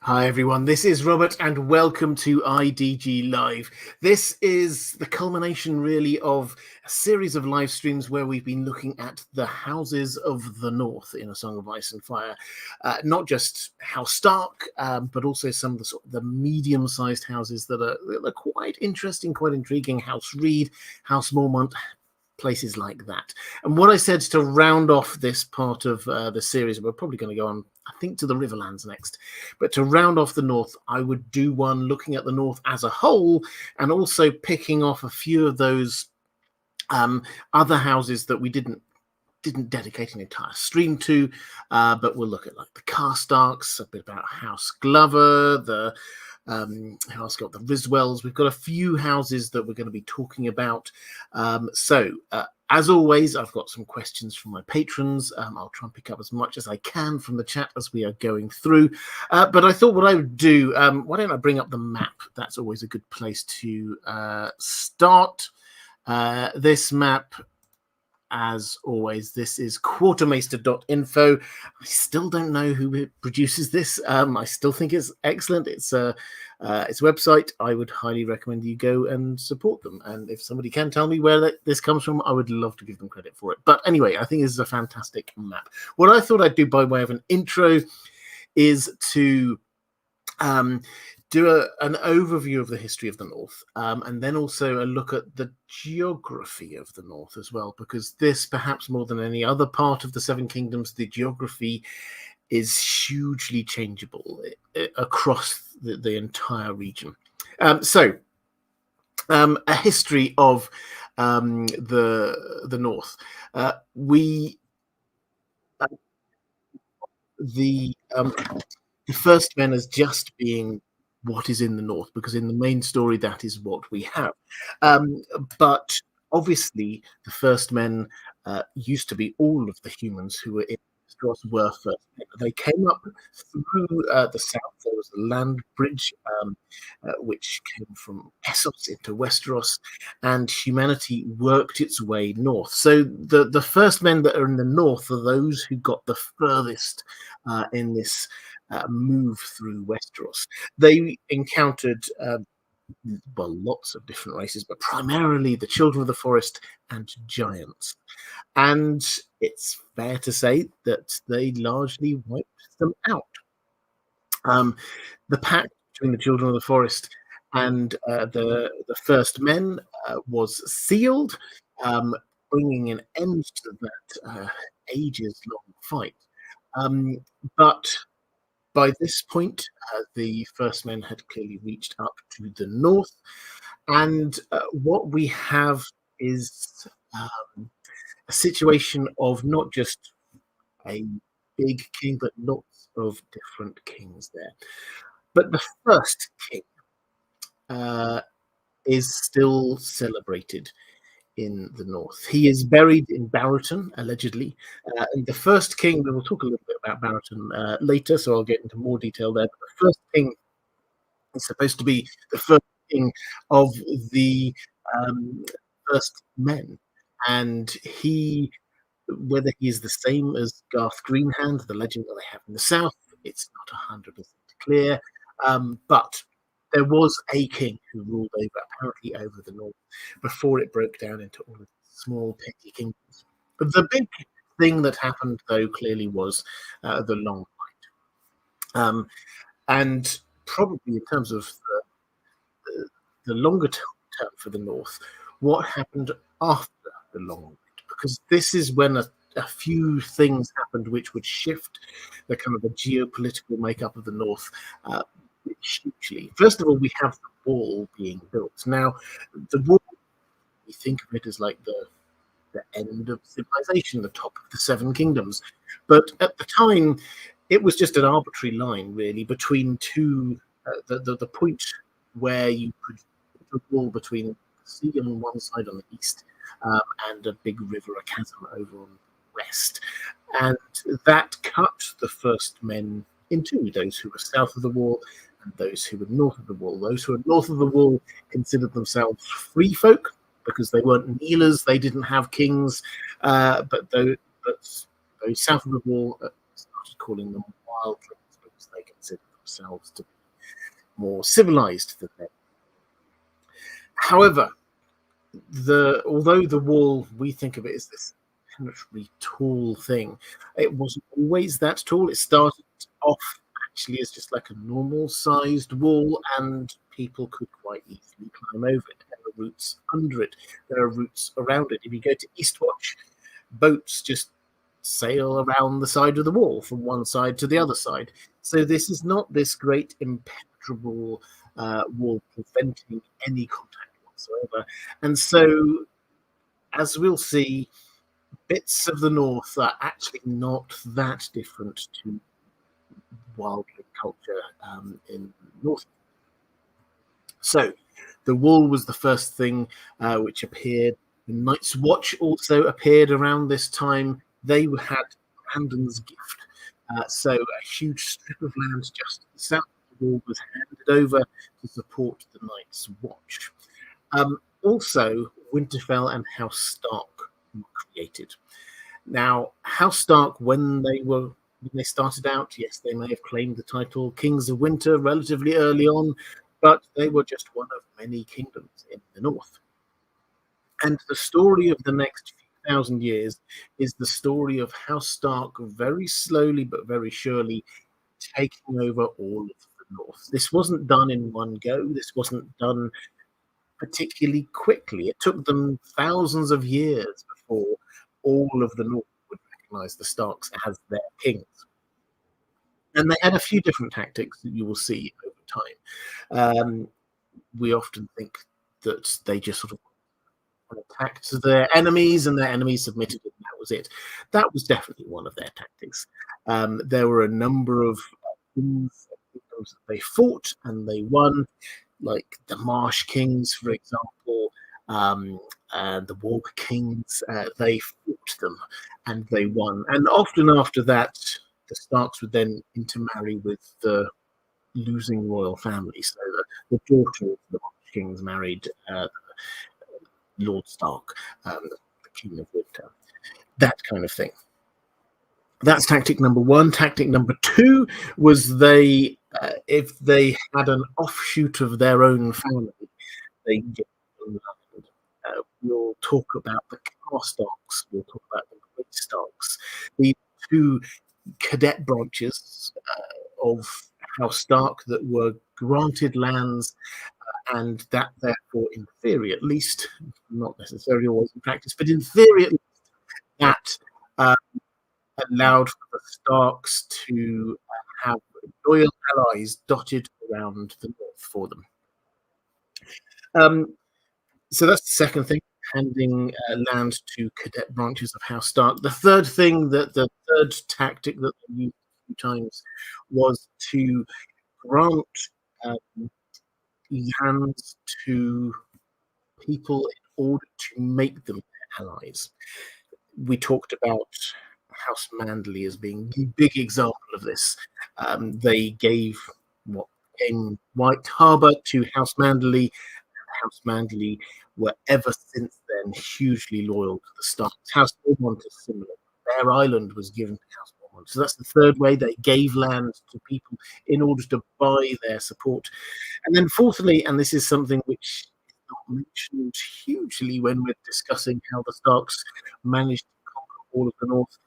Hi everyone, this is Robert and welcome to IDG Live. This is the culmination really of a series of live streams where we've been looking at the houses of the North in A Song of Ice and Fire. Not just House Stark, but also some of the medium-sized houses that are quite interesting, quite intriguing. House Reed, House Mormont, places like that. And what I said to round off this part of the series, we're probably going to go on, I think, to the Riverlands next, but to round off the North, I would do one looking at the North as a whole and also picking off a few of those other houses that we didn't dedicate an entire stream to, but we'll look at like the Carstarks, a bit about House Glover, the who else got the Riswells. We've got a few houses that we're going to be talking about. As always, I've got some questions from my patrons. I'll try and pick up as much as I can from the chat as we are going through. But I thought what I would do, why don't I bring up the map? That's always a good place to start. This map, as always, this is quartermaster.info. I still don't know who produces this. I still think it's excellent. It's a website. I would highly recommend you go and support them. And if somebody can tell me where this comes from, I would love to give them credit for it. But anyway, I think this is a fantastic map. What I thought I'd do by way of an intro is to do an overview of the history of the North, and then also a look at the geography of the North as well, because this, perhaps more than any other part of the Seven Kingdoms, the geography is hugely changeable across the entire region. A history of the North. The first men as just being what is in the North, because in the main story that is what we have. But obviously the first men used to be all of the humans who were in Westeros were first men. They came up through the south. There was a land bridge which came from Essos into Westeros, and humanity worked its way north. So the first men that are in the North are those who got the furthest in this move through Westeros. They encountered lots of different races, but primarily the Children of the Forest and giants. And it's fair to say that they largely wiped them out. The pact between the Children of the Forest and the first men was sealed, bringing an end to that ages-long fight. But by this point, the first men had clearly reached up to the north, and what we have is a situation of not just a big king, but lots of different kings there. But the first king is still celebrated in the North. He is buried in Barroton, allegedly. And the first king, we will talk a little bit about Barroton later, so I'll get into more detail there. But the first king is supposed to be the first king of the first men. And he, whether he is the same as Garth Greenhand, the legend that they have in the South, it's not 100% clear. But there was a king who ruled apparently over the North before it broke down into all of the small petty kingdoms. But the big thing that happened, though, clearly was the Long Fight. And probably in terms of the longer term for the North, what happened after the Long Fight? Because this is when a few things happened which would shift the kind of the geopolitical makeup of the North hugely. First of all, we have the wall being built. Now, the wall, we think of it as like the end of civilization, the top of the Seven Kingdoms. But at the time, it was just an arbitrary line, really, between two, the point where you could put a wall between the sea on one side on the east and a big river, a chasm over on the west. And that cut the first men in two, those who were south of the wall and those who were north of the wall. Those who were north of the wall considered themselves free folk because they weren't kneelers, they didn't have kings, but those south of the wall started calling them wildlings because they considered themselves to be more civilized than them. However, although the wall, we think of it as this impenetrably tall thing, it wasn't always that tall. It started off actually as just like a normal sized wall, and people could quite easily climb over it. There are routes under it, there are routes around it. If you go to Eastwatch, boats just sail around the side of the wall from one side to the other side. So this is not this great impenetrable wall preventing any contact whatsoever. And so, as we'll see, bits of the north are actually not that different to wildling culture in north. So the wall was the first thing which appeared. The Night's Watch also appeared around this time. They had Brandon's gift. So a huge strip of land just to the south of the wall was handed over to support the Night's Watch. Also, Winterfell and House Stark were created. Now, House Stark, when they started out, yes, they may have claimed the title Kings of Winter relatively early on, but they were just one of many kingdoms in the north. And the story of the next few thousand years is the story of House Stark very slowly but very surely taking over all of the north. This wasn't done in one go. This wasn't done particularly quickly. It took them thousands of years before all of the north would recognize the Starks as their kings. And they had a few different tactics that you will see over time. We often think that they just sort of attacked their enemies and their enemies submitted, and that was it. That was definitely one of their tactics. There were a number of kingdoms that they fought and they won, like the Marsh Kings, for example, and the Walk Kings. They fought them and they won. And often after that, the Starks would then intermarry with the losing royal family. So the daughter of the Marsh Kings married Lord Stark, the King of Winter. That kind of thing. That's tactic number one. Tactic number two was if they had an offshoot of their own family, they get land. We'll talk about the Starks. We'll talk about the Great Starks. The two cadet branches of House Stark that were granted lands, and that therefore, in theory at least, not necessarily always in practice, but in theory at least, that allowed for the Starks to have loyal allies dotted around the north for them. So that's the second thing, handing land to cadet branches of House Stark. The third thing, the third tactic that they used a few times was to grant lands to people in order to make them their allies. We talked about House Manderley as being the big example of this. They gave what became White Harbour to House Manderley. House Manderley were ever since then hugely loyal to the Starks. House Ormond is similar. Their island was given to House Ormond. So that's the third way they gave land to people in order to buy their support. And then fourthly, and this is something which is not mentioned hugely when we're discussing how the Starks managed to conquer all of the north,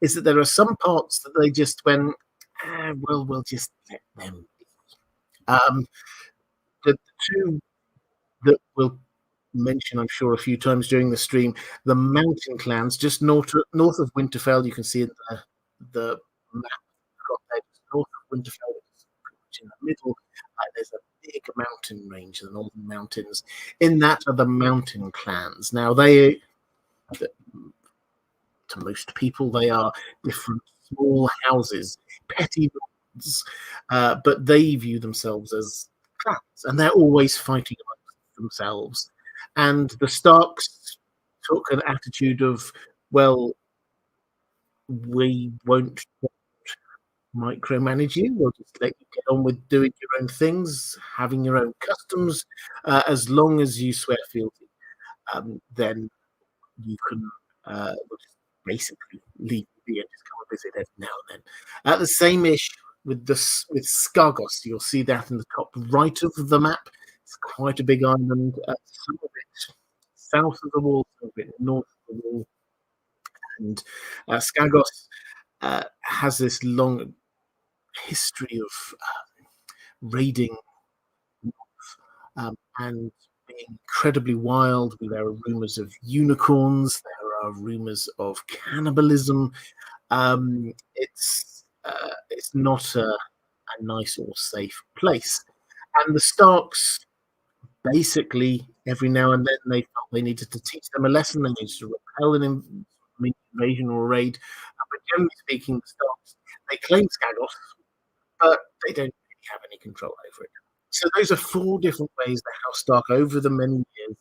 is that there are some parts that they just went, well, we'll just let them be. The two that we'll mention, I'm sure, a few times during the stream, the mountain clans, just north of Winterfell. You can see the map got there, north of Winterfell, pretty much in the middle. There's a big mountain range, the Northern Mountains. In that are the mountain clans. Now, to most people, they are different small houses, petty lords, but they view themselves as clans, and they're always fighting amongst themselves. And the Starks took an attitude of, well, we won't micromanage you. We'll just let you get on with doing your own things, having your own customs. As long as you swear fealty, then you can we'll just basically leave and just come and visit every now and then. The same ish with Skargos. You'll see that in the top right of the map. It's quite a big island. Some of it south of the wall, some of it north of the wall. And Skargos has this long history of raiding and being incredibly wild. There are rumors of unicorns. There are rumors of cannibalism. It's not a nice or safe place. And the Starks, basically, every now and then they felt they needed to teach them a lesson. They needed to repel an invasion or a raid. But generally speaking, the Starks, they claim Skargos, but they don't really have any control over it. So those are 4 different ways the House Stark, over the many years,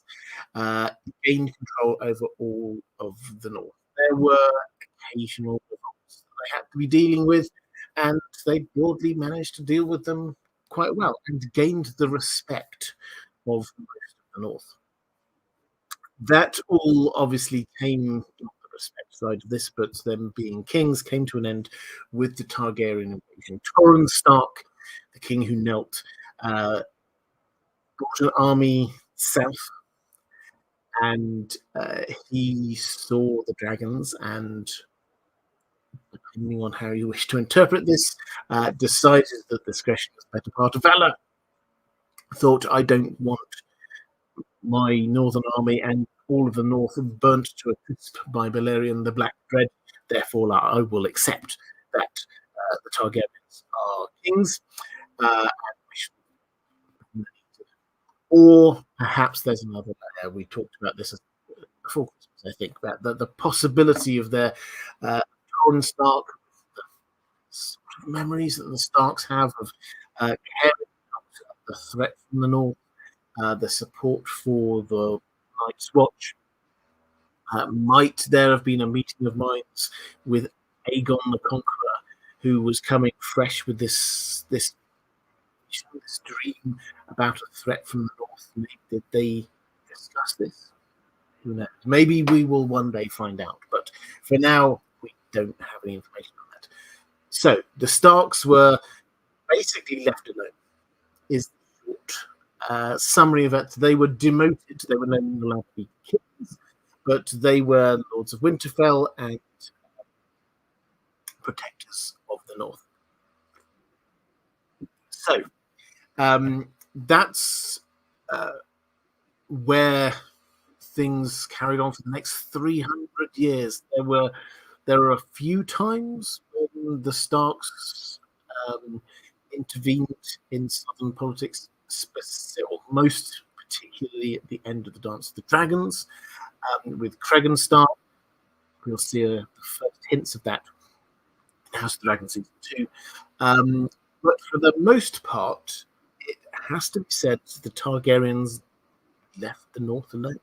gained control over all of the North. There were occasional revolts that they had to be dealing with, and they broadly managed to deal with them quite well and gained the respect of most of the North. That all obviously came, not the respect side of this, but them being kings, came to an end with the Targaryen invasion. Torrhen Stark, the king who knelt, brought an army south, and he saw the dragons, and depending on how you wish to interpret this, decided that discretion was the better part of valor. Thought, I don't want my northern army and all of the north burnt to a crisp by Balerion the Black Dread. Therefore, I will accept that the Targaryens are kings. Or perhaps there's another layer. We talked about this before Christmas, I think, that the possibility of their Torrhen Stark, the sort of memories that the Starks have of caring about the threat from the north, the support for the Night's Watch. Might there have been a meeting of minds with Aegon the Conqueror, who was coming fresh with this dream about a threat from the north? Did they discuss this? Who knows? Maybe we will one day find out, but for now we don't have any information on that. So the Starks were basically left alone, is the short summary of it. They were demoted. They were no longer allowed to be kings, but they were Lords of Winterfell and protectors of the north. So that's where things carried on for the next 300 years. There were a few times when the Starks intervened in southern politics, most particularly at the end of the Dance of the Dragons, with Cregan Stark. We'll see the first hints of that in House of the Dragon Season 2. But for the most part, it has to be said the Targaryens left the north alone.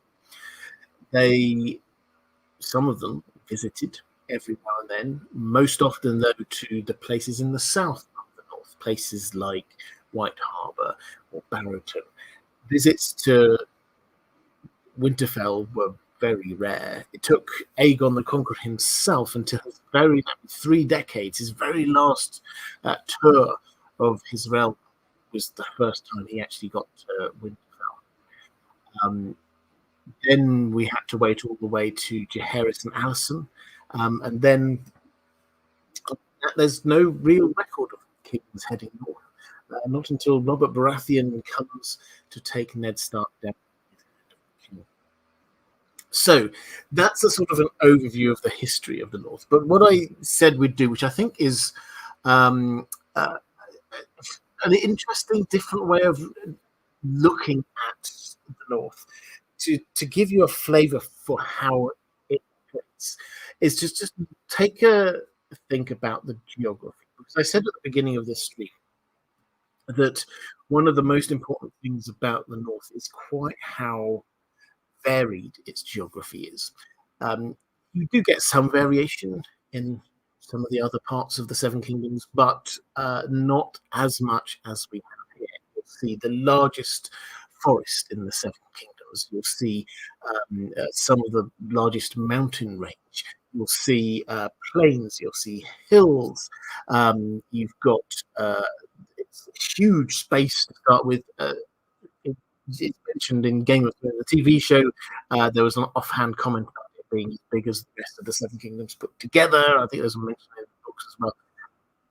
Some of them visited every now and then, most often though to the places in the south of the north, places like White Harbour or Barrowton. Visits to Winterfell were very rare. It took Aegon the Conqueror himself until his 3 decades, his very last tour of his realm was the first time he actually got to Winterfell. Then we had to wait all the way to Jaehaerys and Alicent, and then there's no real record of kings heading north. Not until Robert Baratheon comes to take Ned Stark down. So that's a sort of an overview of the history of the North. But what I said we'd do, which I think is an interesting, different way of looking at the North, to give you a flavour for how it fits, is just take a think about the geography. Because I said at the beginning of this stream that one of the most important things about the North is quite how varied its geography is. You do get some variation in some of the other parts of the Seven Kingdoms, but not as much as we have here. You'll see the largest forest in the Seven Kingdoms. You'll see some of the largest mountain range. you'll see plains, you'll see hills. You've got it's a huge space to start with. It's mentioned in Game of Thrones, the TV show. There was an offhand comment about it being as big as the rest of the Seven Kingdoms put together. I think there's a mention in the books as well.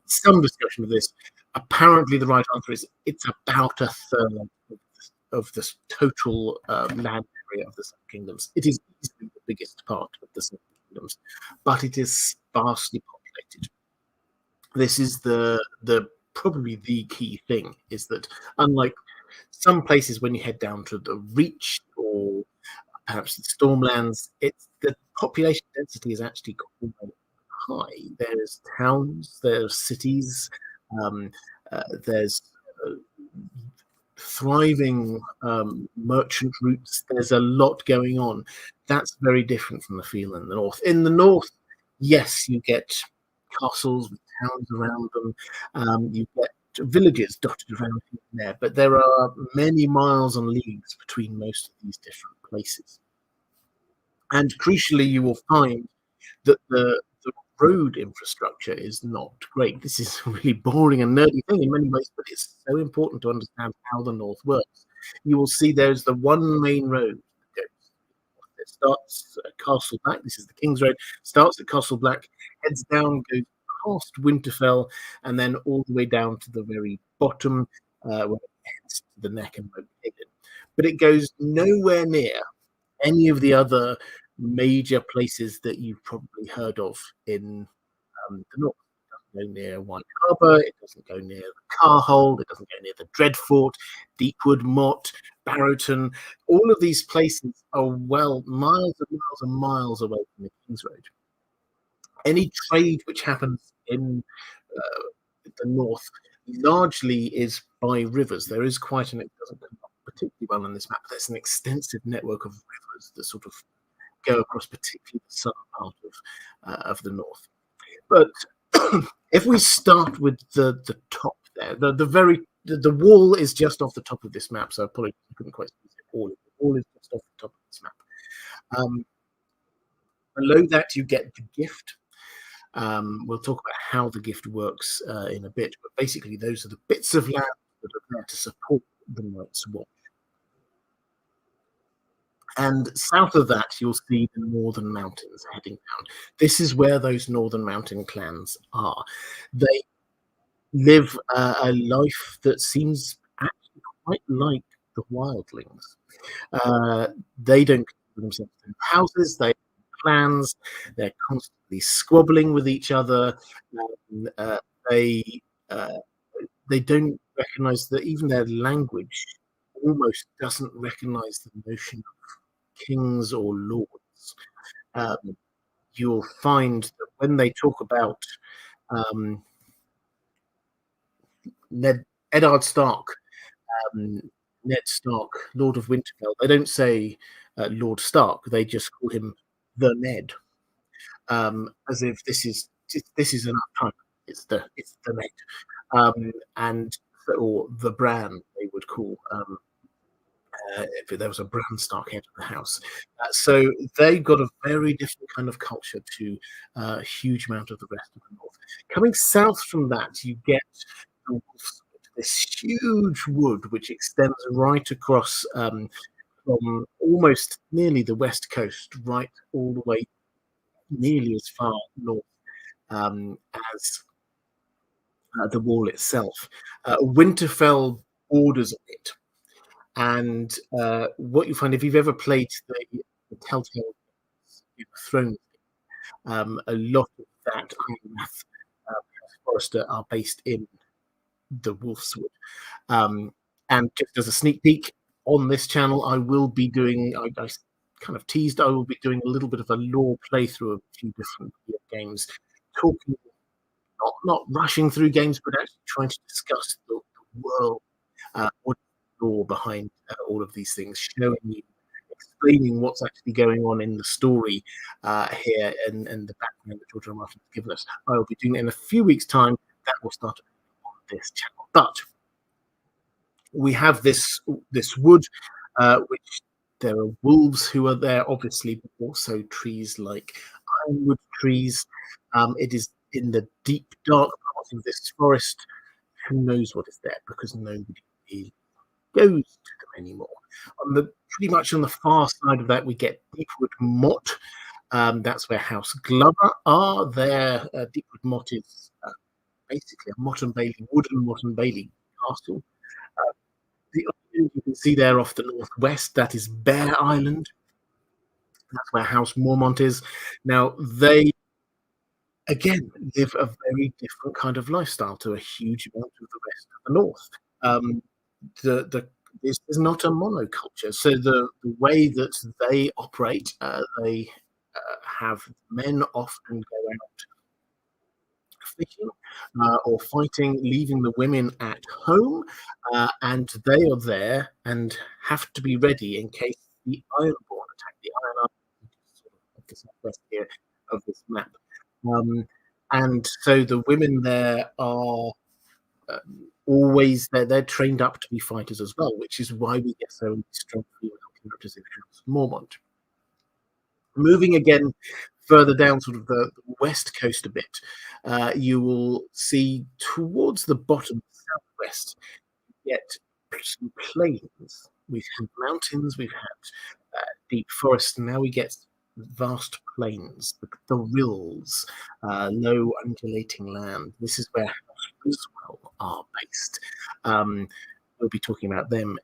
Some discussion of this. Apparently, the right answer is it's about a third of the total land area of the Seven Kingdoms. It is easily the biggest part of the Seven Kingdoms, but it is sparsely populated. This is the probably the key thing, is that unlike some places when you head down to the Reach or perhaps the Stormlands, it's the population density is actually quite high. There's towns, there's cities, there's thriving merchant routes. There's a lot going on. That's very different from the feel in the north. In the north, yes, you get castles with towns around them. You get villages dotted around there, but there are many miles and leagues between most of these different places. And crucially, you will find that the road infrastructure is not great. This is a really boring and nerdy thing in many ways, but it's so important to understand how the north works. You will see there's the one main road that starts at Castle Black. This is the King's Road. Starts at Castle Black, heads down, goes past Winterfell, and then all the way down to the very bottom, where it heads to the neck and Moat Haven. But it goes nowhere near any of the other major places that you've probably heard of in the north. It doesn't go near White Harbour, it doesn't go near the Carhold, it doesn't go near the Dreadfort, Deepwood Motte, Barrowton. All of these places are miles and miles and miles away from the King's Road. Any trade which happens in the north largely is by rivers. There is quite it doesn't come up particularly well on this map, but there's an extensive network of rivers that sort of go across particularly the southern part of the north. But if we start with the top there, the wall is just off the top of this map, so apologies, I couldn't quite see it all. The wall is just off the top of this map. Below that, you get the gift. We'll talk about how the gift works in a bit, but basically those are the bits of land that are there to support the Night's Watch. And south of that, you'll see the Northern Mountains heading down. This is where those Northern Mountain clans are. They live a life that seems actually quite like the wildlings. They don't consider themselves in houses, they have clans, they're constantly squabbling with each other. They don't recognize that even their language almost doesn't recognize the notion of kings or lords. You'll find that when they talk about Eddard Stark, Ned Stark, Lord of Winterfell, they don't say Lord Stark. They just call him the Ned, as if this is enough time. It's the Ned, and or the Bran they would call. If there was a Bran Stark head of the house. So they got a very different kind of culture to a huge amount of the rest of the north. Coming south from that, you get the Wolfswood, this huge wood which extends right across from almost nearly the west coast, right all the way nearly as far north as the wall itself. Winterfell borders on it. And what you find, if you've ever played the Telltale Throne, a lot of that Ironrath Forester are based in the Wolfswood. And just as a sneak peek, on this channel, I will be doing, I kind of teased, I will be doing a little bit of a lore playthrough of a few different games, talking, not rushing through games, but actually trying to discuss the world, what lore behind all of these things, showing you, explaining what's actually going on in the story here and the background that George R. Martin has given us. I will be doing it in a few weeks' time. That will start on this channel. But we have this wood, which there are wolves who are there, obviously, but also trees like pinewood trees. It is in the deep, dark parts of this forest. Who knows what is there? Because nobody really goes to them anymore. Pretty much on the far side of that, we get Deepwood Motte. That's where House Glover are. There, Deepwood Motte is basically a wooden Motte and Bailey castle. The island you can see there off the northwest, that is Bear Island. That's where House Mormont is. Now, they, again, live a very different kind of lifestyle to a huge amount of the rest of the north. This is not a monoculture. So the way that they operate, they have men often go out fishing or fighting, leaving the women at home, and they are there and have to be ready in case the Ironborn attack. The Iron Island is sort of the southwest here of this map, and so the women there are always there. They're trained up to be fighters as well, which is why we get so many strong female characters in House Mormont. Moving again further down sort of the west coast a bit, you will see towards the bottom southwest, you get some plains. We've had mountains, we've had deep forest, and now we get vast plains, the rills, low undulating land. This is where House Griswold are based. We'll be talking about them,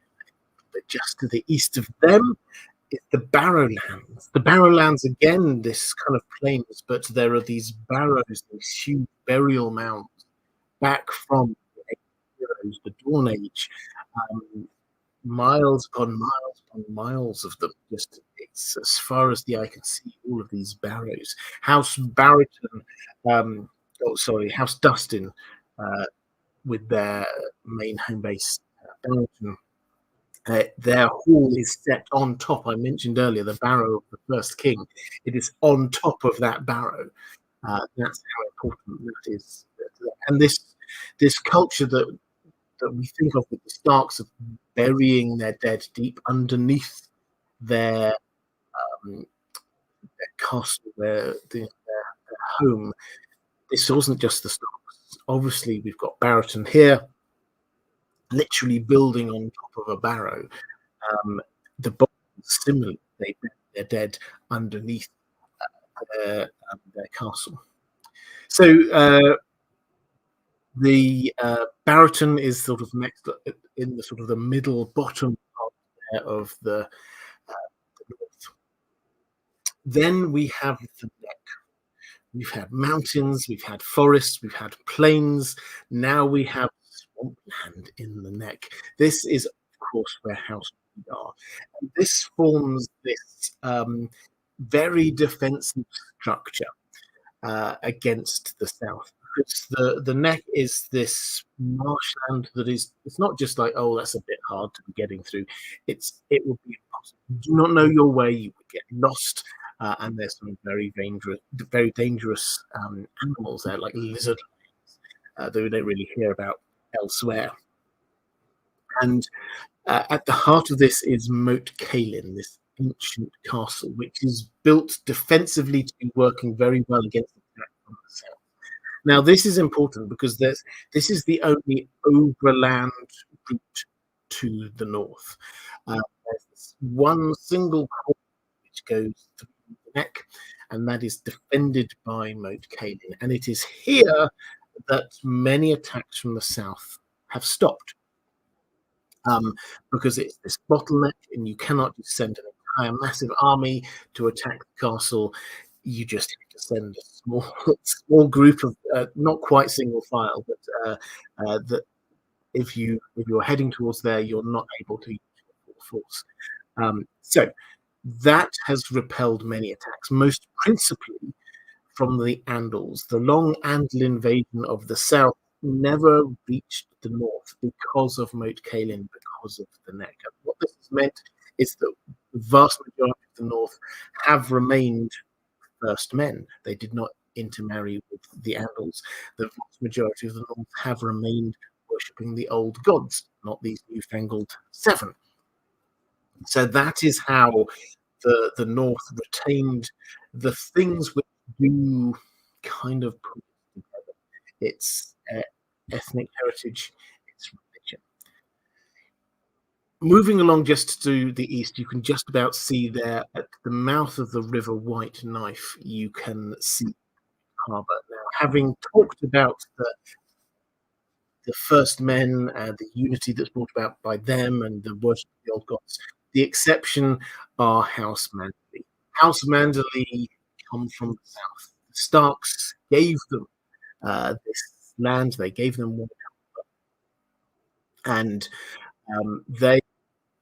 but just to the east of them, it's the Barrowlands. The Barrowlands, again, this kind of plains, but there are these barrows, these huge burial mounds back from the Dawn Age. Miles upon miles of them. Just it's as far as the eye can see, all of these barrows. House Barrington, House Dustin, with their main home base, Barrington. Their hall is set on top. I mentioned earlier the barrow of the first king. It is on top of that barrow. That's how important that is. And this culture that we think of with the Starks of burying their dead deep underneath their castle, their home. This wasn't just the Starks. Obviously, we've got Barrington here, literally building on top of a barrow. The Boltons, similarly, they bury their dead underneath their castle. So the Barrington is sort of next in the sort of the middle bottom part of the north. Then we have the neck. We've had mountains, we've had forests, we've had plains. Now we have swampland in the neck. This is, of course, where House are. And this forms this very defensive structure against the south. Because the neck is this marshland that is, it's not just like, oh, that's a bit hard to be getting through. It would be impossible. You do not know your way, you would get lost. And there's some very dangerous animals there, like lizard lions, that we don't really hear about elsewhere. And at the heart of this is Moat Cailin, this ancient castle, which is built defensively to be working very well against attack from the south. Now, this is important because this is the only overland route to the north. There's one single course which goes through the neck, and that is defended by Moat Cailin. And it is here that many attacks from the south have stopped. Because it's this bottleneck, and you cannot just send an entire massive army to attack the castle. You just have to send a small group of not quite single file, but that if you're heading towards there, you're not able to use your full force. So that has repelled many attacks, most principally from the Andals. The long Andal invasion of the south never reached the north because of Moat Cailin, because of the neck. And what this has meant is that the vast majority of the north have remained first men. They did not intermarry with the Andals. The vast majority of the north have remained worshipping the old gods, not these newfangled seven. So that is how the north retained the things which do kind of put it together. It's ethnic heritage, it's religion. Moving along just to the east, you can just about see there at the mouth of the River White Knife, you can see harbour. Now, having talked about the first men and the unity that's brought about by them and the worship of the old gods, the exception are House Manderley. House Manderley come from the south. The Starks gave them this land, they gave them one, and they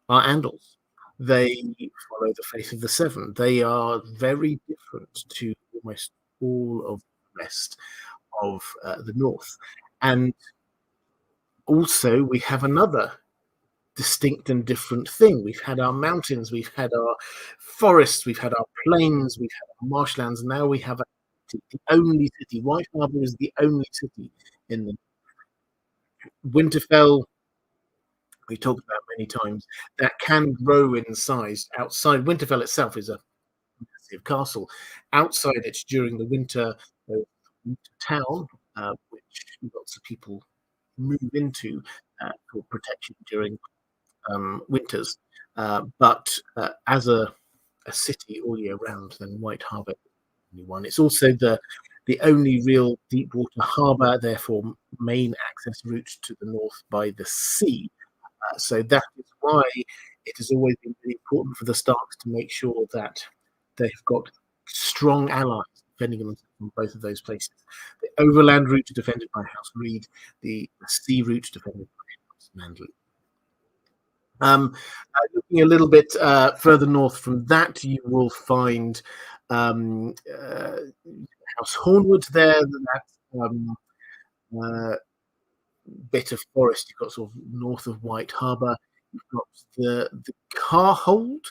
are Andals. They follow the faith of the Seven. They are very different to almost all of the rest of the North. And also, we have another distinct and different thing. We've had our mountains, we've had our forests, we've had our plains, we've had our marshlands. Now we have the only city. White Harbour is the only city in the Winterfell. We talked about many times that can grow in size. Outside Winterfell itself is a massive castle. Outside it, during the winter, town, which lots of people move into for protection during winters. But as a city all year round, then White Harbour is the only one. It's also the only real deep water harbour, therefore main access route to the north by the sea. So that is why it has always been really important for the Starks to make sure that they've got strong allies defending them from both of those places. The overland route defended by House Reed, the sea route defended by House Manderley. Looking a little bit further north from that, you will find House Hornwood there. That bit of forest you've got sort of north of White Harbour. You've got the Carhold,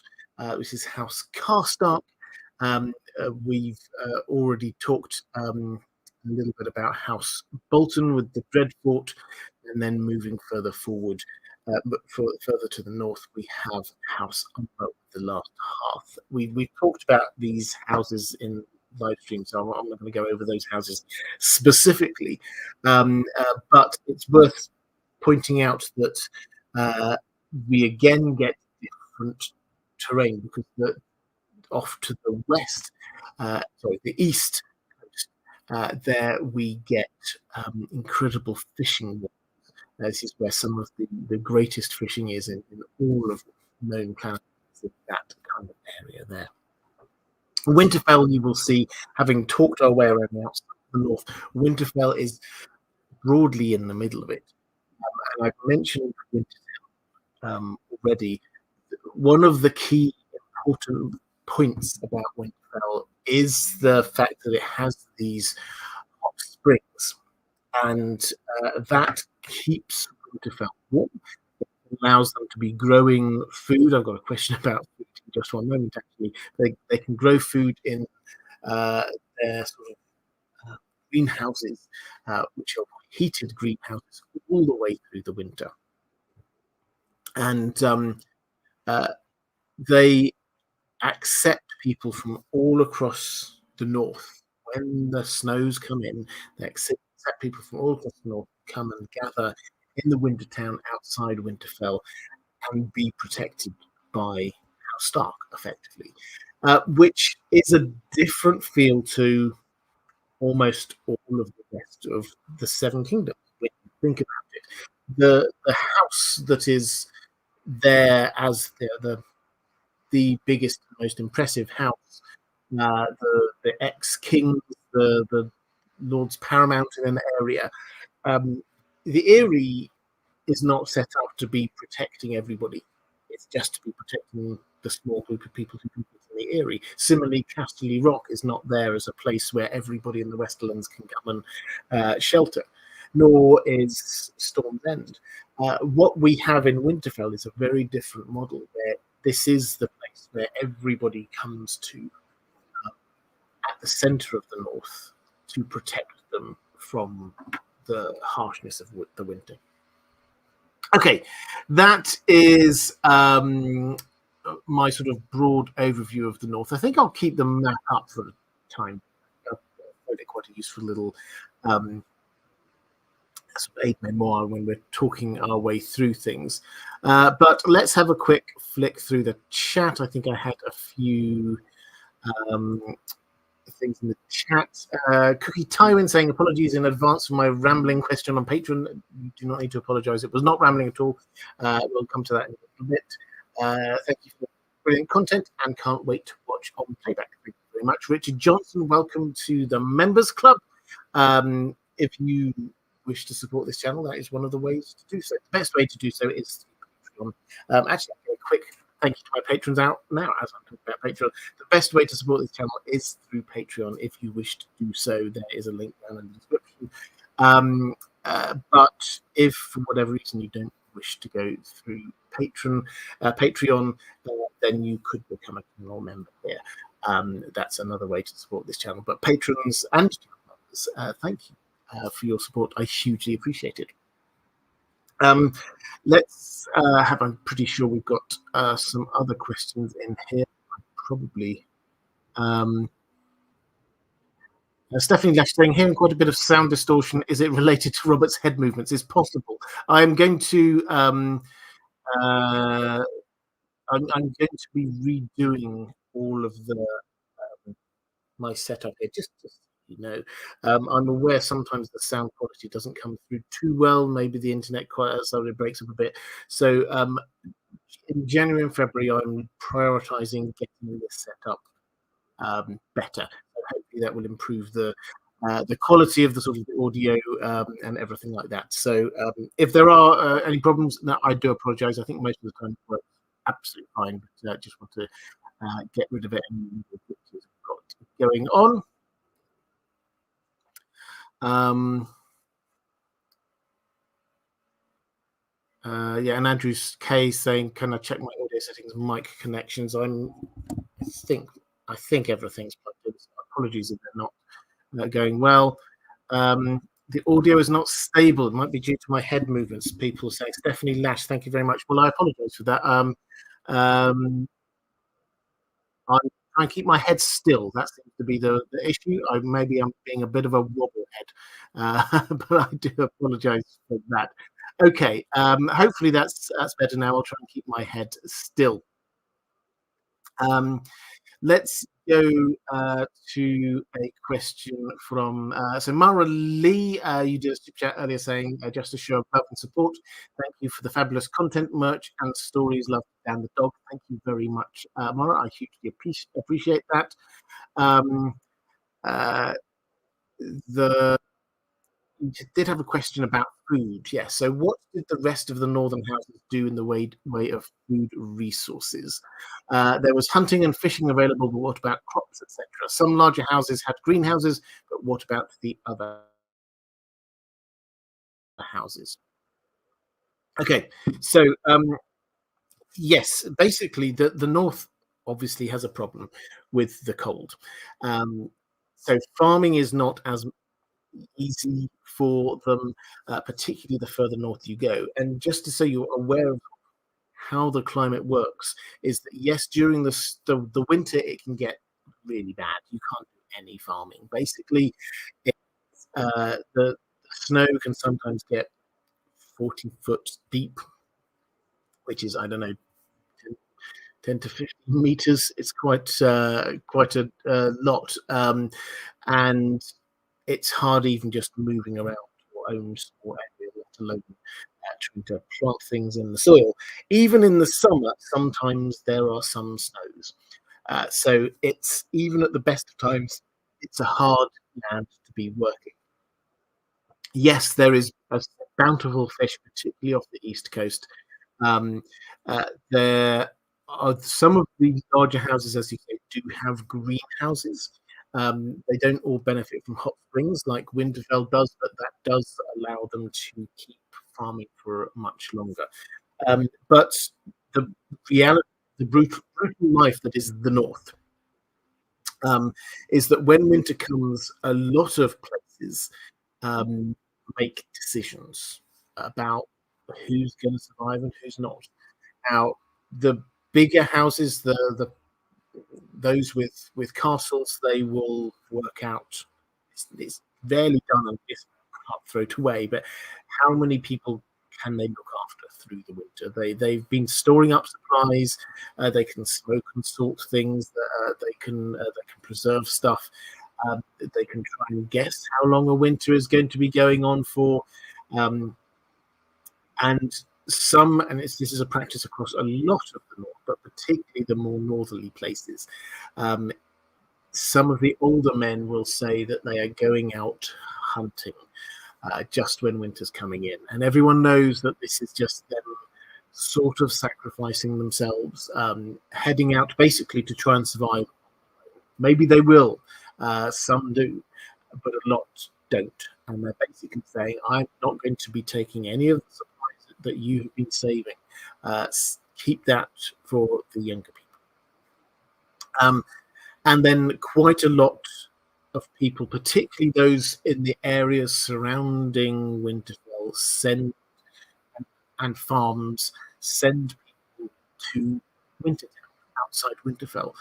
which is House Carstark. We've already talked a little bit about House Bolton with the Dreadfort, and then moving further forward, but further to the north, we have House Umber with the Last Hearth. We've talked about these houses in live stream, so I'm not going to go over those houses specifically, but it's worth pointing out that we again get different terrain, because off to the west, the east coast, there we get incredible fishing. This is where some of the greatest fishing is in all of known planets, in that kind of area there. Winterfell, you will see, having talked our way around the outside of the north, Winterfell is broadly in the middle of it. And I've mentioned Winterfell already. One of the key important points about Winterfell is the fact that it has these hot springs, and that keeps Winterfell warm. It allows them to be growing food. I've got a question about food in just one moment, actually. They can grow food in their sort of greenhouses, which are heated greenhouses all the way through the winter. And they accept people from all across the north. When the snows come in, they accept people from all across the north to come and gather in the winter town outside Winterfell and be protected by House Stark, effectively, which is a different feel to almost all of the rest of the Seven Kingdoms. When you think about it, the house that is there as the biggest, most impressive house, the ex-kings, the lords paramount in an area. The Eyrie is not set up to be protecting everybody. It's just to be protecting the small group of people who live in the Eyrie. Similarly, Casterly Rock is not there as a place where everybody in the Westerlands can come and shelter, nor is Storm's End. What we have in Winterfell is a very different model, where this is the place where everybody comes to at the centre of the north to protect them from the harshness of the winter. Okay, that is my sort of broad overview of the north. I think I'll keep the map up for a time. find it quite a useful little sort of aid memoir when we're talking our way through things. But let's have a quick flick through the chat. I think I had a few things in the chat. Cookie Tywin saying apologies in advance for my rambling question on Patreon. You do not need to apologize. It was not rambling at all. We'll come to that in a little bit. Thank you for brilliant content and can't wait to watch on playback. Thank you very much. Richard Johnson, welcome to the Members Club. If you wish to support this channel, that is one of the ways to do so. The best way to do so is Patreon. Actually, I'll give a quick thank you to my patrons out now as I'm talking about Patreon. The best way to support this channel is through Patreon. If you wish to do so, there is a link down in the description. But if for whatever reason you don't wish to go through Patreon, then you could become a channel member here. That's another way to support this channel. But patrons and members, thank you for your support. I hugely appreciate it. Let's have, I'm pretty sure we've got some other questions in here. Probably. Stephanie Lash saying, hearing quite a bit of sound distortion. Is it related to Robert's head movements? It's possible. I'm going to I'm going to be redoing all of the my setup here, just you know. I'm aware sometimes the sound quality doesn't come through too well. Maybe the internet quite suddenly breaks up a bit. So in January and February, I'm prioritizing getting this set up better. So hopefully that will improve the quality of the sort of the audio and everything like that. So if there are any problems, no, I do apologize. I think most of the time it works absolutely fine, but I just want to get rid of it and got going on. Yeah, and Andrew's K saying, "Can I check my audio settings, mic connections?" I think everything's plugged in. So apologies if they're not going well. The audio is not stable. It might be due to my head movements. People saying, Stephanie Lash, thank you very much. Well, I apologize for that. I'm trying to keep my head still. That seems to be the issue. Maybe I'm being a bit of a wobblehead, but I do apologize for that. Okay, hopefully that's better now. I'll try and keep my head still. Let's go to a question from so Maura Lee. You did a super chat earlier saying just a show of love and support. Thank you for the fabulous content, merch, and stories. Love Dan the dog. Thank you very much, Maura. I hugely appreciate that. You did have a question about food. Yes. So what did the rest of the northern houses do in the way of food resources? There was hunting and fishing available, but what about crops, etc.? Some larger houses had greenhouses, but what about the other houses? Okay, so yes, basically the north obviously has a problem with the cold. So farming is not as easy for them, particularly the further north you go. And just so you're aware of how the climate works, is that yes, during the winter it can get really bad. You can't do any farming. Basically, the snow can sometimes get 40 foot deep, which is, I don't know, 10 to 15 meters. It's quite a lot, and it's hard even just moving around your own small area, let alone trying to plant things in the soil. Even in the summer, sometimes there are some snows. So it's, even at the best of times, it's a hard land to be working. Yes, there is a bountiful fish, particularly off the east coast. There are some of the larger houses, as you say, do have greenhouses. They don't all benefit from hot springs like Winterfell does, but that does allow them to keep farming for much longer. But the reality, the brutal life that is the north, is that when winter comes, a lot of places make decisions about who's going to survive and who's not. Now, the bigger houses, those with castles, they will work out it's rarely done and it's can't throw it away. But how many people can they look after through the winter? They've been storing up supplies. They can smoke and sort things. They can preserve stuff. They can try and guess how long a winter is going to be going on for. And this is a practice across a lot of the north, but particularly the more northerly places. Some of the older men will say that they are going out hunting just when winter's coming in, and everyone knows that this is just them sort of sacrificing themselves, heading out basically to try and survive. Maybe they will, some do, but a lot don't, and they're basically saying, I'm not going to be taking any of the supplies that you have been saving. Keep that for the younger people. And then quite a lot of people, particularly those in the areas surrounding Winterfell, and farms, send people to Wintertown, outside Winterfell,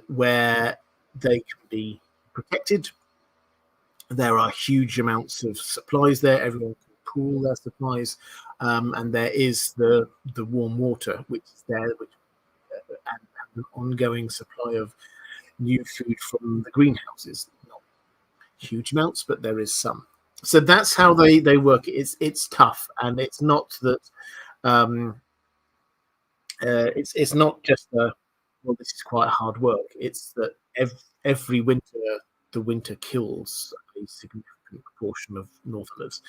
where they can be protected. There are huge amounts of supplies there. Everyone can pool their supplies, and there is the warm water, which is there, and an ongoing supply of new food from the greenhouses. Not huge amounts, but there is some. So that's how they work. It's tough, and it's not that it's not just this is quite hard work. It's that every winter the winter kills a significant proportion of northerners.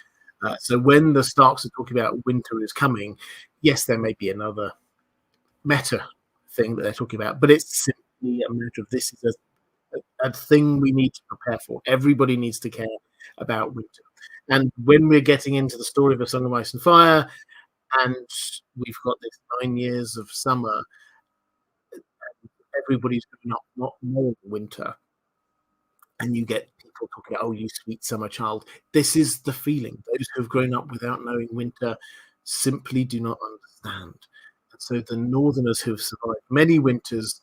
So when the Starks are talking about winter is coming, yes, there may be another meta thing that they're talking about, but it's simply a matter of this is a thing we need to prepare for. Everybody needs to care about winter. And when we're getting into the story of A Song of Ice and Fire, and we've got this 9 years of summer, everybody's not knowing winter, and you get people talking about, oh, you sweet summer child. This is the feeling. Those who have grown up without knowing winter simply do not understand. And so the northerners who have survived many winters,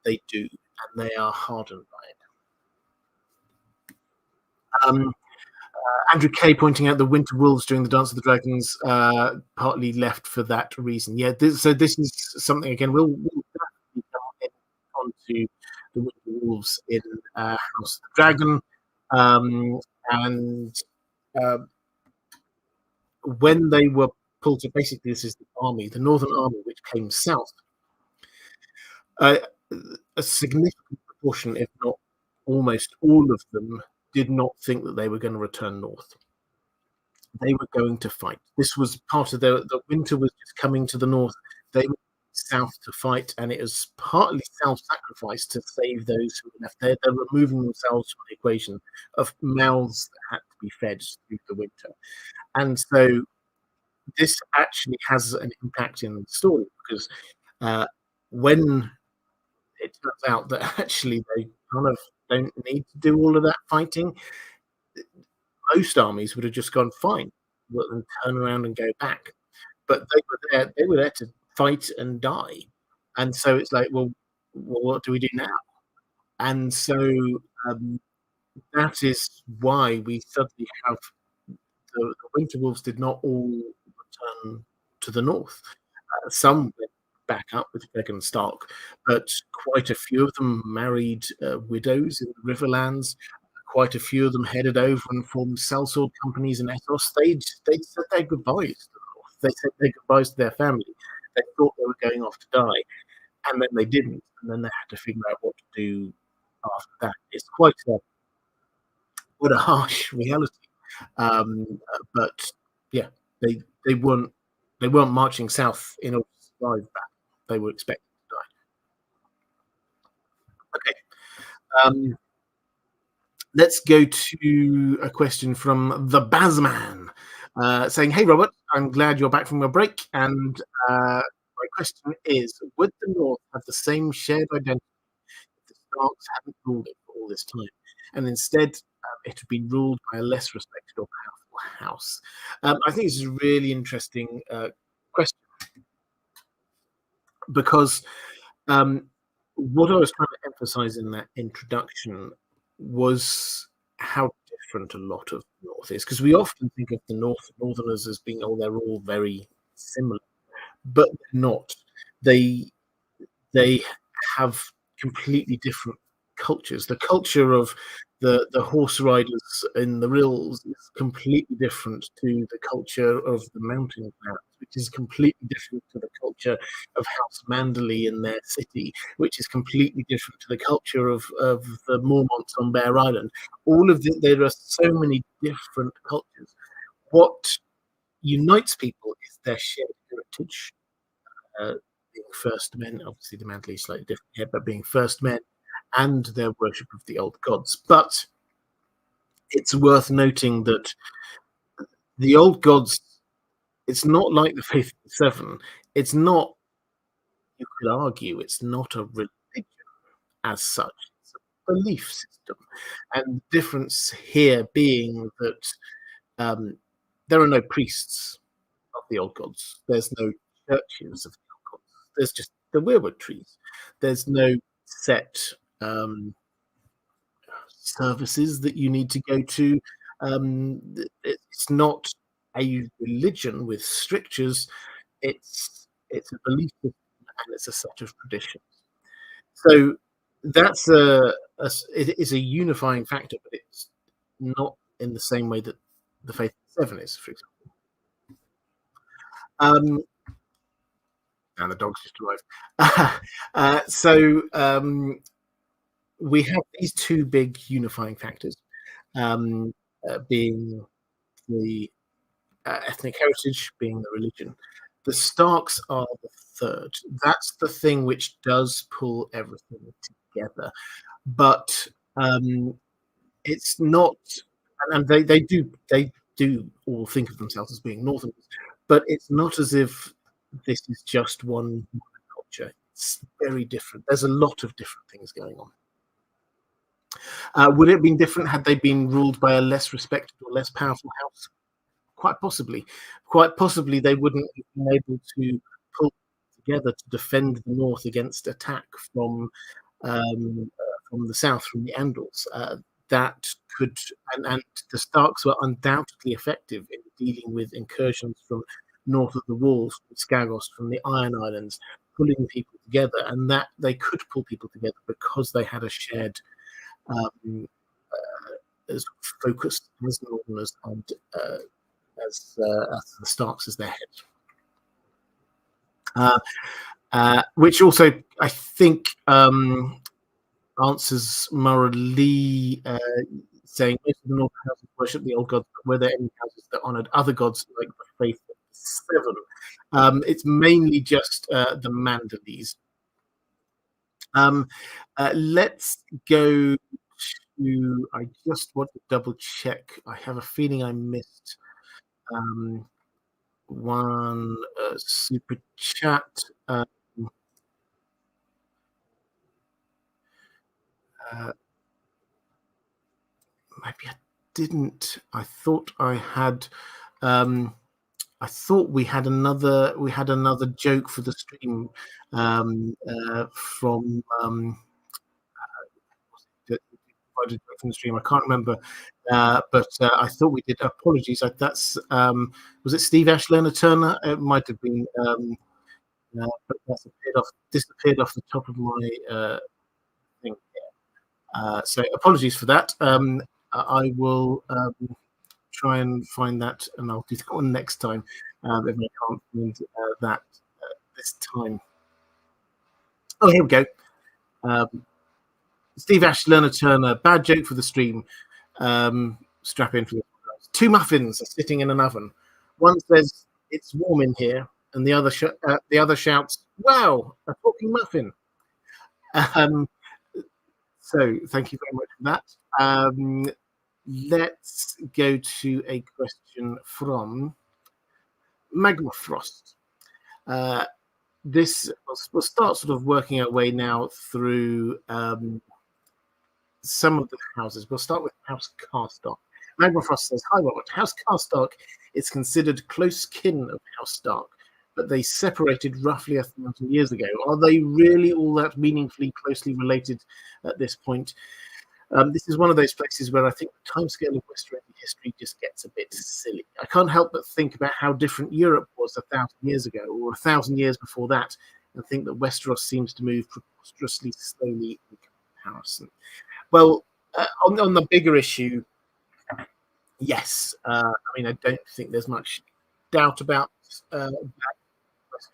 they do, and they are hardened by it. Andrew K pointing out the winter wolves during the Dance of the Dragons partly left for that reason. Yeah, so this is something, again, we'll definitely come onto the winter wolves in House of the Dragon. And when they were pulled to, basically this is the army, the Northern Army, which came south, a significant proportion, if not almost all of them, did not think that they were going to return north. They were going to fight. This was part of the winter was just coming to the north. They were south to fight, and it was partly self-sacrifice to save those who were left there. They're removing themselves from the equation of mouths that had to be fed through the winter. And so this actually has an impact in the story, because when it turns out that actually they kind of don't need to do all of that fighting, most armies would have just gone fine and turn around and go back. But they were there to fight and die. And so it's like, well what do we do now? And so that is why we suddenly have the Winter Wolves did not all return to the north. Some went back up with Greg Stark, but quite a few of them married widows in the Riverlands. Quite a few of them headed over and formed sellsword companies in Essos. They said their goodbyes to the north. They said their goodbyes to their family. They thought they were going off to die, and then they didn't. And then they had to figure out what to do after that. It's quite a harsh reality. But yeah, they weren't marching south in order to survive that. They were expected to die. Okay. Let's go to a question from the Bazman, saying, "Hey Robert, I'm glad you're back from your break. And my question is: would the North have the same shared identity if the Starks hadn't ruled it for all this time, and instead it had been ruled by a less respected or powerful house?" I think this is a really interesting question, because what I was trying to emphasize in that introduction was how different a lot of the North is, because we often think of the Northerners as being, oh, they're all very similar, but they're not. They they have completely different cultures. The culture of the horse riders in the rills is completely different to the culture of the mountain clans, which is completely different to the culture of House Manderley in their city, which is completely different to the culture of the Mormonts on Bear Island. There are so many different cultures. What unites people is their shared heritage. Being first men, obviously the Manderley is slightly different here, but being first men and their worship of the old gods. But it's worth noting that the old gods, it's not like the Faith of the Seven. It's not, you could argue, it's not a religion as such. It's a belief system. And the difference here being that there are no priests of the old gods. There's no churches of the old gods. There's just the weirwood trees. There's no set services that you need to go to. It's not a religion with strictures. It's a belief system, and it's a set of traditions. So that's it is a unifying factor, but it's not in the same way that the Faith of the Seven is, for example. And the dogs just arrived. So we have these two big unifying factors, being the ethnic heritage, being the religion. The Starks are the third. That's the thing which does pull everything together. But it's not, and they do all think of themselves as being Northerners, but it's not as if this is just one culture. It's very different. There's a lot of different things going on. Would it have been different had they been ruled by a less respected or less powerful house? Quite possibly. Quite possibly they wouldn't have been able to pull together to defend the north against attack from the south, from the Andals. That could, and the Starks were undoubtedly effective in dealing with incursions from north of the walls, from Skagos, from the Iron Islands, pulling people together, and that they could pull people together because they had a shared as focused as Northerners and as the Starks as their head. Which also, I think, answers Maura Lee saying most of the Northern houses worship the old gods, but were there any houses that honoured other gods like the Faith of the Seven? It's mainly just the Manderleys. Let's go to, I just want to double check. I have a feeling I missed one super chat. Maybe I didn't. I thought I had. I thought we had another joke for the stream from from the stream. I can't remember, but I thought we did. Apologies. That's was it Steve Ash Lerner Turner? It might have been, but that's disappeared off the top of my thing. So apologies for that. I will try and find that, and I'll do that one next time if I can't find that this time. Oh, here we go. Steve Ash, Lerner Turner, bad joke for the stream. Strap in for this. Two muffins are sitting in an oven. One says, "It's warm in here," and the other shouts, "Wow, a talking muffin." So thank you very much for that. Let's go to a question from Magma Frost. We'll start sort of working our way now through some of the houses. We'll start with House Carstark. Magma Frost says, "Hi, Robert. House Carstark is considered close kin of House Stark, but they separated roughly 1,000 years ago. Are they really all that meaningfully closely related at this point?" This is one of those places where I think the timescale of Western history just gets a bit silly. I can't help but think about how different Europe was 1,000 years ago, or 1,000 years before that, and think that Westeros seems to move preposterously slowly in comparison. Well, on the bigger issue, yes. I mean, I don't think there's much doubt about that.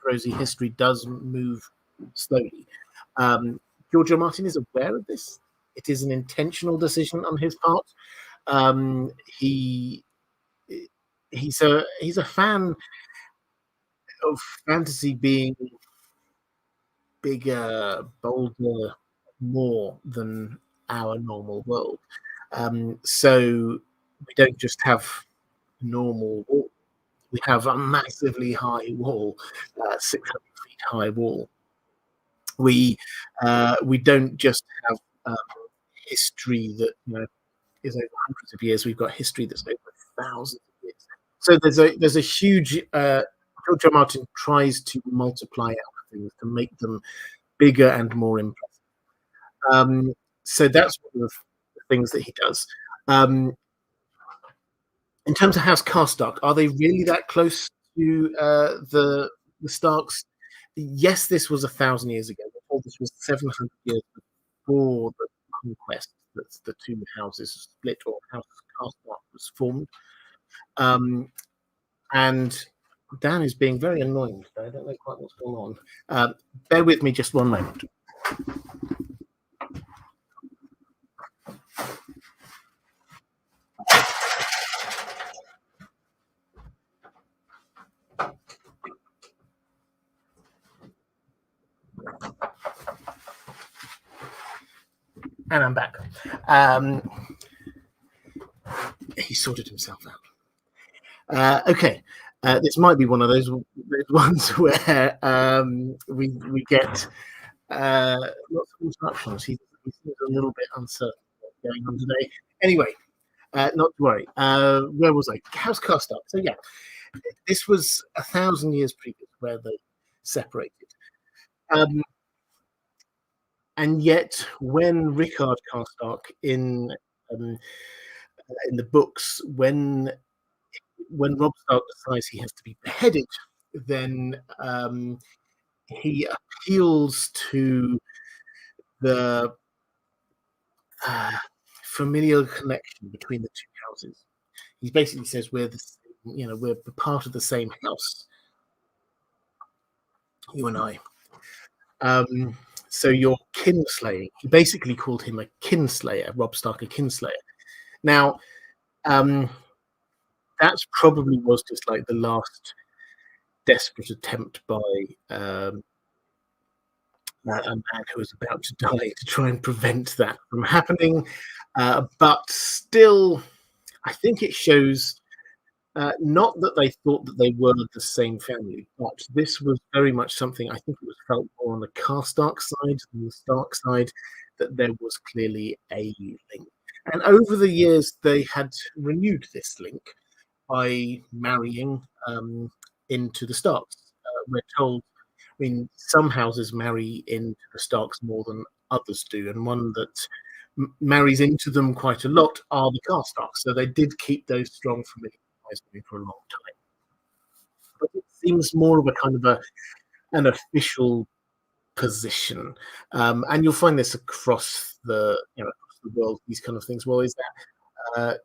Westerosi history does move slowly. George R. Martin is aware of this. It is an intentional decision on his part. He's a fan of fantasy being bigger, bolder, more than our normal world. So we don't just have normal wall. We have a massively high wall, 600 feet high wall. We don't just have history that is over hundreds of years. We've got history that's over thousands of years. So there's a huge. George R. Martin tries to multiply out things to make them bigger and more impressive. So that's one of the things that he does. In terms of House Karstark, are they really that close to the Starks? Yes, this was 1,000 years ago. This was 700 years before the conquest that the two houses split, or House Karstark was formed. And Dan is being very annoying today. I don't know quite what's going on. Bear with me just one moment. And I'm back. He sorted himself out. Okay. This might be one of those ones where we get lots of interruptions. He seems a little bit uncertain what's going on today. Anyway, not to worry. Where was I? House Karstark. So yeah, this was 1,000 years previous where they separated. And yet, when Rickard Karstark in the books, when Robb Stark decides he has to be beheaded, then he appeals to the familial connection between the two houses. He basically says we're part of the same house, you and I. So you're kinslaying. He basically called him a kinslayer, Robb Stark a kinslayer. Now, that probably was just like the last desperate attempt by a man who was about to die to try and prevent that from happening. But still, I think it shows not that they thought that they were the same family, but this was very much something I think it was felt more on the Karstark side than the Stark side, that there was clearly a link. And over the years, they had renewed this link by marrying into the Starks. We're told, I mean, some houses marry into the Starks more than others do, and one that marries into them quite a lot are the Karstarks. So they did keep those strong familiar ties going for a long time. But it seems more of a kind of an official position, and you'll find this across the across the world. These kind of things. Well, is that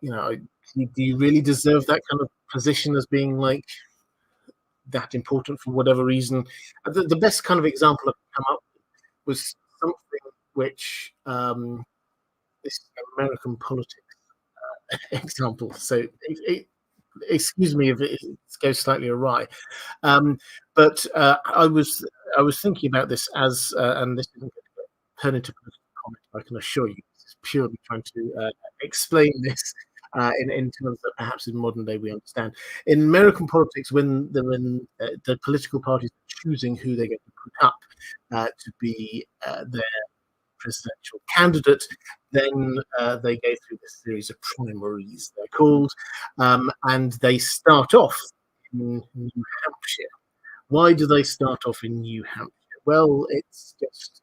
do you really deserve that kind of position as being like that important for whatever reason? The best kind of example I've come up with was something which this American politics example. So excuse me if it goes slightly awry, but I was thinking about this as and this isn't going to turn into a political comment, I can assure you. This is purely trying to explain this in terms that perhaps in modern day we understand. In American politics, when the political parties are choosing who they're going to put up to be their presidential candidate, then they go through this series of primaries, they're called, and they start off in New Hampshire. Why do they start off in New Hampshire? Well, it's just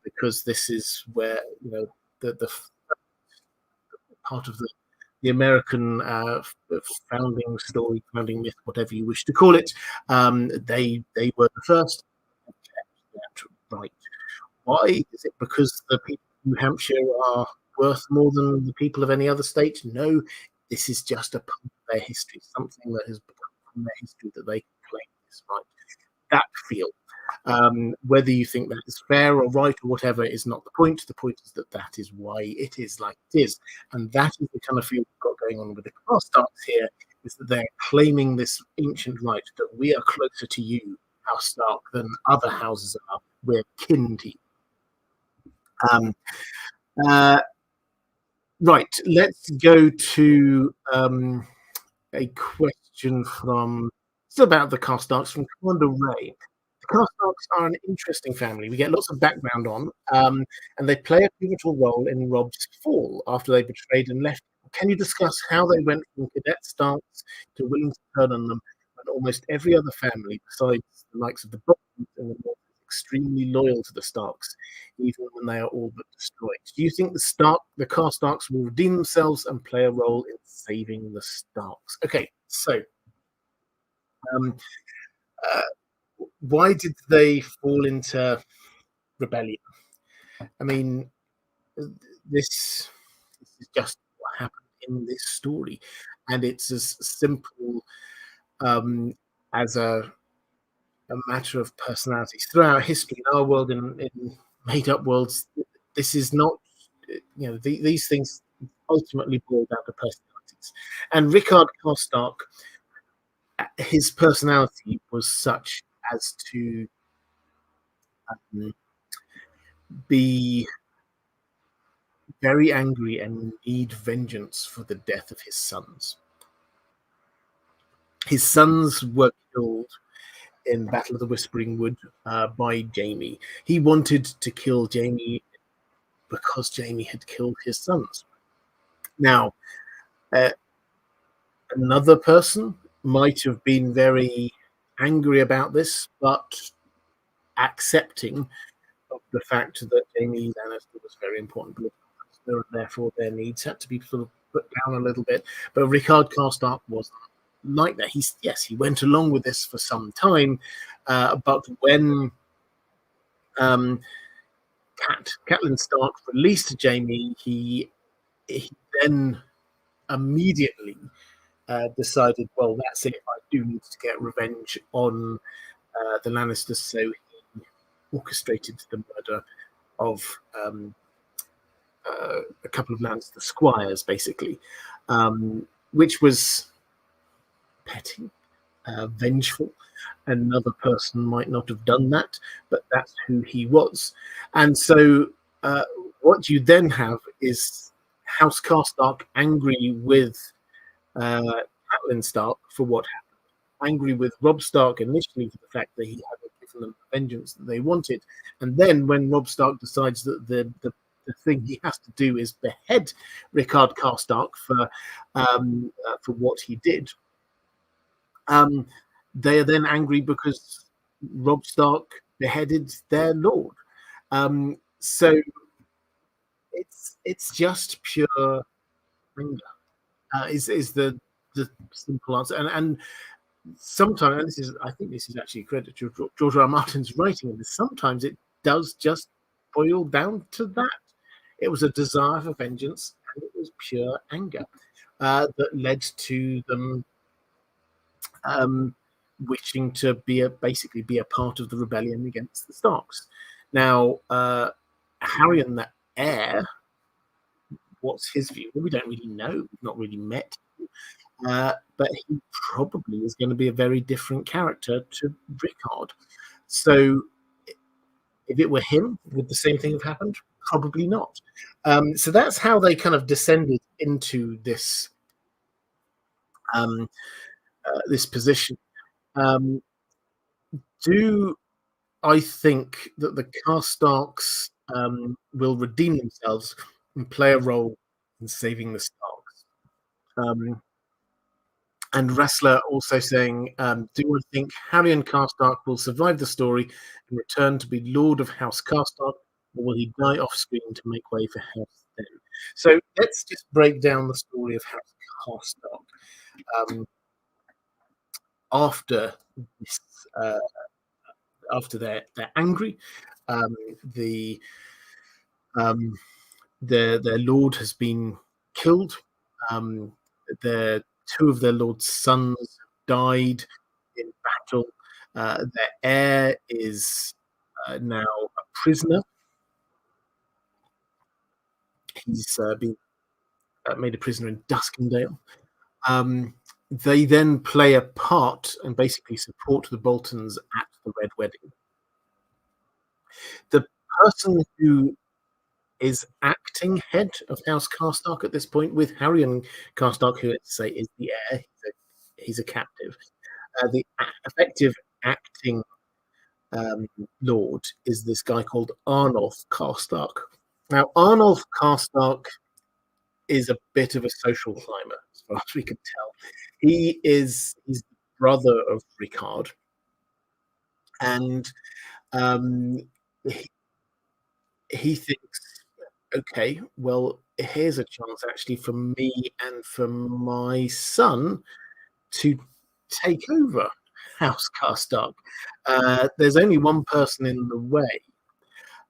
because this is where the part of the American founding story, founding myth, whatever you wish to call it. They were the first. That right. Why? Is it because the people of New Hampshire are worth more than the people of any other state? No, this is just a part of their history, something that has become from their history that they can claim this right. That feel. Whether you think that is fair or right or whatever is not the point. The point is that is why it is like it is. And that is the kind of feel we've got going on with the Carstarks here, is that they're claiming this ancient right that we are closer to you, House Stark, than other houses are. We're kin to you. Right, let's go to a question from still about the Carstarks from Commander Ray. The Carstarks are an interesting family. We get lots of background on, and they play a pivotal role in Robb's fall after they betrayed and left. Can you discuss how they went from cadet Starks to willing to turn on them when almost every other family, besides the likes of the Brockmans in the North, extremely loyal to the Starks, even when they are all but destroyed? Do you think the Carstarks will redeem themselves and play a role in saving the Starks? Okay, so why did they fall into rebellion? I mean, this is just what happened in this story, and it's as simple as a matter of personalities throughout history. In our world, in made-up worlds, this is not, these things ultimately boil down to personalities. And Rickard Carstark, his personality was such as to be very angry and need vengeance for the death of his sons. His sons were killed in Battle of the Whispering Wood by Jaime. He wanted to kill Jaime because Jaime had killed his sons. Now, another person might have been very angry about this, but accepting of the fact that Jaime Lannister was very important political prisoner, and therefore their needs had to be sort of put down a little bit. But Rickard Carstark wasn't like that. He went along with this for some time, but when Catelyn Stark released Jaime, he then immediately decided, well, that's it. I do need to get revenge on the Lannisters, so he orchestrated the murder of a couple of Lannister squires, basically, which was petty, vengeful. Another person might not have done that, but that's who he was. And so what you then have is House Carstark angry with Catelyn Stark for what happened, angry with Robb Stark initially for the fact that he hadn't given them the vengeance that they wanted, and then when Robb Stark decides that the thing he has to do is behead Rickard Carstark for what he did, they are then angry because Robb Stark beheaded their lord. So it's just pure anger. Is the simple answer, and sometimes, and I think this is actually a credit to George R. R. Martin's writing of this. Sometimes it does just boil down to that. It was a desire for vengeance, and it was pure anger that led to them wishing to basically be a part of the rebellion against the Starks. Now, Harrion the heir, what's his view? Well, we don't really know. We've not really met him. But he probably is going to be a very different character to Rickard. So if it were him, would the same thing have happened? Probably not. So that's how they kind of descended into this this position. Do I think that the Carstarks will redeem themselves and play a role in saving the Starks? And Wrestler also saying, do I think Harry and Carstark will survive the story and return to be Lord of House Carstark, or will he die off screen to make way for House Then? So let's just break down the story of House Carstock. After this, after they're angry, the their lord has been killed. Their two of their lord's sons died in battle. Their heir is now a prisoner. He's been made a prisoner in Duskendale. They then play a part and basically support the Boltons at the Red Wedding. The person who is acting head of House Carstock at this point, with Harrion Carstock, who let's say is the heir, he's a captive. The effective acting lord is this guy called Arnulf Carstock. Now, Arnulf Carstock is a bit of a social climber, as far as we can tell. He's the brother of Ricard, and he thinks, okay, well, here's a chance actually for me and for my son to take over House Carstock. There's only one person in the way.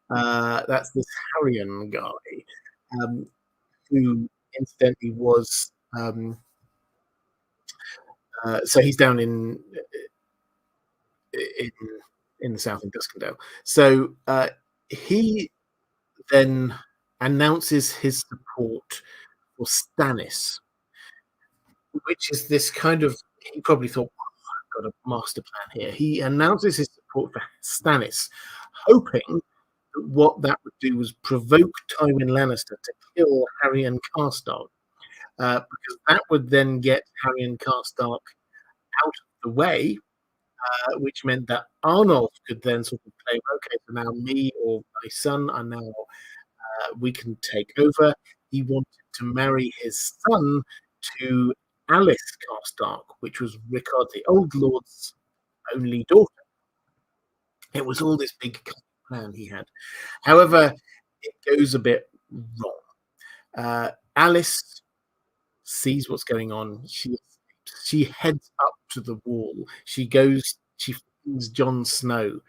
That's this Harrion guy, who incidentally was so he's down in the south in Duskendale. So he then announces his support for Stannis, which is this kind of, he probably thought, oh, I've got a master plan here. He announces his support for Stannis, hoping that what that would do was provoke Tywin Lannister to kill Harrion Carstock, because that would then get Harrion Carstock out of the way, which meant that Arnulf could then sort of claim, okay, so now me or my son are now, we can take over. He wanted to marry his son to Alice Carstock, which was Ricard the Old Lord's only daughter. It was all this big plan he had. However, it goes a bit wrong. Alice sees what's going on. She heads up to the wall. She finds Jon Snow,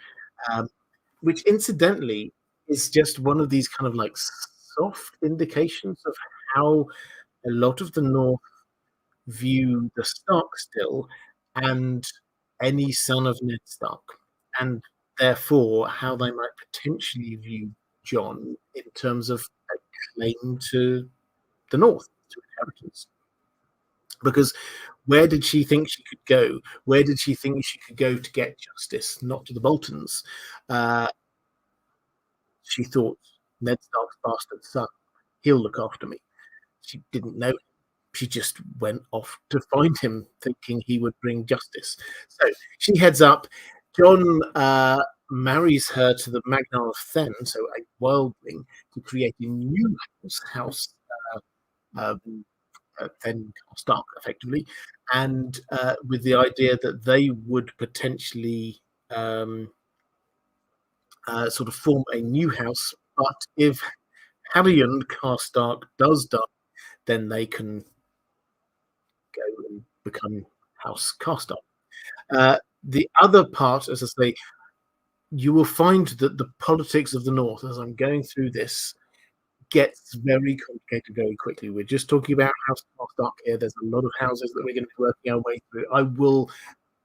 which incidentally is just one of these kind of like soft indications of how a lot of the North view the Stark still, and any son of Ned Stark, and therefore how they might potentially view Jon in terms of a claim to the North, to inheritance. Because where did she think she could go? Where did she think she could go to get justice? Not to the Boltons. She thought, Ned Stark's bastard son, he'll look after me. She didn't know him. She just went off to find him, thinking he would bring justice. So she heads up. Jon marries her to the Magnar of Fen, so a wildling, to create a new house, Fen Stark, effectively, and with the idea that they would potentially sort of form a new house. But if Harrion Carstock does die, then they can go and become House Carstock. The other part, as I say, you will find that the politics of the North, as I'm going through this, gets very complicated very quickly. We're just talking about House Carstock here. There's a lot of houses that we're going to be working our way through. I will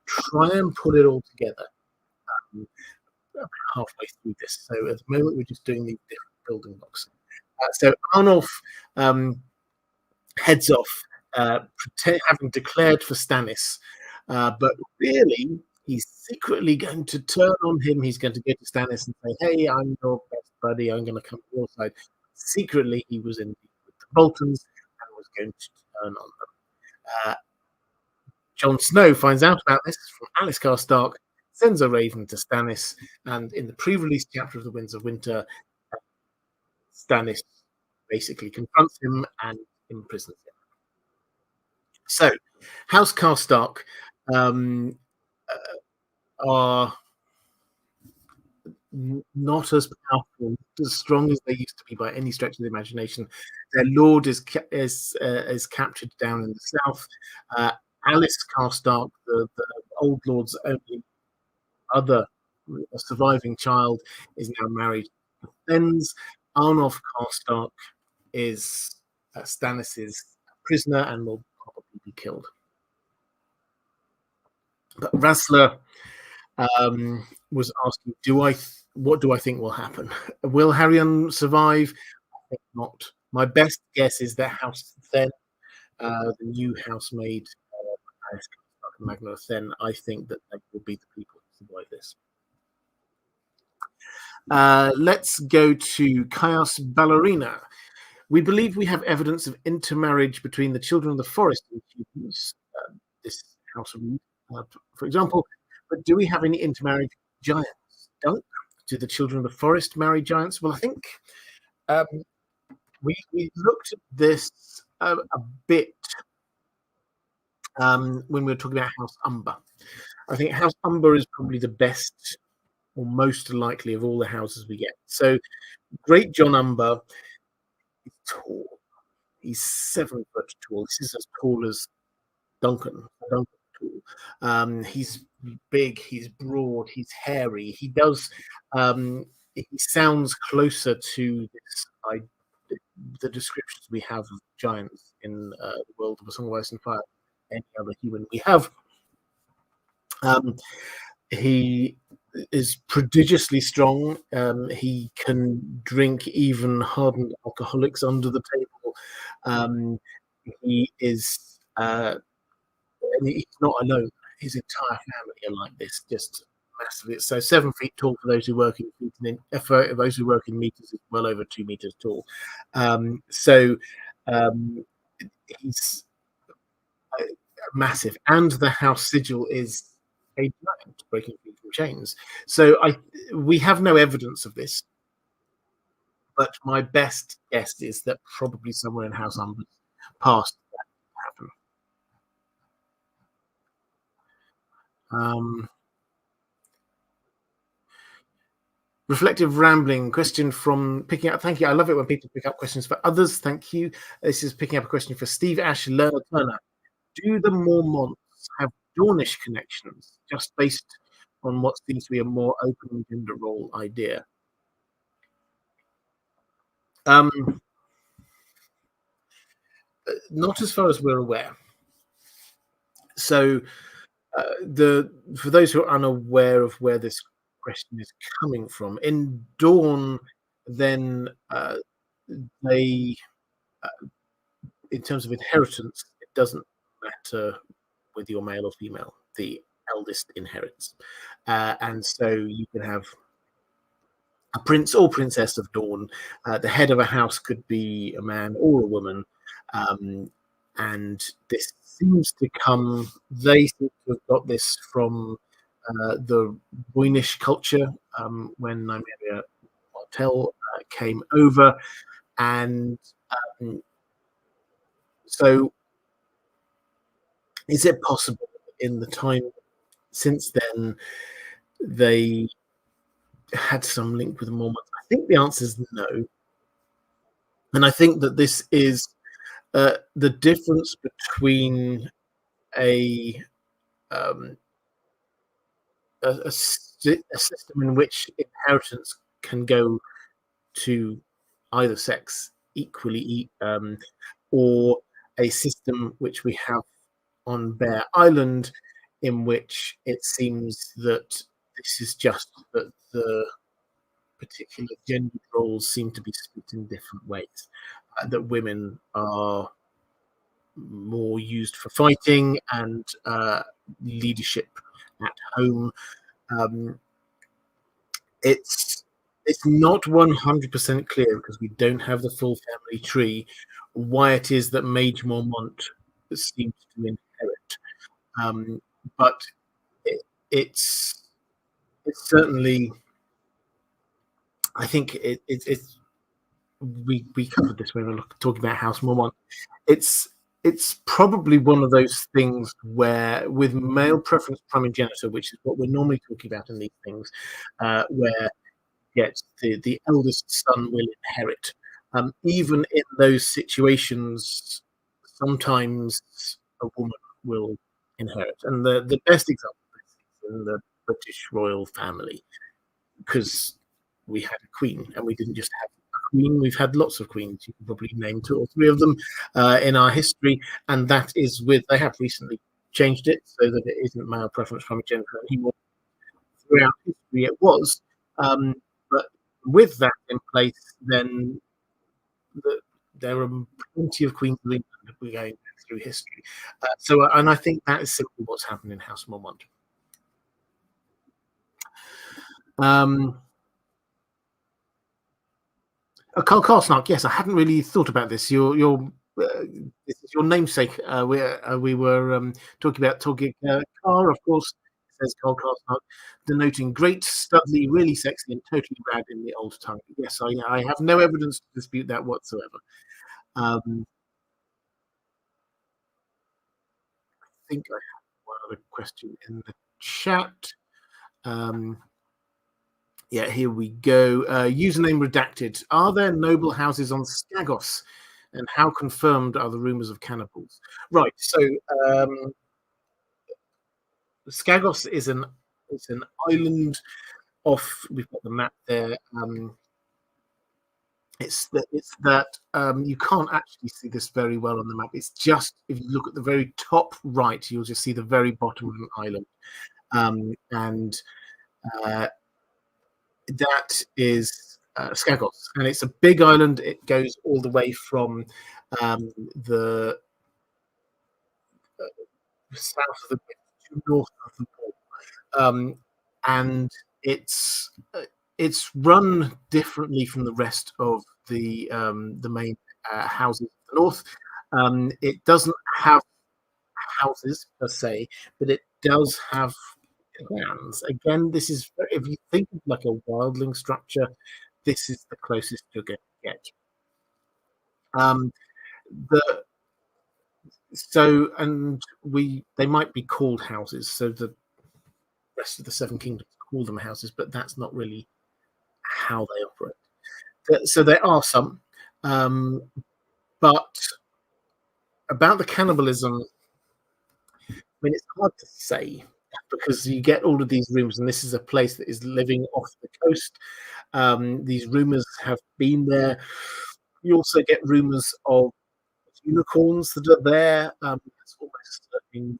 try and put it all together halfway through this. So at the moment, we're just doing these different building blocks. So Arnulf heads off, having declared for Stannis, but really he's secretly going to turn on him. He's going to go to Stannis and say, "Hey, I'm your best buddy. I'm going to come to your side." Secretly, he was in with the Boltons and was going to turn on them. Jon Snow finds out about this from Alice Carstock, sends a raven to Stannis, and in the pre-release chapter of The Winds of Winter, Stannis basically confronts him and imprisons him. So, House Carstock are not as powerful, as strong as they used to be by any stretch of the imagination. Their lord is captured down in the south. Alice Karstark, the old lord's only other surviving child, is now married to Fens. Arnulf Karstark is Stannis's prisoner and will probably be killed. But Rassler was asking, what do I think will happen? Will Harryon survive? I think not. My best guess is that House Then, the new housemaid, Magna Then, I think that they will be the people who survive this. Let's go to Chaos Ballerina. We believe we have evidence of intermarriage between the children of the forest and humans. This house of for example, but do we have any intermarriage giants? Do the children of the forest marry giants? Well, I think we looked at this a bit when we were talking about House Umber. I think House Umber is probably the best or most likely of all the houses we get. So, Great John Umber is tall. He's 7 foot tall. This is as tall as Duncan tall. He's big, he's broad, he's hairy. He does. He sounds closer to the descriptions we have of giants in the world of A Song of Ice and Fire than any other human we have. He is prodigiously strong. He can drink even hardened alcoholics under the table. He is. And he's not alone. His entire family are like this, just massively. So 7 feet tall for those who work in feet, and for those who work in meters, is well over 2 meters tall. He's massive, and the house sigil is a giant breaking free from chains. So we have no evidence of this, but my best guess is that probably somewhere in House Umber's past that happened. Reflective rambling question from picking up. Thank you. I love it when people pick up questions for others. Thank you. This is picking up a question for Steve Ash Lerner Turner. Do the Mormonts have Dornish connections, just based on what seems to be a more open gender role idea? Not as far as we're aware. So, for those who are unaware of where this question is coming from, in Dawn, then they, in terms of inheritance, it doesn't matter whether you're male or female. The eldest inherits, and so you can have a prince or princess of Dawn. The head of a house could be a man or a woman, and this seems to come. They seem to have got this from the Boynish culture when Nymeria Martell came over, and so is it possible in the time since then they had some link with the Mormons? I think the answer is no, and I think that this is the difference between a system in which inheritance can go to either sex equally, or a system which we have on Bear Island, in which it seems that this is just that the particular gender roles seem to be split in different ways, that women are more used for fighting and leadership at home. It's not 100% clear, because we don't have the full family tree, why it is that Mage Mormont seems to inherit. But it's certainly, I think it's we covered this when we were talking about House Mormont. It's probably one of those things where, with male preference primogeniture, which is what we're normally talking about in these things, where get the eldest son will inherit. Even in those situations, sometimes a woman will inherit. And the best example is in the British royal family, because we had a queen, and we didn't just have a queen, we've had lots of queens. You can probably name 2 or 3 of them in our history, and that is they have recently changed it so that it isn't male preference primogeniture anymore. Throughout history it was, but with that in place, then there are plenty of queens of England that we're going through history. And I think that is simply what's happened in House Mormont. Carl Karsnark, yes, I hadn't really thought about this. This is your namesake. We were talking about Carr, of course, says Carl Karsnark, denoting great, studly, really sexy, and totally rad in the old tongue. Yes, I have no evidence to dispute that whatsoever. I think I have one other question in the chat. Yeah, here we go. Username redacted. Are there noble houses on Skagos? And how confirmed are the rumors of cannibals? Right. So Skagos is an island off. We've got the map there. It's that you can't actually see this very well on the map. It's just if you look at the very top right, you'll just see the very bottom of an island, and that is Skagos, and it's a big island. It goes all the way from the south of the to north of the pole, and it's run differently from the rest of the main houses of the north. It doesn't have houses per se, but it does have clans. Again, this is, if you think of like a wildling structure, this is the closest you're going to get. They might be called houses, so the rest of the 7 kingdoms call them houses, but that's not really how they operate. So there are some, but about the cannibalism, I mean, it's hard to say, because you get all of these rumors, and this is a place that is living off the coast. These rumors have been there. You also get rumors of unicorns that are there. It's almost certainly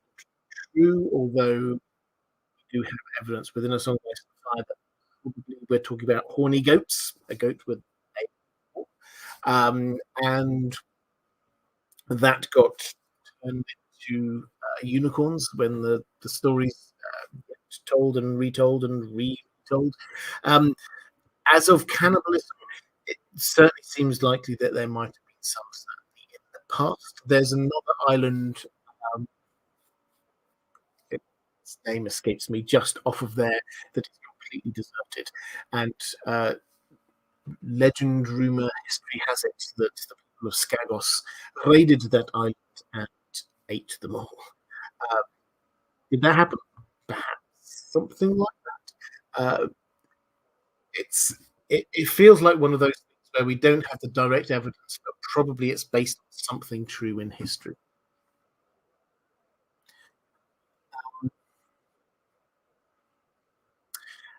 true, although we do have evidence within us on that probably we're talking about horny goats, a goat with and that got turned into unicorns when the stories get told and retold and retold. As of cannibalism, it certainly seems likely that there might have been some certainty in the past. There's another island, its name escapes me, just off of there, that is completely deserted. And legend, rumor, history has it that the people of Skagos raided that island and ate them all. Did that happen? Perhaps something like that. It feels like one of those things where we don't have the direct evidence, but probably it's based on something true in history.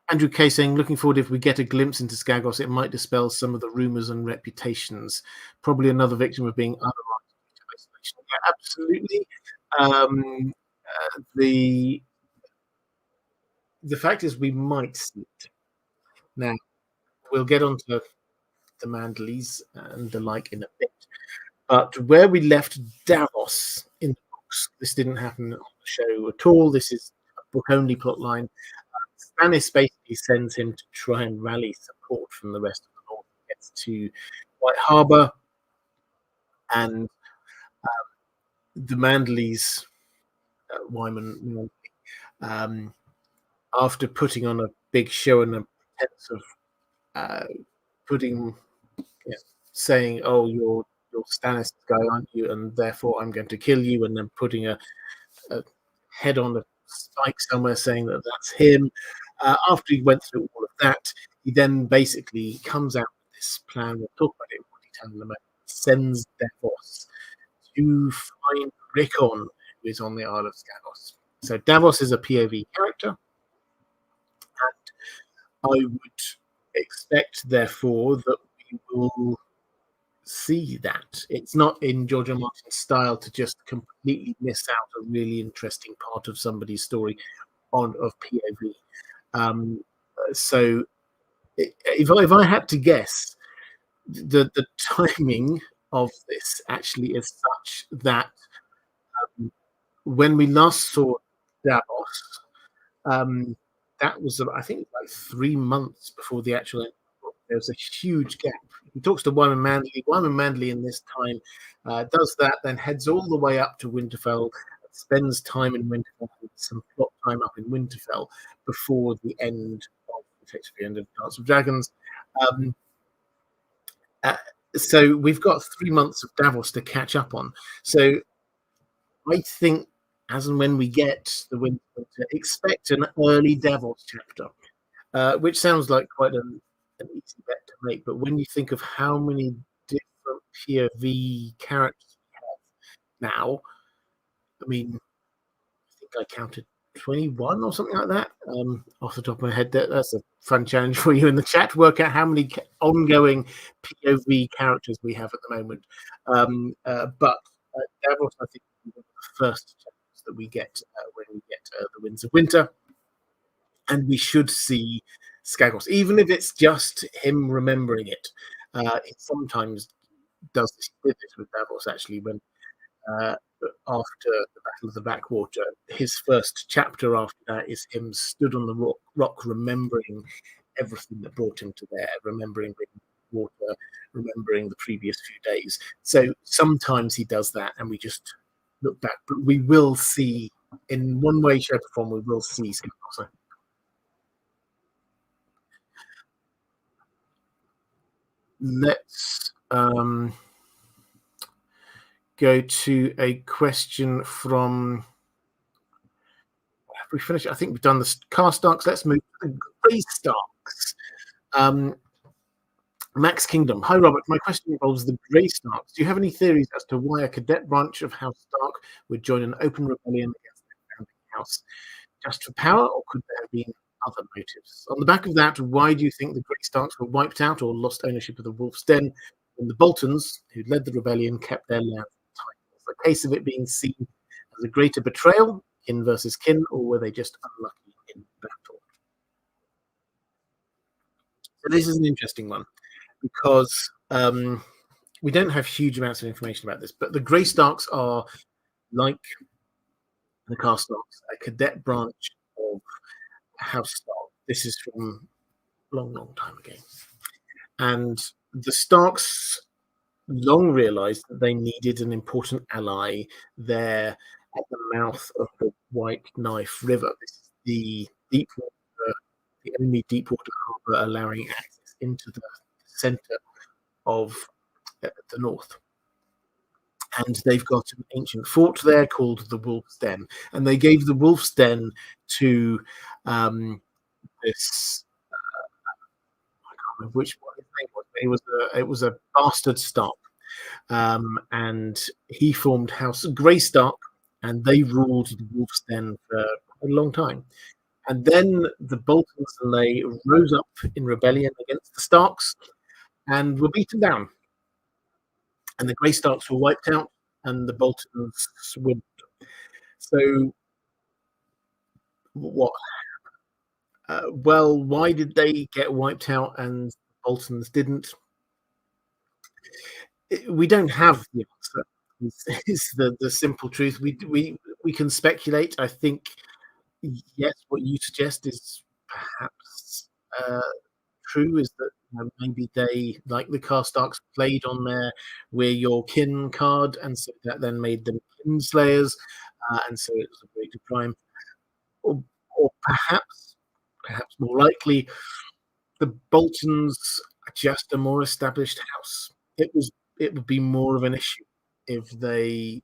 Andrew K saying, looking forward, if we get a glimpse into Skagos, it might dispel some of the rumors and reputations. Probably another victim of being otherwise isolation. Yeah, absolutely. The fact is, we might see it. Now, we'll get on to the Mandleys and the like in a bit. But where we left Davos in the books, this didn't happen on the show at all. This is a book-only plotline. Stannis basically sends him to try and rally support from the rest of the North. He gets to White Harbour, and the Mandleys, Wyman, after putting on a big show and a pretense of saying, "Oh, you're Stannis guy, aren't you? And therefore I'm going to kill you," and then putting a head on a spike somewhere saying that that's him. After he went through all of that, he then basically comes out with this plan. We'll talk about it in more detail in a moment. Sends Davos to find Rickon, who is on the Isle of Skagos. So Davos is a POV character, and I would expect, therefore, that we will see that. It's not in George R. R. Martin's style to just completely miss out a really interesting part of somebody's story of POV. So if I had to guess, the timing of this actually is such that when we last saw Davos, that was, I think, like 3 months before the actual end. There was a huge gap. He talks to Wyman Manley. Wyman Manley in this time does that, then heads all the way up to Winterfell, spends time in Winterfell, some plot time up in Winterfell before the end of effectively end of Dance of Dragons. So we've got 3 months of Davos to catch up on. So I think, as and when we get the Winter, expect an early Davos chapter, which sounds like quite an easy bet to make. But when you think of how many different POV characters we have now, I mean, I think I counted 21 or something like that off the top of my head. That's a fun challenge for you in the chat. Work out how many ongoing POV characters we have at the moment. But Davos, I think, is one of the first chapters that we get when we get the Winds of Winter. And we should see Skagos, even if it's just him remembering it. It sometimes does this with Davos, actually, when after the Battle of the Backwater, his first chapter after that is him stood on the rock remembering everything that brought him to there, remembering water, remembering the previous few days. So sometimes he does that, and we just look back. But we will see, in one way, shape, or form, we will see Skagos. Let's go to a question from. Have we finished? I think we've done the Carstarks. Let's move to the Grey Starks. Max Kingdom. Hi, Robert. My question involves the Grey Starks. Do you have any theories as to why a cadet branch of House Stark would join an open rebellion against their founding house? Just for power, or could there have been other motives? On the back of that, why do you think the Grey Starks were wiped out or lost ownership of the Wolf's Den when the Boltons, who led the rebellion, kept their land tight? Was a case of it being seen as a greater betrayal, kin versus kin, or were they just unlucky in battle? So this is an interesting one, because we don't have huge amounts of information about this, but the Grey Starks are, like the Carstarks, a cadet branch of House Stark. This is from a long, long time ago. And the Starks long realized that they needed an important ally there at the mouth of the White Knife River. This is the deep water, the only deep water harbor allowing access into the center of the north. And they've got an ancient fort there called the Wolf's Den. And they gave the Wolf's Den to this, I can't remember which one his name was, but it was a bastard Stark. And he formed House Grey Stark, and they ruled the Wolf's Den for a long time. And then the Boltons and they rose up in rebellion against the Starks and were beaten down. And the Grey Starks were wiped out, and the Boltons went. So, what? Well, why did they get wiped out and the Boltons didn't? We don't have the answer. Is the simple truth. We can speculate. I think, yes, what you suggest is perhaps true, is that maybe they, like the Carstarks, played on their "we're your kin" card, and so that then made them kinslayers, and so it was a greater crime. Or perhaps more likely, the Boltons are just a more established house. It would be more of an issue if they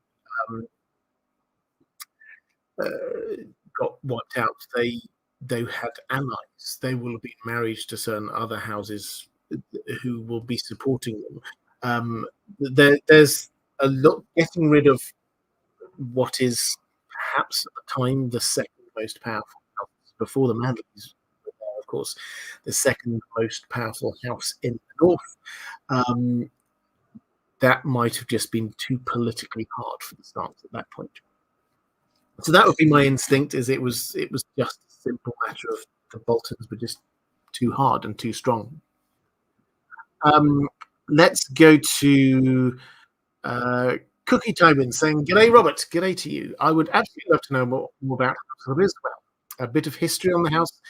got wiped out. they had allies. They will have been married to certain other houses who will be supporting them. There's a lot getting rid of what is perhaps at the time the second most powerful house before the Manleys, of course, the second most powerful house in the north. That might have just been too politically hard for the Starks at that point. So that would be my instinct. Is it was just a simple matter of the Boltons were just too hard and too strong. Let's go to Cookie Tybin saying, "G'day, Robert. G'day to you. I would absolutely love to know more about House Riswell. A bit of history on the house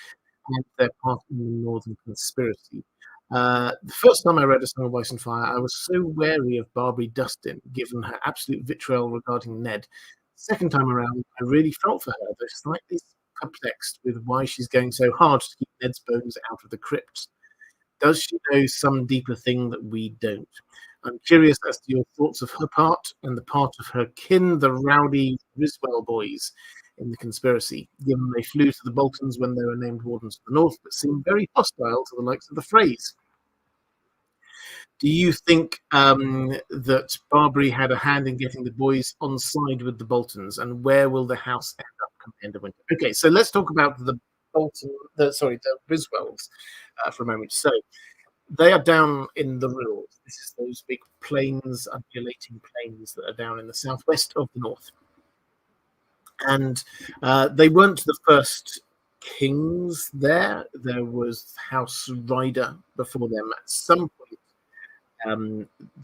and their part in the Northern Conspiracy. The first time I read A Song of Ice and Fire, I was so wary of Barbary Dustin, given her absolute vitriol regarding Ned. Second time around, I really felt for her, though slightly perplexed with why she's going so hard to keep Ned's bones out of the crypt. Does she know some deeper thing that we don't? I'm curious as to your thoughts of her part and the part of her kin, the rowdy Riswell boys, in the conspiracy, given they flew to the Boltons when they were named Wardens of the North, but seemed very hostile to the likes of the Freys. Do you think that Barbary had a hand in getting the boys on side with the Boltons, and where will the house end up come the end of winter?" Okay, so let's talk about the Riswells for a moment. So they are down in the Rills. This is those big plains, undulating plains that are down in the southwest of the north. And they weren't the first kings there. There was House Ryder before them. At some point,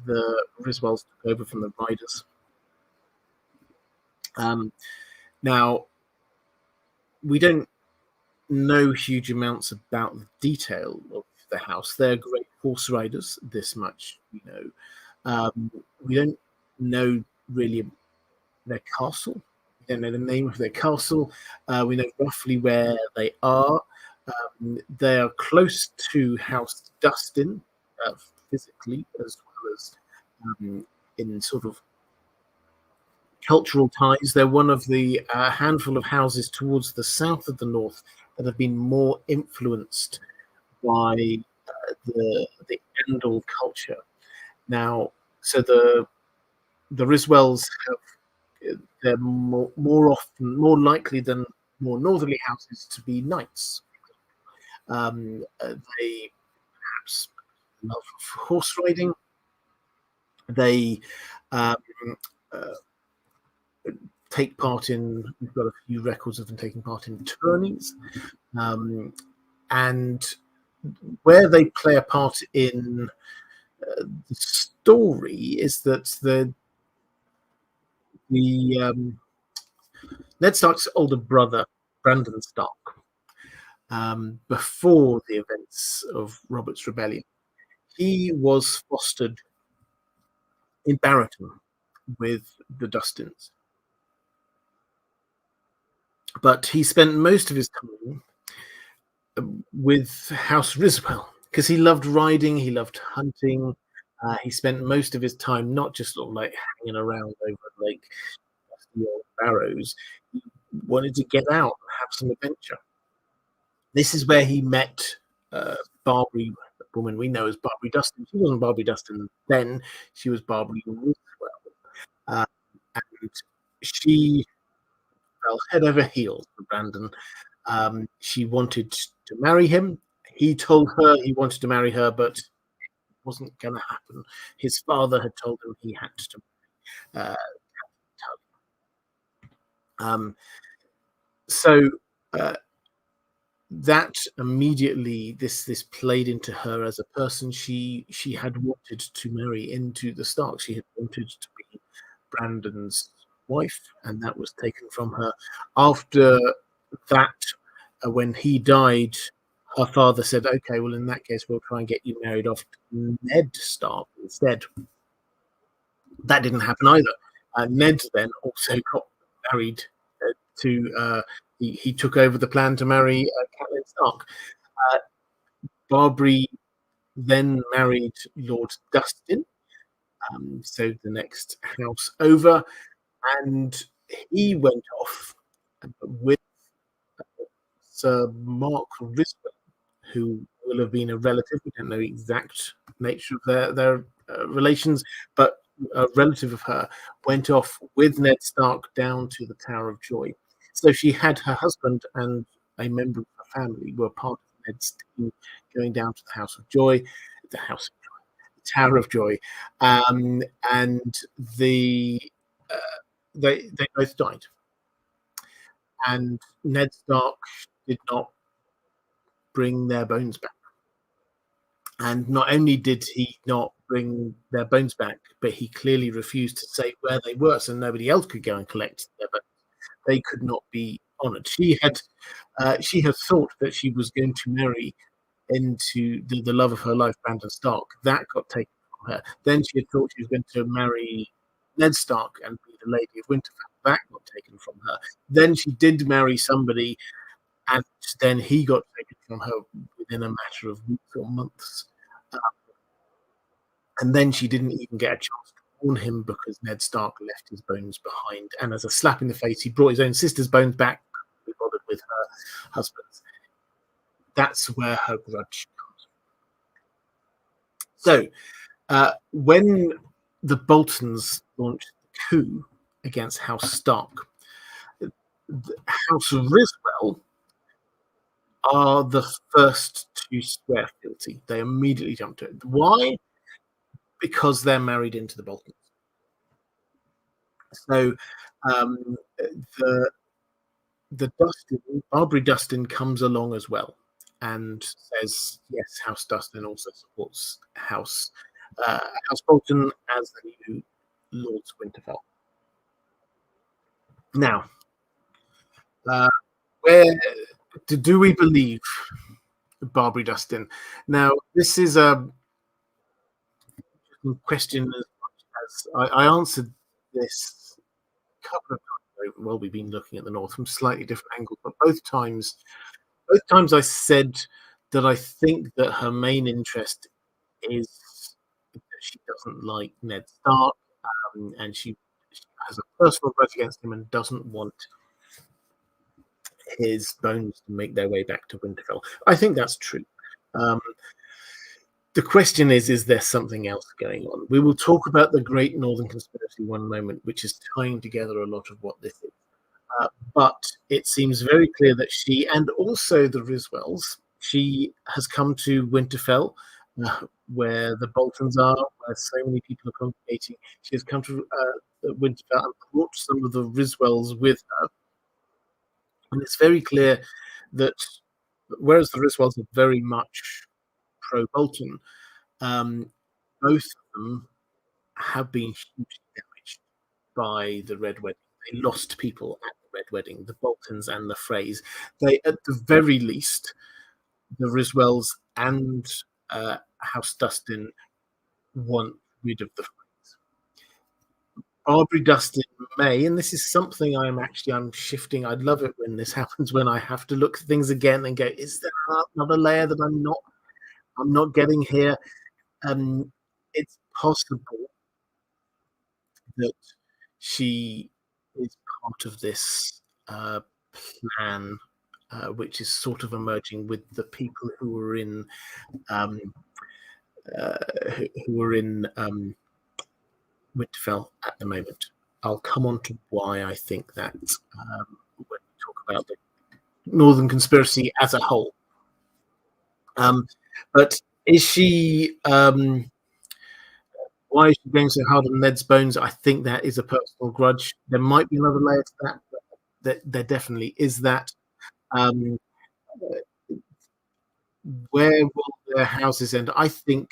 the Riswells took over from the Ryders. Now, we don't know huge amounts about the detail of the house. They're great horse riders, this much we know. We don't know really their castle. We don't know the name of their castle. We know roughly where they are. They are close to House Dustin, physically, as well as in sort of cultural ties. They're one of the handful of houses towards the south of the north that have been more influenced by the Andal culture. Now, so the Riswells they're more often, more likely than more northerly houses to be knights. They perhaps love horse riding. They take part in. We've got a few records of them taking part in tourneys, and where they play a part in the story is that the Ned Stark's older brother, Brandon Stark, before the events of Robert's Rebellion, he was fostered in Barrington with the Dustins. But he spent most of his time with House Riswell because he loved riding, he loved hunting. He spent most of his time not just sort of like hanging around over Lake the old Barrows. He wanted to get out and have some adventure. This is where he met Barbary, the woman we know as Barbary Dustin. She wasn't Barbary Dustin then; she was Barbary Riswell, and she fell head over heels for Brandon. She wanted to marry him. He told her he wanted to marry her, but it wasn't going to happen. His father had told him he had to. So that immediately this played into her as a person. She had wanted to marry into the Stark. She had wanted to be Brandon's wife, and that was taken from her. After that, when he died, her father said, "Okay, well, in that case, we'll try and get you married off to Ned Stark instead." That didn't happen either. Ned then also got married to. He took over the plan to marry Catelyn Stark. Barbary then married Lord Dustin, so the next house over, and he went off with Sir Mark Riswell, who will have been a relative. We don't know the exact nature of their relations, but a relative of her went off with Ned Stark down to the Tower of Joy. So she had her husband and a member of her family were part of Ned's team going down to the House of Joy, the Tower of Joy, and they both died. And Ned Stark did not bring their bones back. And not only did he not bring their bones back, but he clearly refused to say where they were, so nobody else could go and collect their bones. They could not be honoured. She had thought that she was going to marry into the love of her life, Brandon Stark. That got taken from her. Then she had thought she was going to marry Ned Stark and be the Lady of Winterfell. That got taken from her. Then she did marry somebody, and then he got taken from her within a matter of weeks or months. And then she didn't even get a chance to warn him because Ned Stark left his bones behind. And as a slap in the face, he brought his own sister's bones back, couldn't be bothered with her husband's. That's where her grudge comes from. So when the Boltons launched the coup against House Stark, House Riswell are the first to swear guilty. They immediately jump to it. Why? Because they're married into the Boltons. So the Barbary Dustin comes along as well and says, yes, House Dustin also supports House Bolton as the new Lords of Winterfell. Now, where do we believe Barbary Dustin? Now, this is a question as much as I answered this a couple of times while we've been looking at the North from slightly different angles, but both times I said that I think that her main interest is that she doesn't like Ned Stark, and she has a personal grudge against him and doesn't want his bones to make their way back to Winterfell. I think that's true. The question is there something else going on? We will talk about the Great Northern Conspiracy one moment, which is tying together a lot of what this is. But it seems very clear that she, and also the Riswells, she has come to Winterfell, where the Boltons are, where so many people are congregating. She has come to Winterfell and brought some of the Riswells with her. And it's very clear that whereas the Riswells are very much pro-Bolton, both of them have been hugely damaged by the Red Wedding. They lost people at the Red Wedding, the Boltons and the Freys. They, at the very least, the Riswells and House Dustin want rid of the Freys. Barbary Dustin may, and this is something I'm shifting. I'd love it when this happens, when I have to look at things again and go, is there another layer that I'm not getting here? It's possible that she is part of this plan, which is sort of emerging with the people who are in Winterfell at the moment. I'll come on to why I think that when we talk about the Northern Conspiracy as a whole. But is she? Why is she going so hard on Ned's bones? I think that is a personal grudge. There might be another layer to that, but there definitely is that. Where will their houses end? I think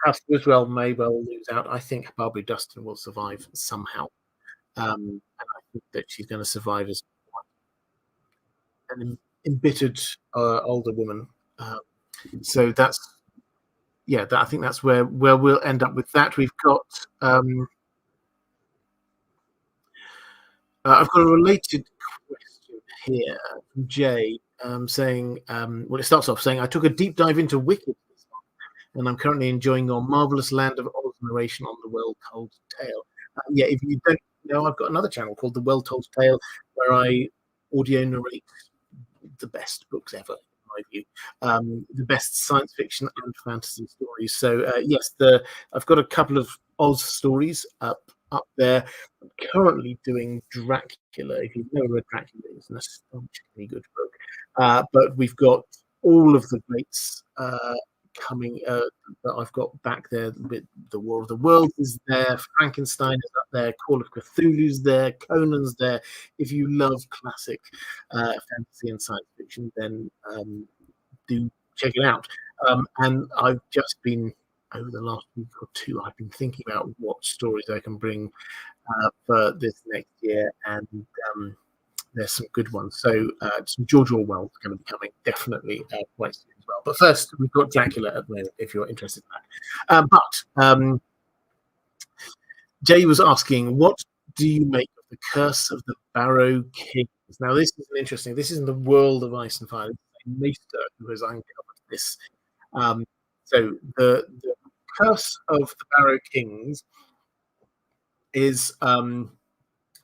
House Riswell may well lose out. I think Barbary Dustin will survive somehow. And I think that she's going to survive as an embittered older woman. So that's, I think that's where we'll end up with that. We've got, I've got a related question here from Jay saying, well, it starts off saying, I took a deep dive into Wicked this month, and I'm currently enjoying your marvelous Land of Oz narration on the Well Told Tale. If you don't know, I've got another channel called The Well Told Tale where I audio narrate the best books ever, in my view. The best science fiction and fantasy stories. So yes, I've got a couple of Oz stories up there. I'm currently doing Dracula. If you've never read Dracula, it's an astonishingly good book. But we've got all of the greats coming that I've got back there. With the War of the Worlds is there, Frankenstein is up there, Call of Cthulhu's there, Conan's there. If you love classic fantasy and science fiction, then do check it out. And I've just been, over the last week or two, I've been thinking about what stories I can bring for this next year, and there's some good ones. So some George Orwell is going to be coming definitely quite soon as well. But first, we've got Dracula at the moment, if you're interested in that. But Jay was asking, what do you make of the Curse of the Barrow Kings? Now, this is an interesting. This is in the world of Ice and Fire. Maester who has uncovered this. So the Curse of the Barrow Kings is, well,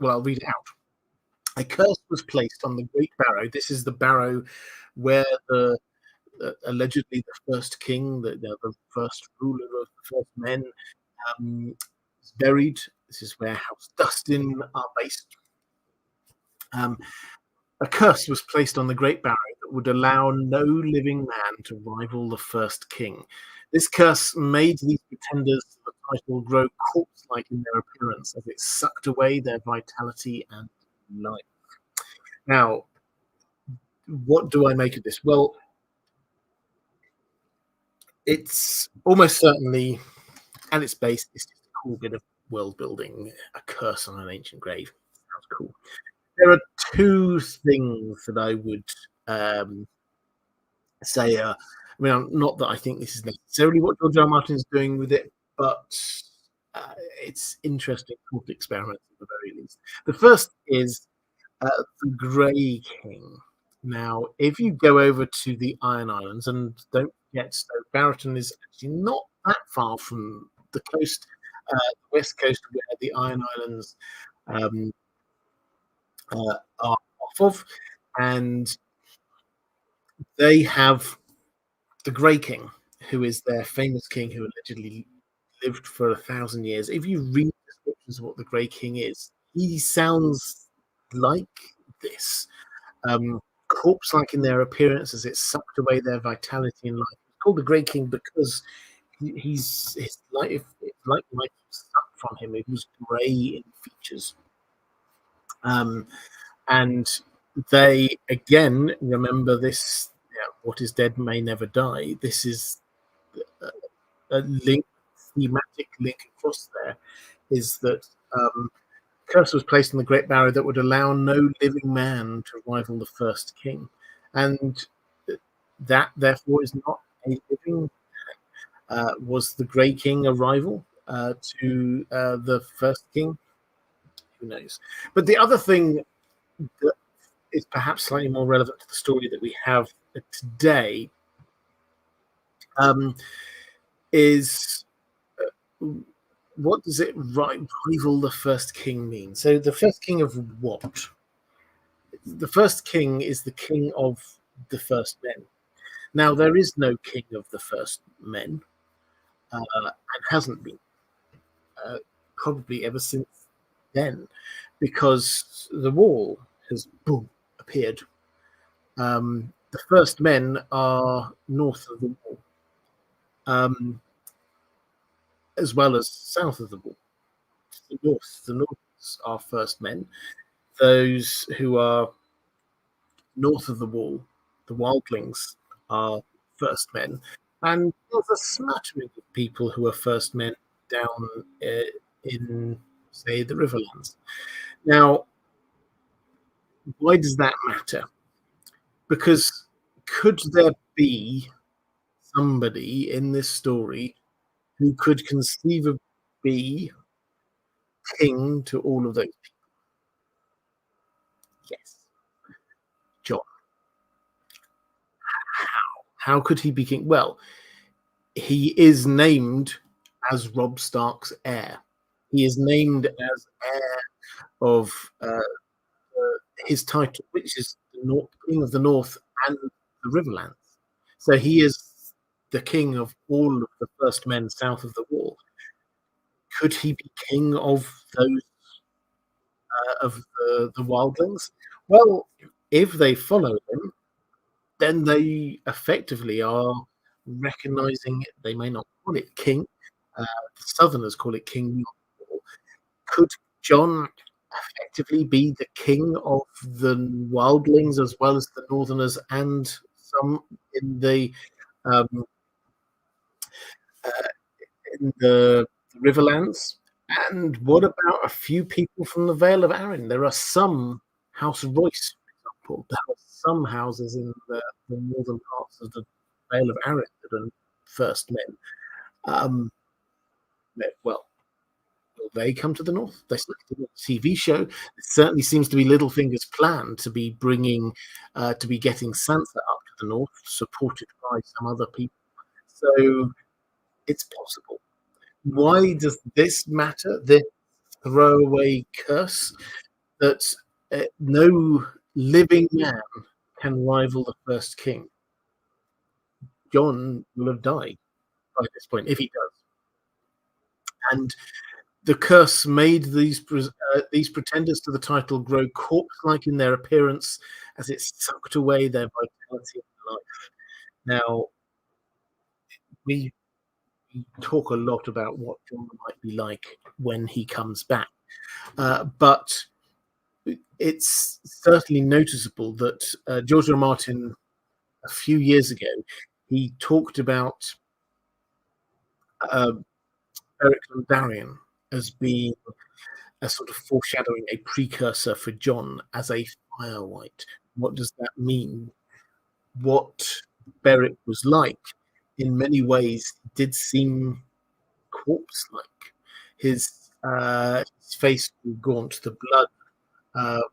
I'll read it out. A curse was placed on the Great Barrow. This is the barrow where allegedly the first king, the first ruler of the first men, is buried. This is where House Dustin are based. A curse was placed on the Great Barrow that would allow no living man to rival the first king. This curse made these pretenders to the title grow corpse-like in their appearance as it sucked away their vitality and life. Now, what do I make of this? Well, it's almost certainly, at its base, it's just a cool bit of world building. A curse on an ancient grave. Sounds cool. There are two things that I would say. I mean, not that I think this is necessarily what George R. R. Martin is doing with it, but it's interesting thought experiments at the very least. The first is the Grey King. Now, if you go over to the Iron Islands, and don't forget, Stoke Barrington is actually not that far from the coast, the west coast, where the Iron Islands are off of, and they have the Grey King, who is their famous king who allegedly lived for 1,000 years. If you read descriptions of what the Grey King is, he sounds like this. Corpse-like in their appearance as it sucked away their vitality and life. It's called the Grey King because his life, like life sucked from him. It was grey in features. And they, again, remember this, what is dead may never die. This is a thematic link across there, is that curse was placed on the Great Barrow that would allow no living man to rival the first king. And that, therefore, is not a living man. Was the Grey King a rival to the first king? Who knows? But the other thing that is perhaps slightly more relevant to the story that we have today is what does it rival the first king mean? So the first king of what? The first king is the king of the first men. Now, there is no king of the first men, and hasn't been probably ever since then, because the wall has appeared. The first men are north of the wall, as well as south of the wall. The Norths are first men. Those who are north of the wall, the wildlings, are first men. And there's a smattering of people who are first men down in, say, the Riverlands. Now, why does that matter? Because could there be somebody in this story who could conceivably be king to all of those people? Yes. John. How could he be king? Well, he is named as Robb Stark's heir. He is named as heir of his title, which is the king of the North and the Riverlands. So he is the king of all of the first men south of the Wall. Could he be king of those of the wildlings? Well, if they follow him, then they effectively are recognizing it. They may not call it king. The Southerners call it king. Could John effectively be the king of the wildlings as well as the Northerners and some in the um, uh, in the Riverlands? And what about a few people from the Vale of Arryn? There are some House Royce, for example. There are some houses in the northern parts of the Vale of Arryn that are first men. Well, will they come to the north? They selected a TV show. It certainly seems to be Littlefinger's plan to be getting Sansa up to the north, supported by some other people. So it's possible. Why does this matter? This throwaway curse that no living man can rival the first king. John will have died by this point if he does, and the curse made these pretenders to the title grow corpse-like in their appearance as it sucked away their vitality and life. Now, we talk a lot about what John might be like when he comes back, but it's certainly noticeable that George R. R. Martin, a few years ago, he talked about Eric Dondarrion as being a sort of foreshadowing, a precursor for John as a Firewhite. What does that mean? What Beric was like, in many ways, did seem corpse-like. His face was gaunt. The blood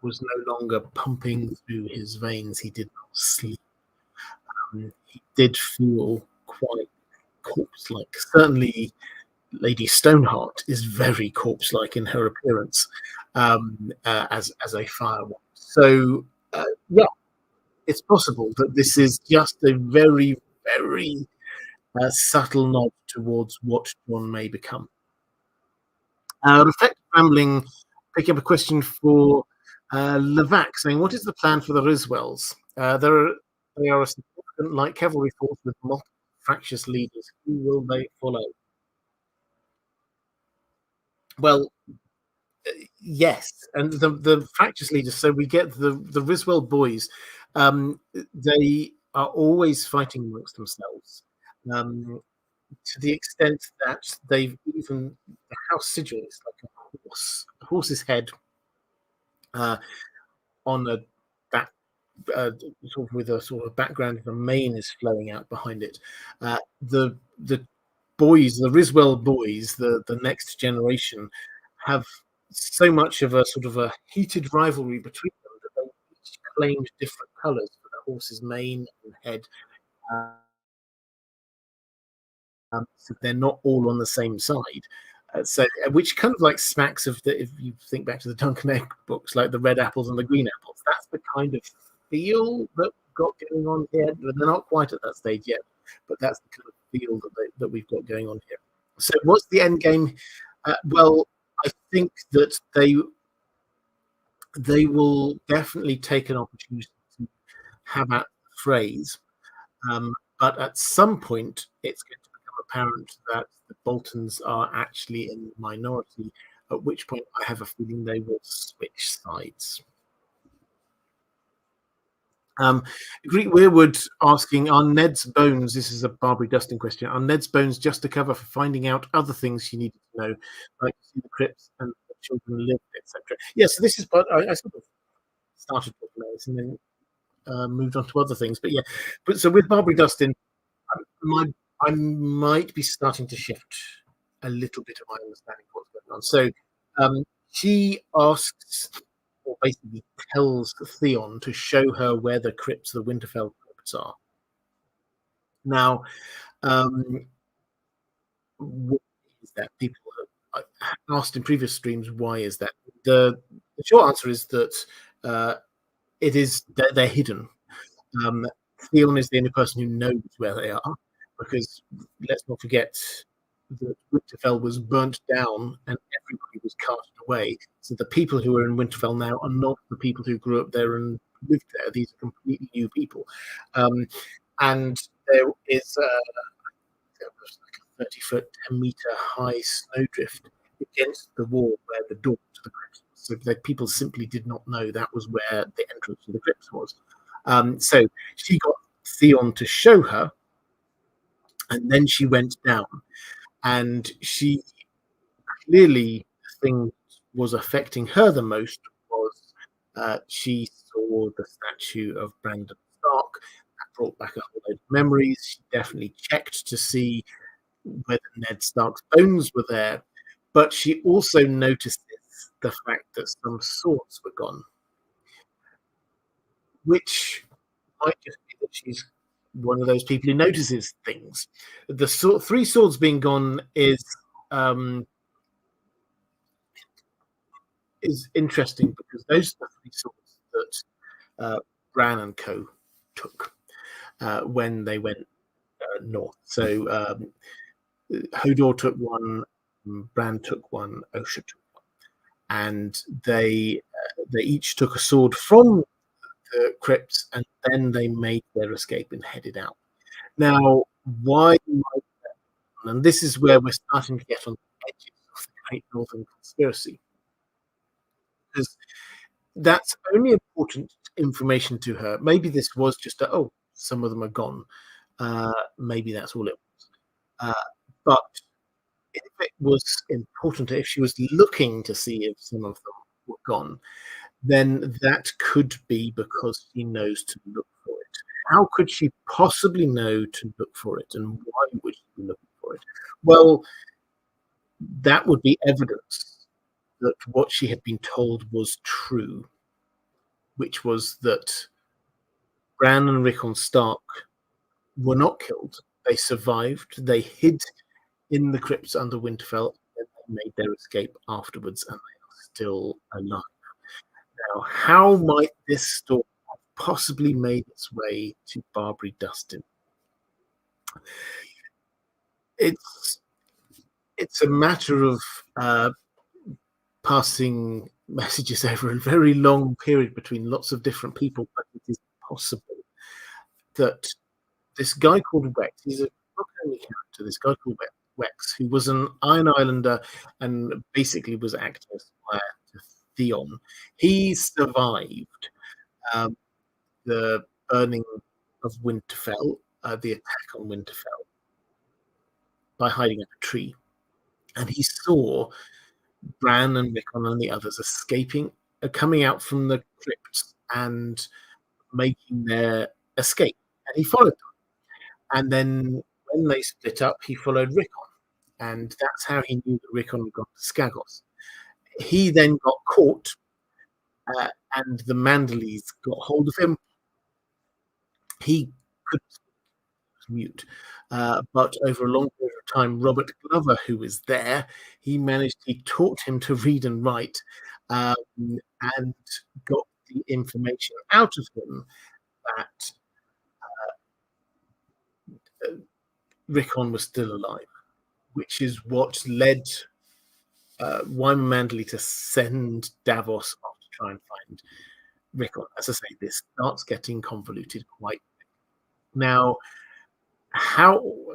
was no longer pumping through his veins. He did not sleep. He did feel quite corpse-like. Certainly, Lady Stoneheart is very corpse-like in her appearance as a Firewhite. So, yeah, it's possible that this is just a very, very subtle nod towards what John may become. Reflective Rambling, picking up a question for Levac, saying, what is the plan for the Riswells? They are a significant light cavalry force with multiple fractious leaders. Who will they follow? Well, yes, and the fractious leaders. So we get the Riswell boys. They are always fighting amongst themselves, to the extent that they've even the House Sigil is like a horse's head on a back. Sort of with a sort of background, the mane is flowing out behind it. The boys, the Riswell boys, the next generation, have so much of a sort of a heated rivalry between them that they each claimed different colours for the horse's mane and head. So they're not all on the same side. Which kind of like smacks of if you think back to the Duncan Egg books, like the red apples and the green apples. That's the kind of feel that we've got going on here. They're not quite at that stage yet, but that's the kind of feel that we've got going on here. So, what's the end game? Well, I think that they will definitely take an opportunity to have at the phrase, but at some point, it's going to become apparent that the Boltons are actually in the minority, at which point I have a feeling they will switch sides. Greek Weirwood asking, are Ned's bones, this is a Barbary Dustin question, are Ned's bones just a cover for finding out other things you needed to know, like see the crypts and the children lived, etc.? Yes, so this is, but I sort of started talking about this and then moved on to other things. But yeah, so with Barbary Dustin, I might be starting to shift a little bit of my understanding of what's going on. So she asks, or basically tells Theon to show her where the crypts, the Winterfell crypts, are. Now, what is that? People have asked in previous streams, why is that? The short answer is that they're hidden. Theon is the only person who knows where they are, because let's not forget that Winterfell was burnt down and everybody was carted away. So the people who are in Winterfell now are not the people who grew up there and lived there. These are completely new people. And there is there was like a 30-foot, 10-meter high snowdrift against the wall where the door to the crypt was. So the people simply did not know that was where the entrance to the crypt was. So she got Theon to show her, and then she went down. And she clearly, the thing that was affecting her the most was she saw the statue of Brandon Stark. That brought back a whole load of memories. She definitely checked to see whether Ned Stark's bones were there. But she also noticed the fact that some swords were gone, which might just be that she's one of those people who notices things. The three swords being gone is interesting, because those are the three swords that Bran and co took when they went north. So Hodor took one, Bran took one, Osha took one, and they each took a sword from the crypts, and then they made their escape and headed out. Now, why might that? And this is where we're starting to get on the edges of the Great Northern Conspiracy, because that's only important information to her. Maybe this was just some of them are gone. Maybe that's all it was. But if it was important, if she was looking to see if some of them were gone, then that could be because she knows to look for it. How could she possibly know to look for it, and why would she be looking for it? Well, that would be evidence that what she had been told was true, which was that Bran and Rickon Stark were not killed. They survived. They hid in the crypts under Winterfell, and they made their escape afterwards, and they are still alive. Now, how might this story have possibly made its way to Barbary Dustin? It's a matter of passing messages over a very long period between lots of different people, but it is possible that this guy called Wex, he's a book-only character, this guy called Wex, who was an Iron Islander and basically was acting as squire to Theon. He survived the burning of Winterfell, the attack on Winterfell, by hiding up a tree. And he saw Bran and Rickon and the others escaping, coming out from the crypts and making their escape. And he followed them. And then when they split up, he followed Rickon. And that's how he knew that Rickon had gone to Skagos. He then got caught, and the Manderleys got hold of him. He couldn't mute. But over a long period of time, Robert Glover, who was there, he taught him to read and write, and got the information out of him that Rickon was still alive, which is what led Wyman Manderley to send Davos off to try and find Rickon. As I say, this starts getting convoluted quite now.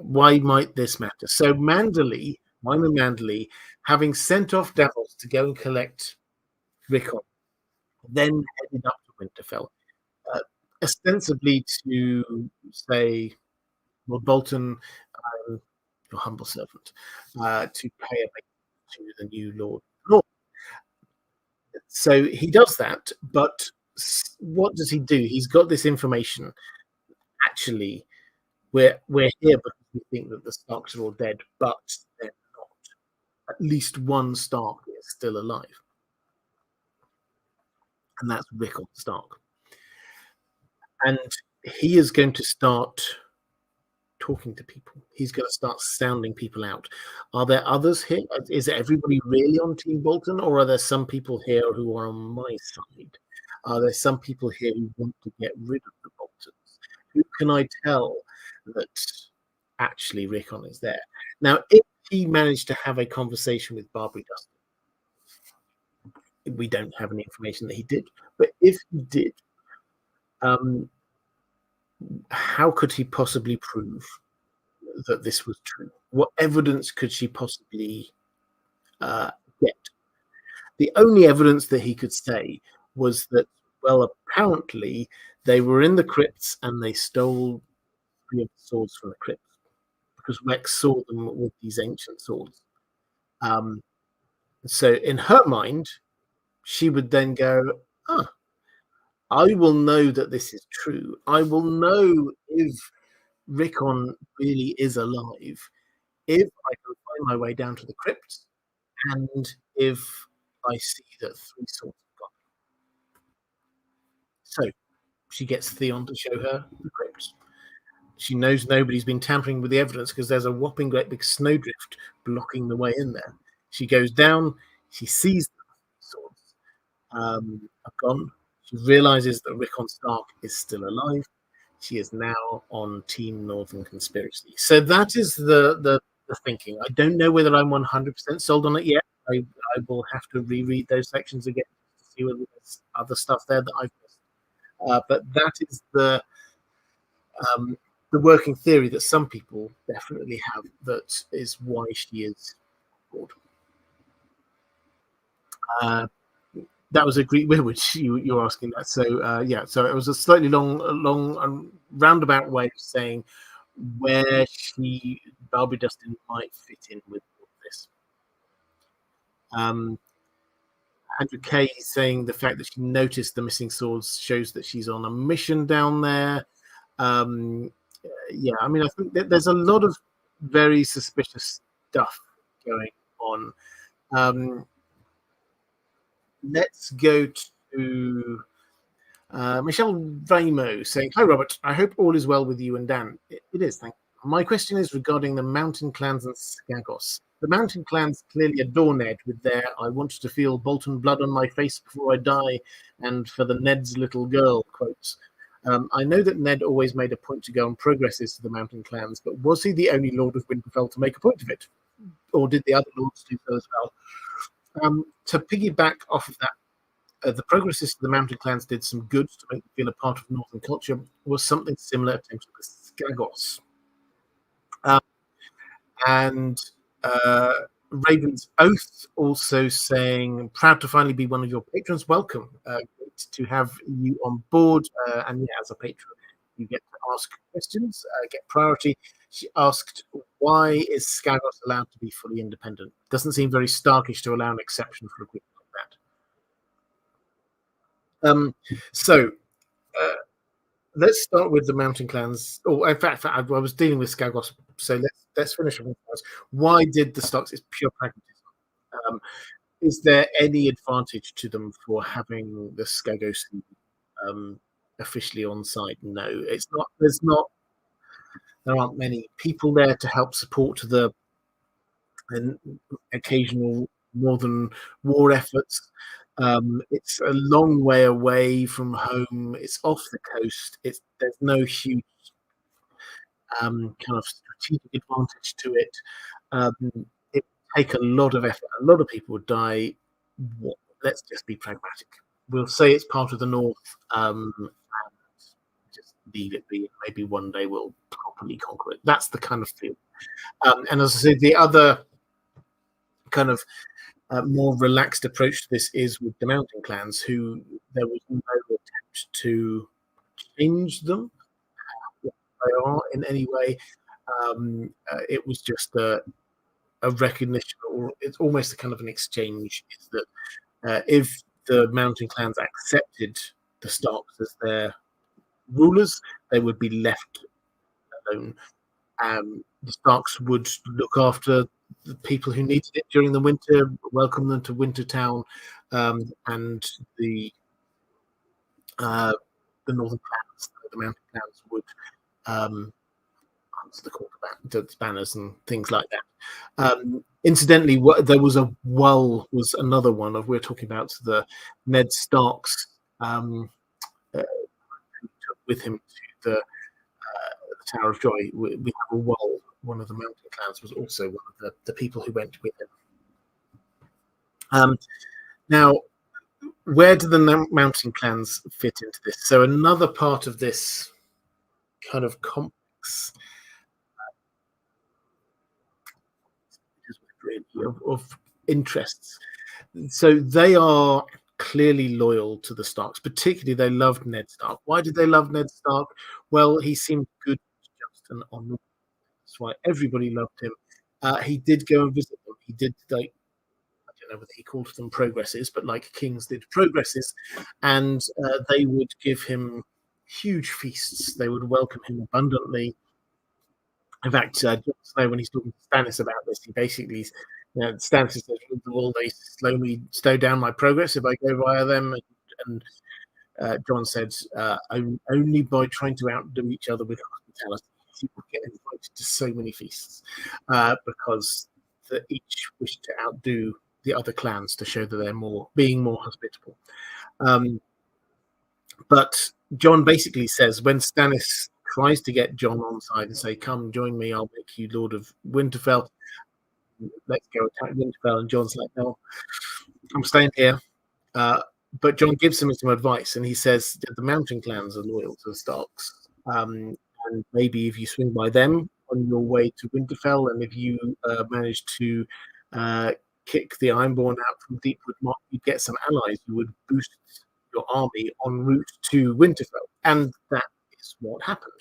Why might this matter? So Wyman Manderley, having sent off Davos to go and collect Rickon, then headed up to Winterfell, ostensibly to say, Lord Bolton, your humble servant, to pay a visit to the new Lord. So he does that, but what does he do? He's got this information. Actually, we're here because we think that the Starks are all dead, but they're not. At least one Stark is still alive, and that's Rickon Stark. And he is going to start talking to people. He's going to start sounding people out. Are there others here? Is everybody really on Team Bolton, or are there some people here who are on my side? Are there some people here who want to get rid of the Boltons? Who can I tell that actually Rickon is there? Now, if he managed to have a conversation with Barbary Dustin, we don't have any information that he did, but if he did, how could he possibly prove that this was true? What evidence could she possibly get? The only evidence that he could say was that, well, apparently they were in the crypts and they stole 3 of the swords from the crypts because Wex saw them with these ancient swords. So in her mind, she would then go, I will know that this is true. I will know if Rickon really is alive if I can find my way down to the crypt and if I see that 3 swords have gone. So she gets Theon to show her the crypt. She knows nobody's been tampering with the evidence because there's a whopping great big snowdrift blocking the way in there. She goes down, she sees the swords are gone. She realizes that Rickon Stark is still alive. She is now on Team Northern Conspiracy. So that is the thinking. I don't know whether I'm 100% sold on it yet. I will have to reread those sections again to see whether there's other stuff there that I've missed. But that is the working theory that some people definitely have. That is why she is bored. That was a Greek which you're asking that. So yeah, so it was a slightly long roundabout way of saying where Barbary Dustin might fit in with all this. Andrew K is saying the fact that she noticed the missing swords shows that she's on a mission down there. Yeah, I mean, I think that there's a lot of very suspicious stuff going on. Let's go to Michelle Ramo saying, "Hi, Robert. I hope all is well with you and Dan." It is, thank you. My question is regarding the Mountain Clans and Skagos. The Mountain Clans clearly adore Ned with their "I want to feel Bolton blood on my face before I die," and "for the Ned's little girl" quotes. I know that Ned always made a point to go on progresses to the Mountain Clans, but was he the only Lord of Winterfell to make a point of it? Or did the other lords do so as well? To piggyback off of that, the progresses to the Mountain Clans did some good to make them feel a part of Northern culture, was something similar to the Skagos. And Raven's Oath also saying, "Proud to finally be one of your patrons. Welcome. Great to have you on board. And yeah, as a patron, you get to ask questions, get priority." She asked, "Why is Skagos allowed to be fully independent? Doesn't seem very Starkish to allow an exception for a group like that." Let's start with the Mountain Clans. Oh, in fact, I was dealing with Skagos, so let's finish with Skagos. Why did the Starks? It's pure pragmatism. Is there any advantage to them for having the Skagos officially on site? No, it's not. There aren't many people there to help support the occasional Northern war efforts. It's a long way away from home. It's off the coast. There's no huge kind of strategic advantage to it. It would take a lot of effort. A lot of people would die. Let's just be pragmatic. We'll say it's part of the North and just leave it be. Maybe one day we'll properly conquer it. That's the kind of feel. And as I said, the other kind of more relaxed approach to this is with the Mountain Clans, who there was no attempt to change them what they are in any way. It was just a recognition, or it's almost a kind of an exchange. Is that if the Mountain Clans accepted the Starks as their rulers, they would be left alone. The Starks would look after the people who needed it during the winter, welcome them to Wintertown, and the Northern Clans, the Mountain Clans, would answer the call to banners and things like that. Incidentally, there was was another one of we're talking about the Ned Stark's took with him to the Tower of Joy. We have a Wall, one of the mountain clans, was also one of the people who went with him. Now, where do the mountain clans fit into this? So another part of this kind of complex of interests. So they are clearly loyal to the Starks. Particularly, they loved Ned Stark. Why did they love Ned Stark? Well, he seemed good, just, and honourable. That's why everybody loved him. He did go and visit them. He did, like, I don't know whether he called them progresses, but like kings did progresses, and they would give him huge feasts. They would welcome him abundantly. In fact, Jon Snow, when he's talking to Stannis about this, he basically, Stannis says, "Will they slow down my progress if I go via them?" And Jon said, "Only by trying to outdo each other with hospitality, people get invited to so many feasts because each wish to outdo the other clans to show that they're being more hospitable." But Jon basically says, when Stannis tries to get Jon on side and say, "Come join me, I'll make you Lord of Winterfell. Let's go attack Winterfell," and Jon's like, "No, I'm staying here." But Jon gives him some advice, and he says the mountain clans are loyal to the Starks, and maybe if you swing by them on your way to Winterfell, and if you manage to kick the Ironborn out from Deepwood Motte, you'd get some allies who would boost your army en route to Winterfell, and that is what happened.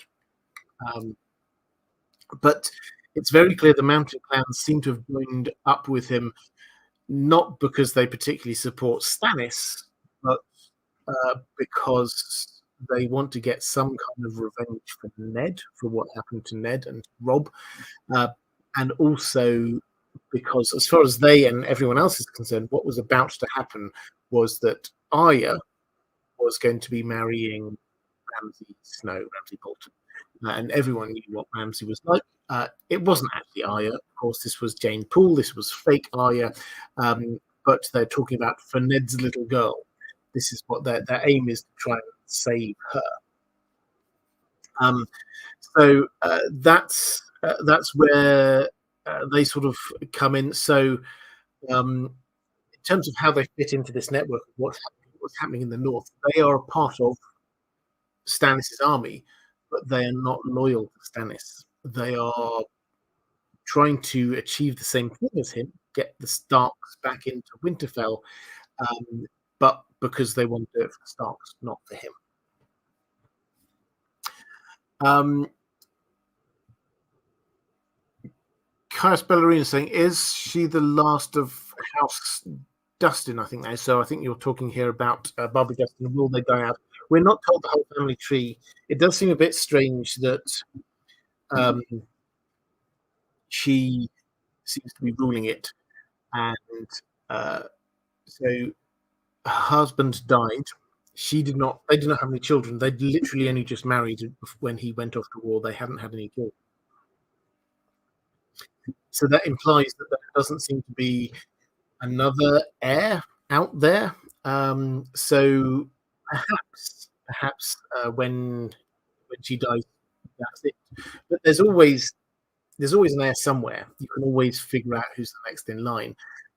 But it's very clear the mountain clans seem to have joined up with him, not because they particularly support Stannis, but because they want to get some kind of revenge for Ned, for what happened to Ned and Robb, and also because, as far as they and everyone else is concerned, what was about to happen was that Arya was going to be marrying Ramsay Bolton, and everyone knew what Ramsay was like. It wasn't actually Arya, of course. This was Jane Poole. This was fake Arya, but they're talking about for Ned's little girl. This is what their aim is, to try and save her. So that's where they sort of come in. So in terms of how they fit into this network of what's happening in the north, they are a part of Stannis' army, but they are not loyal to Stannis. They are trying to achieve the same thing as him, get the Starks back into Winterfell, but because they want to do it for the Starks, not for him. Charis Ballerina saying, "Is she the last of House Dustin?" I think so. I think you're talking here about Barbara Dustin. Will they die out? We're not told the whole family tree. It does seem a bit strange that she seems to be ruling it, and so her husband died. They did not have any children. They'd literally only just married when he went off to war. They hadn't had any children. So that implies that there doesn't seem to be another heir out there. So perhaps when she dies, that's it. But there's always an heir somewhere. You can always figure out who's the next in line.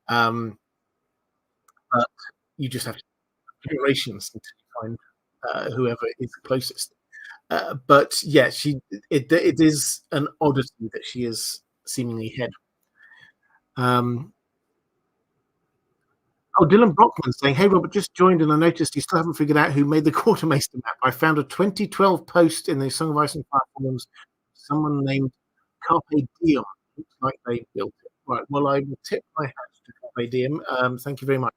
But you just have to generations until you find whoever is closest. But yeah, it is an oddity that she is seemingly head. Dylan Brockman saying, "Hey Robert, just joined and I noticed you still haven't figured out who made the Quartermaster map. I found a 2012 post in the Song of Ice and Fire forums. Someone named Carpe Diem. Looks like they built it. Right. Well, I will tip my hat to Carpe Diem. Thank you very much.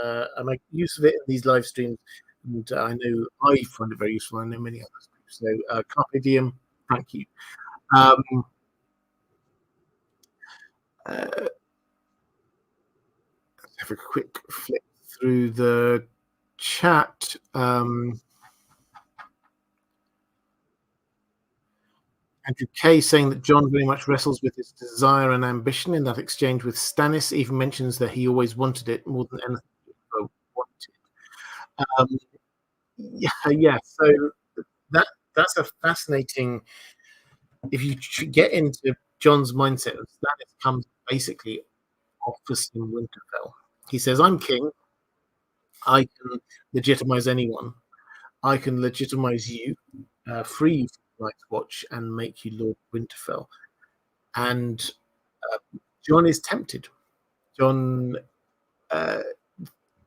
I make use of it in these live streams, and I know I find it very useful. I know many others do. So, Carpe Diem, thank you." Let's have a quick flip through the chat. Andrew K saying that Jon very much wrestles with his desire and ambition in that exchange with Stannis. Even mentions that he always wanted it more than anything he ever wanted. yeah. So that that's a fascinating. If you get into John's mindset, that comes basically off in Winterfell. He says, "I'm king. I can legitimize anyone. I can legitimize you, free you from Night's Watch, and make you Lord Winterfell." And uh, John is tempted. John uh,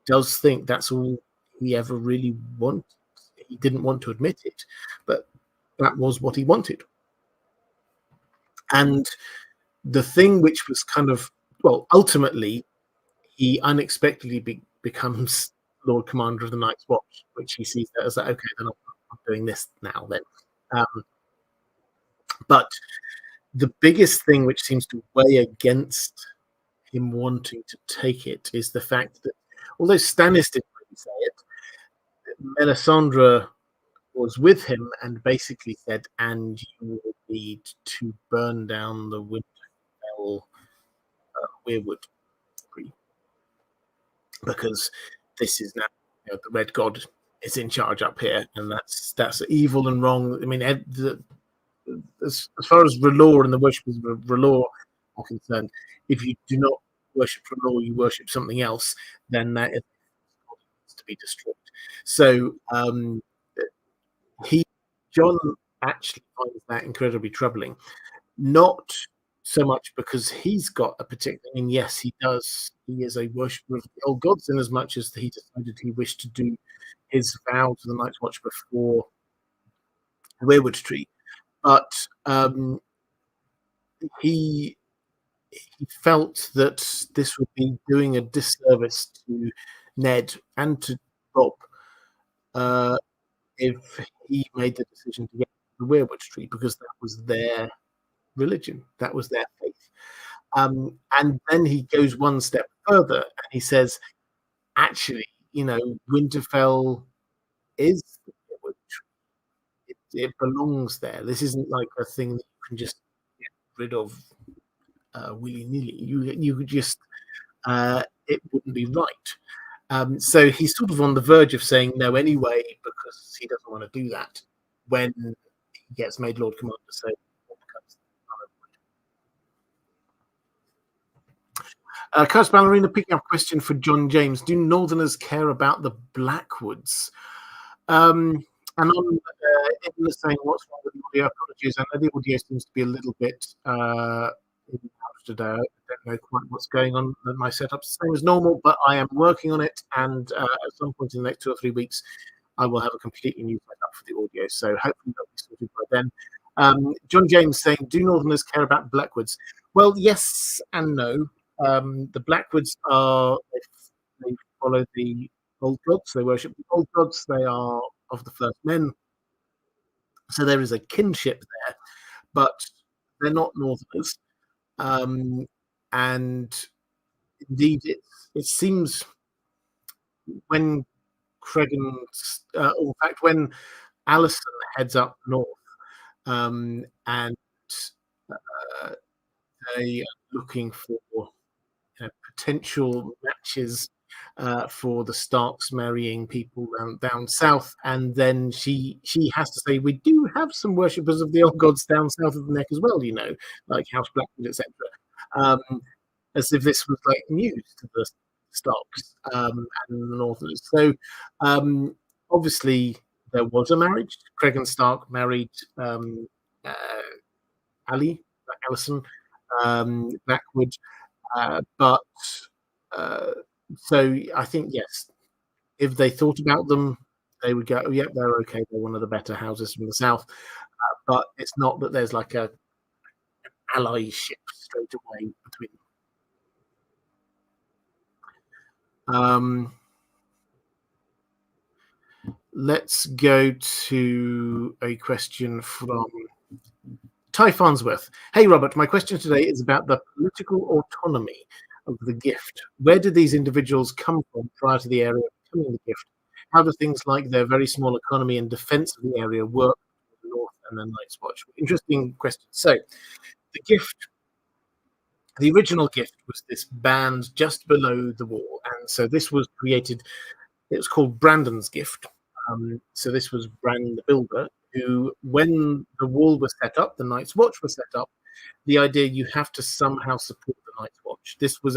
does think that's all he ever really wanted. He didn't want to admit it, but that was what he wanted. And the thing which was kind of, well, ultimately, he unexpectedly becomes Lord Commander of the Night's Watch, which he sees that as like, okay, then I'm doing this now then. But the biggest thing which seems to weigh against him wanting to take it is the fact that, although Stannis didn't really say it, Melisandre was with him and basically said, "And you will need to burn down the Winterfell weirwood tree, because this is now, you know, the Red God is in charge up here, and that's evil and wrong." I mean, as far as R'hllor and the worshippers of R'hllor are concerned, if you do not worship R'hllor, you worship something else, then that is to be destroyed. So John actually finds that incredibly troubling. Not so much because he's got a particular. I mean, yes, he does. He is a worshipper of the old gods, in as much as he decided he wished to do his vow to the Night's Watch before the Weirwood Tree. But he felt that this would be doing a disservice to Ned and to Rob if he made the decision to get the Weirwood Tree, because that was their religion, that was their faith. And then he goes one step further and he says, actually, you know, Winterfell is the Weirwood Tree. It belongs there. This isn't like a thing that you can just get rid of willy-nilly. You could just it wouldn't be right. So he's sort of on the verge of saying no anyway, because he doesn't want to do that when he gets made Lord Commander. So Coach Ballerina picking up a question for John James. Do Northerners care about the Blackwoods? And on Edna saying, what's wrong with the audio? Apologies. I know the audio seems to be a little bit today. I don't know quite what's going on. My setup's the same as normal, but I am working on it. And at some point in the next 2 or 3 weeks, I will have a completely new setup for the audio. So hopefully that'll be sorted by then. John James saying, do Northerners care about Blackwoods? Well, yes and no. The Blackwoods are, they follow the old gods. They worship the old gods. They are of the first men. So there is a kinship there, but they're not Northerners. And indeed, it seems when Cregan, in fact, when Alison heads up north, and they are looking for potential matches for the Starks marrying people down south, and then she has to say, we do have some worshippers of the old gods down south of the Neck as well, you know, like House Blackwood, etc. As if this was like news to the Starks and the Northerners. So obviously there was a marriage. Cregan Stark married Alison Blackwood, but so I think, yes, if they thought about them, they would go, oh, yep, they're okay. They're one of the better houses from the south. But it's not that there's like a allyship straight away between them. Let's go to a question from Ty Farnsworth. Hey, Robert, my question today is about the political autonomy of the gift. Where did these individuals come from prior to the area becoming the gift? How do things like their very small economy and defense of the area work in the north and the Night's Watch? Interesting question. So, the gift, the original gift was this band just below the wall. And so this was created, it was called Brandon's Gift. So this was Brennan the Builder, who, when the wall was set up, the Night's Watch was set up, the idea you have to somehow support the Night's Watch. This was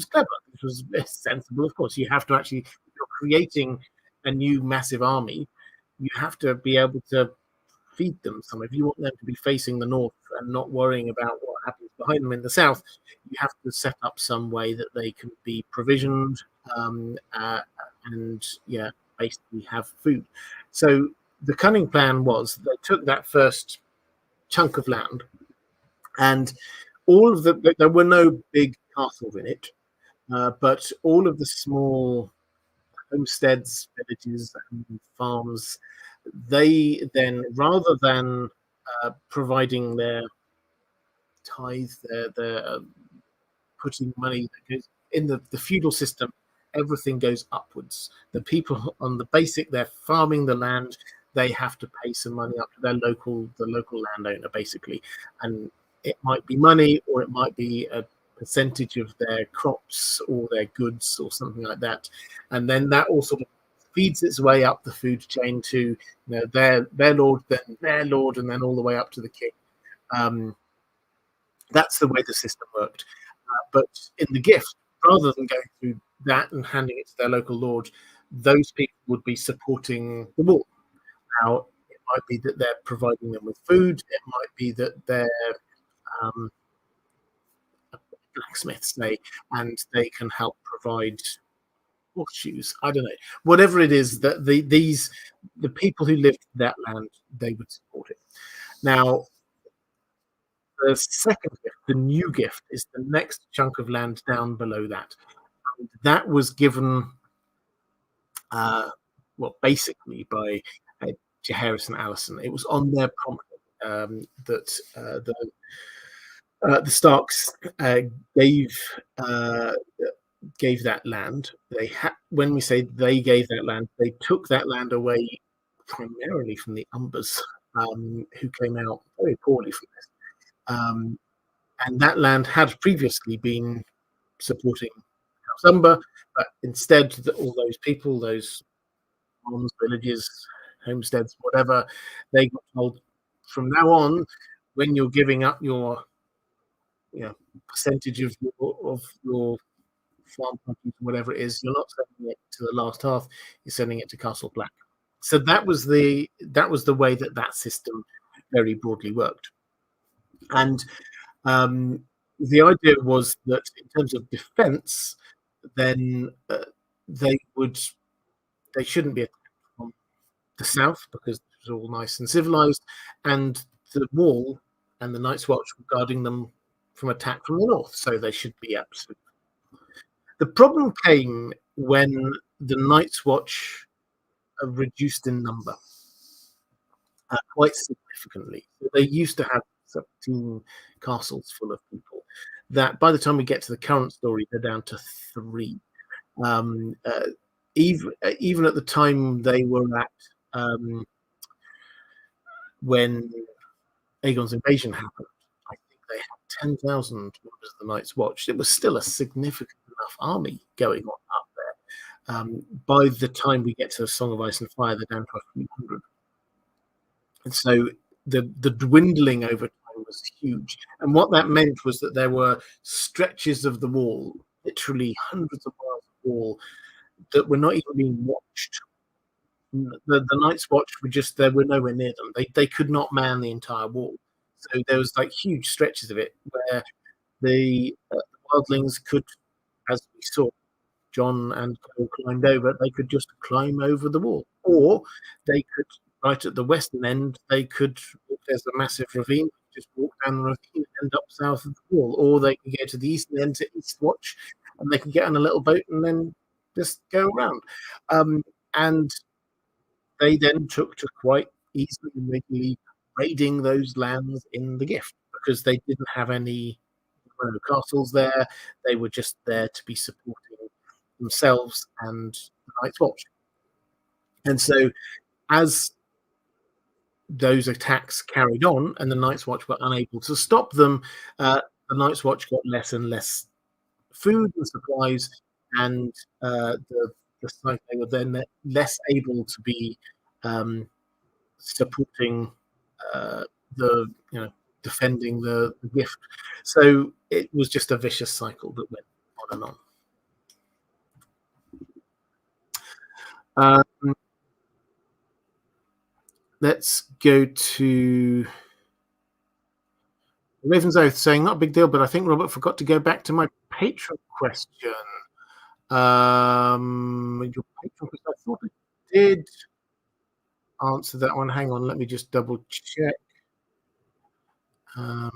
clever. This was sensible, of course. You have to actually, if you're creating a new massive army, you have to be able to feed them some. If you want them to be facing the north and not worrying about what happens behind them in the south, you have to set up some way that they can be provisioned and basically have food. So the cunning plan was they took that first chunk of land, and all of there were no big castles in it, but all of the small homesteads, villages, and farms, they then, rather than providing their tithe, their putting money that goes in the feudal system, everything goes upwards. The people on the basic, they're farming the land, they have to pay some money up to the local landowner, basically. And it might be money, or it might be a percentage of their crops or their goods or something like that. And then that all sort of feeds its way up the food chain to their lord, then their lord, and then all the way up to the king. That's the way the system worked. But in the gift, rather than going through that and handing it to their local lord, those people would be supporting the wall. Now, it might be that they're providing them with food. It might be that they're blacksmiths, say, and they can help provide horseshoes. I don't know. Whatever it is that the people who lived in that land, they would support it. Now, the second gift, the new gift, is the next chunk of land down below that. And that was given, basically by Charis and Allison. It was on their prompt that the Starks gave that land. When we say they gave that land, they took that land away primarily from the Umbers, who came out very poorly from this. And that land had previously been supporting House Umber, but instead, all those people, those farms, villages, homesteads, whatever, they got told from now on, when you're giving up your percentage of your farm produce, whatever it is, you're not sending it to the last half, you're sending it to Castle Black. So that was the way that system very broadly worked. And the idea was that in terms of defense, then they shouldn't be attacked from the south, because it was all nice and civilized, and the wall and the Night's Watch were guarding them from attack from the north, so they should be absolute. The problem came when the Night's Watch reduced in number quite significantly. So they used to have 17 castles full of people. That by the time we get to the current story, they're down to 3. Even at the time they were at, when Aegon's invasion happened, I think they had 10,000 members of the Night's Watch. It was still a significant enough army going on up there. By the time we get to the Song of Ice and Fire, they're down to a few hundred. And so the dwindling over time was huge. And what that meant was that there were stretches of the wall, literally hundreds of miles of wall, that were not even being watched. The Night's Watch they were nowhere near them. They could not man the entire wall. So there was like huge stretches of it where the wildlings could, as we saw, John and Cole climbed over, they could just climb over the wall. Or they could, right at the western end, there's a massive ravine, just walk down the ravine and end up south of the wall. Or they could go to the eastern end to East Watch, and they could get on a little boat and then just go around. And they then took to quite easily and regularly raiding those lands in the gift, because they didn't have any castles there. They were just there to be supporting themselves and the Night's Watch. And so as those attacks carried on and the Night's Watch were unable to stop them, the Night's Watch got less and less food and supplies, and the the site, they were then less able to be supporting the defending the gift. So it was just a vicious cycle that went on and on. Let's go to Raven's Oath saying, not a big deal, but I think Robert forgot to go back to my patron question. Your patron question, I thought I did answer that one. Hang on, let me just double check. I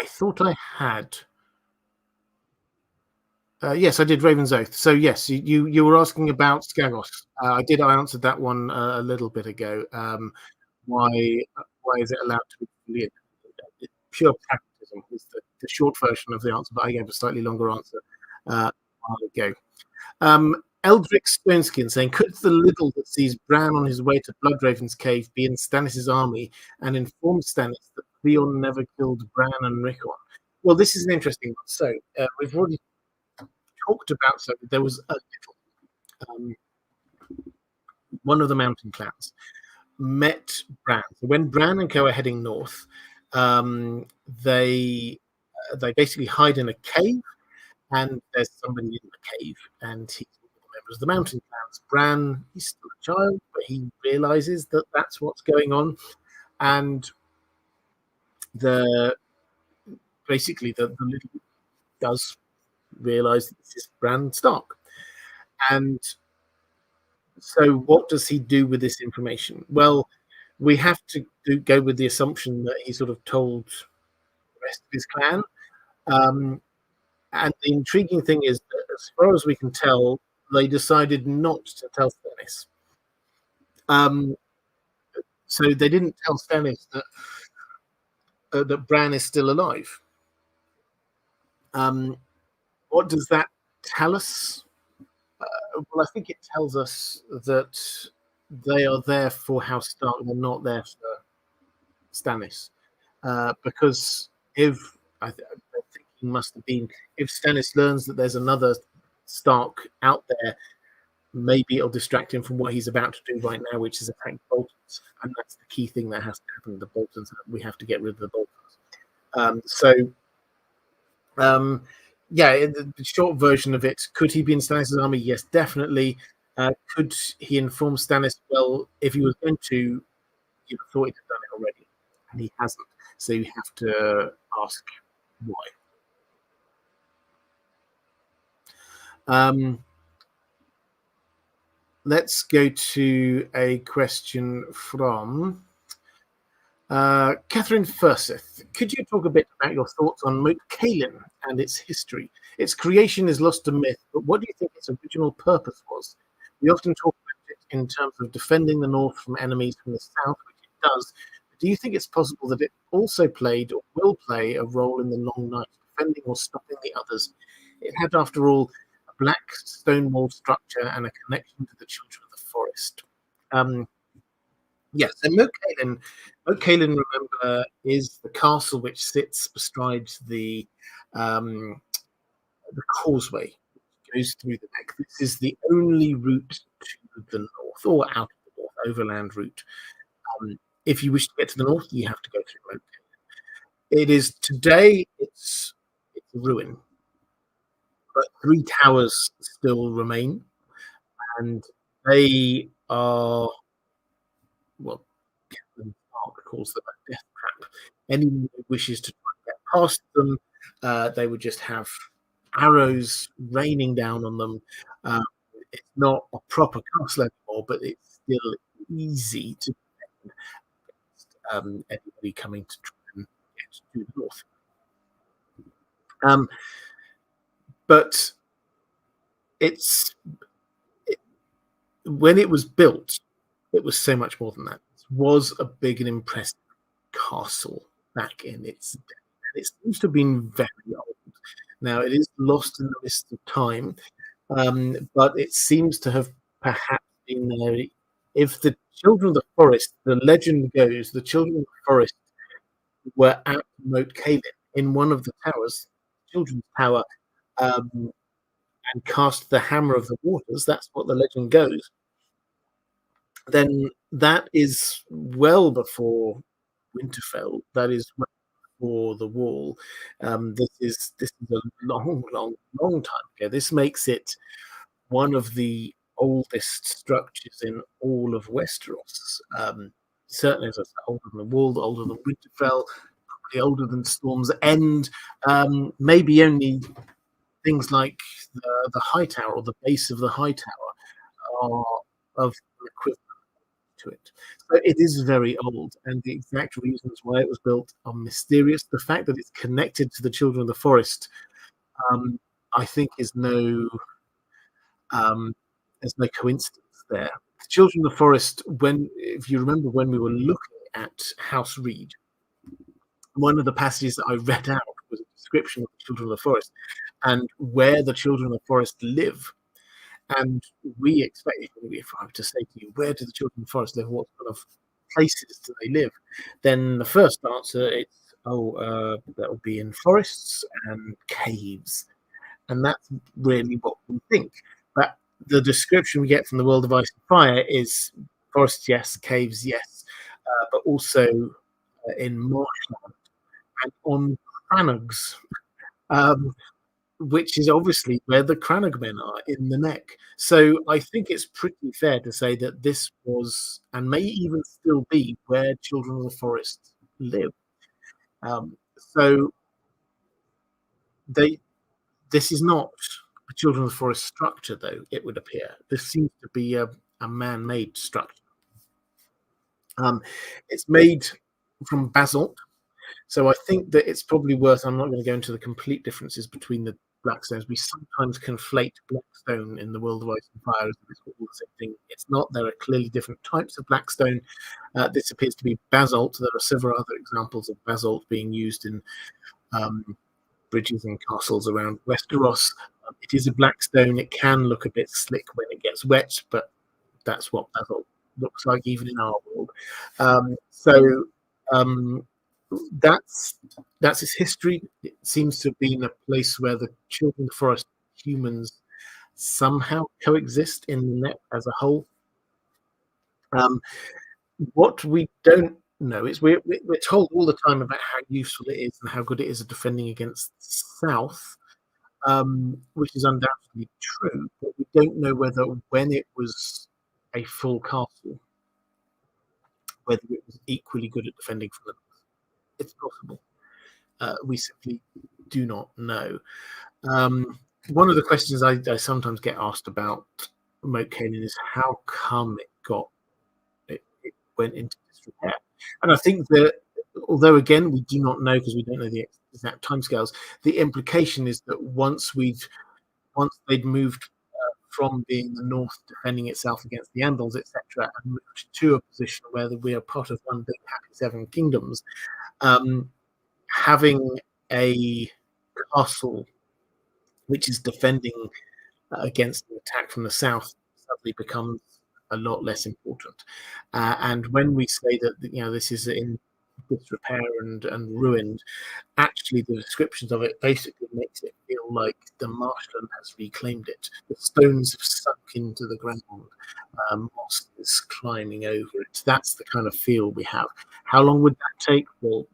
thought I had. Yes, I did Raven's Oath. So yes, you were asking about Skagos. I answered that one a little bit ago. Why is it allowed to be pure pragmatism is the short version of the answer, but I gave a slightly longer answer a while ago. Eldrick Stoneskin saying, could the Little that sees Bran on his way to Bloodraven's cave be in Stannis' army and inform Stannis that Theon never killed Bran and Rickon? Well, this is an interesting one. So we've already talked about, so there was a Little, one of the mountain clans met Bran. So when Bran and co are heading north, they basically hide in a cave, and there's somebody in the cave, and he's one of the members of the mountain clans. Bran, he's still a child, but he realizes that that's what's going on, and the Little does realize that this is Bran Stark. And so what does he do with this information? Well, we have to go with the assumption that he sort of told the rest of his clan. And the intriguing thing is that, as far as we can tell, they decided not to tell Stannis. So they didn't tell Stannis that Bran is still alive. What does that tell us? Well, I think it tells us that they are there for House Stark, they're not there for Stannis. Because I think it must have been, if Stannis learns that there's another Stark out there, maybe it'll distract him from what he's about to do right now, which is attack the Boltons. And that's the key thing that has to happen. The Boltons, we have to get rid of the Boltons. The short version of it, could he be in Stannis' army? Yes, definitely. Could he inform Stannis? Well, if he was going to, you thought he'd have done it already, and he hasn't. So you have to ask why. Let's go to a question from Catherine Furseth. Could you talk a bit about your thoughts on Moat Cailin and its history? Its creation is lost to myth, but what do you think its original purpose was? We often talk about it in terms of defending the north from enemies from the south, which it does. But do you think it's possible that it also played or will play a role in the Long Night, defending or stopping the others? It had, after all, a black stone wall structure and a connection to the children of the forest. Yes, and Moat Cailin, remember, is the castle which sits beside the causeway which goes through the neck. This is the only route to the north, or out of the north, overland route. If you wish to get to the north, you have to go through Moat Cailin. It is today, it's a ruin, but 3 towers still remain, and they are, well, Captain Stark calls them a death trap. Anyone who wishes to try and get past them, they would just have arrows raining down on them. It's not a proper castle anymore, but it's still easy to defend against anybody coming to try and get to the north. But when it was built, it was so much more than that. It was a big and impressive castle back in its day. And it seems to have been very old. Now, it is lost in the mist of time, but it seems to have perhaps been there. If the children of the forest, the legend goes, the children of the forest were at Moat Cailin in one of the towers, Children's Tower, and cast the hammer of the waters, that's what the legend goes, then that is well before Winterfell. That is well before the Wall. This is a long, long, long time ago. This makes it one of the oldest structures in all of Westeros. Certainly, as I said, older than the Wall, older than Winterfell, probably older than Storm's End. Maybe only things like the High Tower or the base of the High Tower are of an equivalent to it. So it is very old, and the exact reasons why it was built are mysterious. The fact that it's connected to the Children of the Forest, I think, is no there's no coincidence there. The Children of the Forest, if you remember when we were looking at House Reed, one of the passages that I read out was a description of the Children of the Forest and where the Children of the Forest live. And we expect, if I were to say to you, where do the Children of the Forest live? What sort of places do they live? Then the first answer is, that will be in forests and caves. And that's really what we think. But the description we get from the World of Ice and Fire is forests, yes, caves, yes, but also in marshland and on crannogs. Which is obviously where the Crannog men are, in the neck. So I think it's pretty fair to say that this was, and may even still be, where Children of the Forest live. So this is not a Children of the Forest structure, though, it would appear. This seems to be a man-made structure. It's made from basalt. So I think that it's probably worth, I'm not going to go into the complete differences between the blackstones. We sometimes conflate blackstone in the World of Ice and Fire as it's all the same thing. It's not. There are clearly different types of blackstone. This appears to be basalt. There are several other examples of basalt being used in bridges and castles around Westeros. It is a blackstone. It can look a bit slick when it gets wet, but that's what basalt looks like even in our world. That's its history. It seems to have been a place where the Children of the Forest humans somehow coexist in the net as a whole. What we don't know is we're told all the time about how useful it is and how good it is at defending against the South, which is undoubtedly true, but we don't know whether when it was a full castle, whether it was equally good at defending from the North. It's possible. We simply do not know. One of the questions I sometimes get asked about Moat Cailin is how come it went into disrepair. And I think that, although again we do not know because we don't know the exact timescales, the implication is that once they'd moved from being the North defending itself against the Andals, etc., and moved to a position where we are part of one big happy seven kingdoms, having a castle which is defending against an attack from the south suddenly becomes a lot less important. And when we say that this is in disrepair and ruined, actually the descriptions of it basically makes it feel like the marshland has reclaimed it. The stones have sunk into the ground. Moss is climbing over it. That's the kind of feel we have. How long would that take? Well,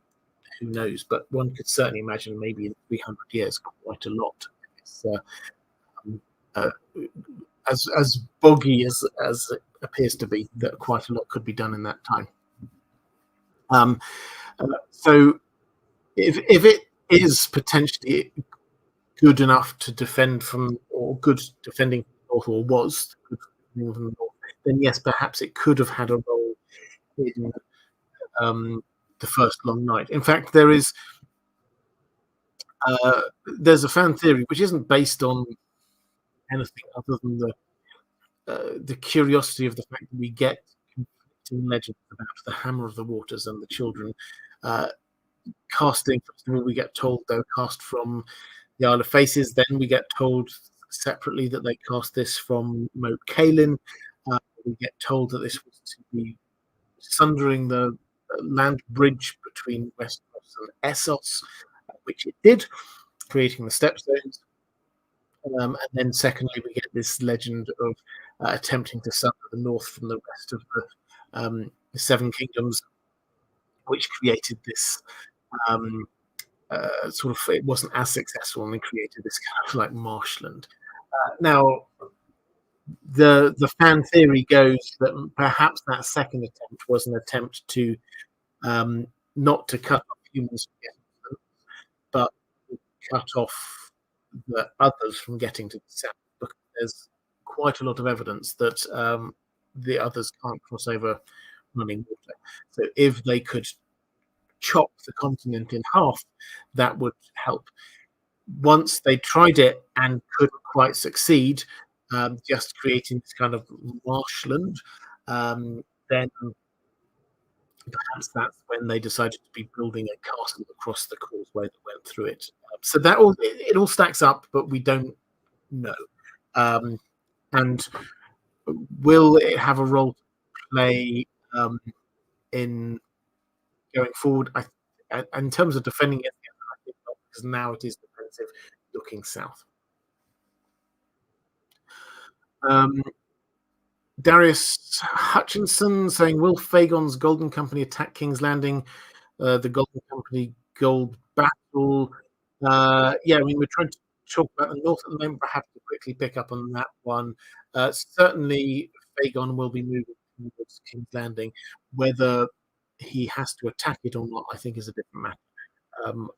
who knows? But one could certainly imagine maybe in 300 years, quite a lot. It's as boggy as it appears to be, that quite a lot could be done in that time. So if it is potentially good enough to defend from, or good defending north, or was good defending from the north, then yes, perhaps it could have had a role in the first long night. In fact, there's a fan theory which isn't based on anything other than the curiosity of the fact that we get conflicting legends about the Hammer of the Waters and the children casting. First of all, we get told they were cast from the Isle of Faces. Then we get told separately that they cast this from Moat Cailin. We get told that this was to be sundering the land bridge between Westeros and Essos, which it did, creating the stepstones. And then secondly, we get this legend of attempting to sunder the north from the rest of the Seven Kingdoms, which created this sort of, it wasn't as successful, and they created this kind of like marshland. Now, the fan theory goes that perhaps that second attempt was an attempt to not to cut off humans from getting to them, but to cut off the others from getting to the south, because there's quite a lot of evidence that the others can't cross over running water. So if they could chop the continent in half, that would help. Once they tried it and couldn't quite succeed, just creating this kind of marshland, then perhaps that's when they decided to be building a castle across the causeway that went through it. So that it all stacks up, but we don't know. And will it have a role to play in going forward? In terms of defending it, I think not, because now it is defensive, looking south. Darius Hutchinson saying, will Fagon's Golden Company attack King's Landing? The Golden Company gold battle. Yeah, I mean, we're trying to talk about the north at the moment, perhaps to quickly pick up on that one. Certainly, Fagon will be moving towards King's Landing. Whether he has to attack it or not, I think, is a different matter.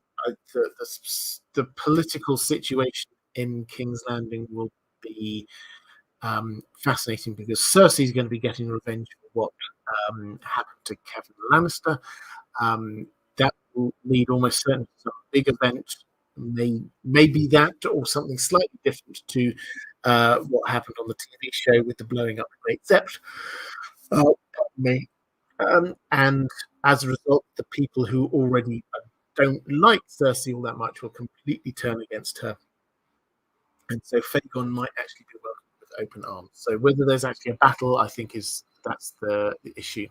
The political situation in King's Landing will be fascinating, because Cersei is going to be getting revenge for what happened to Kevin Lannister. That will lead almost certainly to some big event, maybe that or something slightly different to what happened on the TV show with the blowing up of Great Sept. And as a result, the people who already don't like Cersei all that much will completely turn against her. And so Fagon might actually be welcomed with open arms. So whether there's actually a battle, I think that's the issue.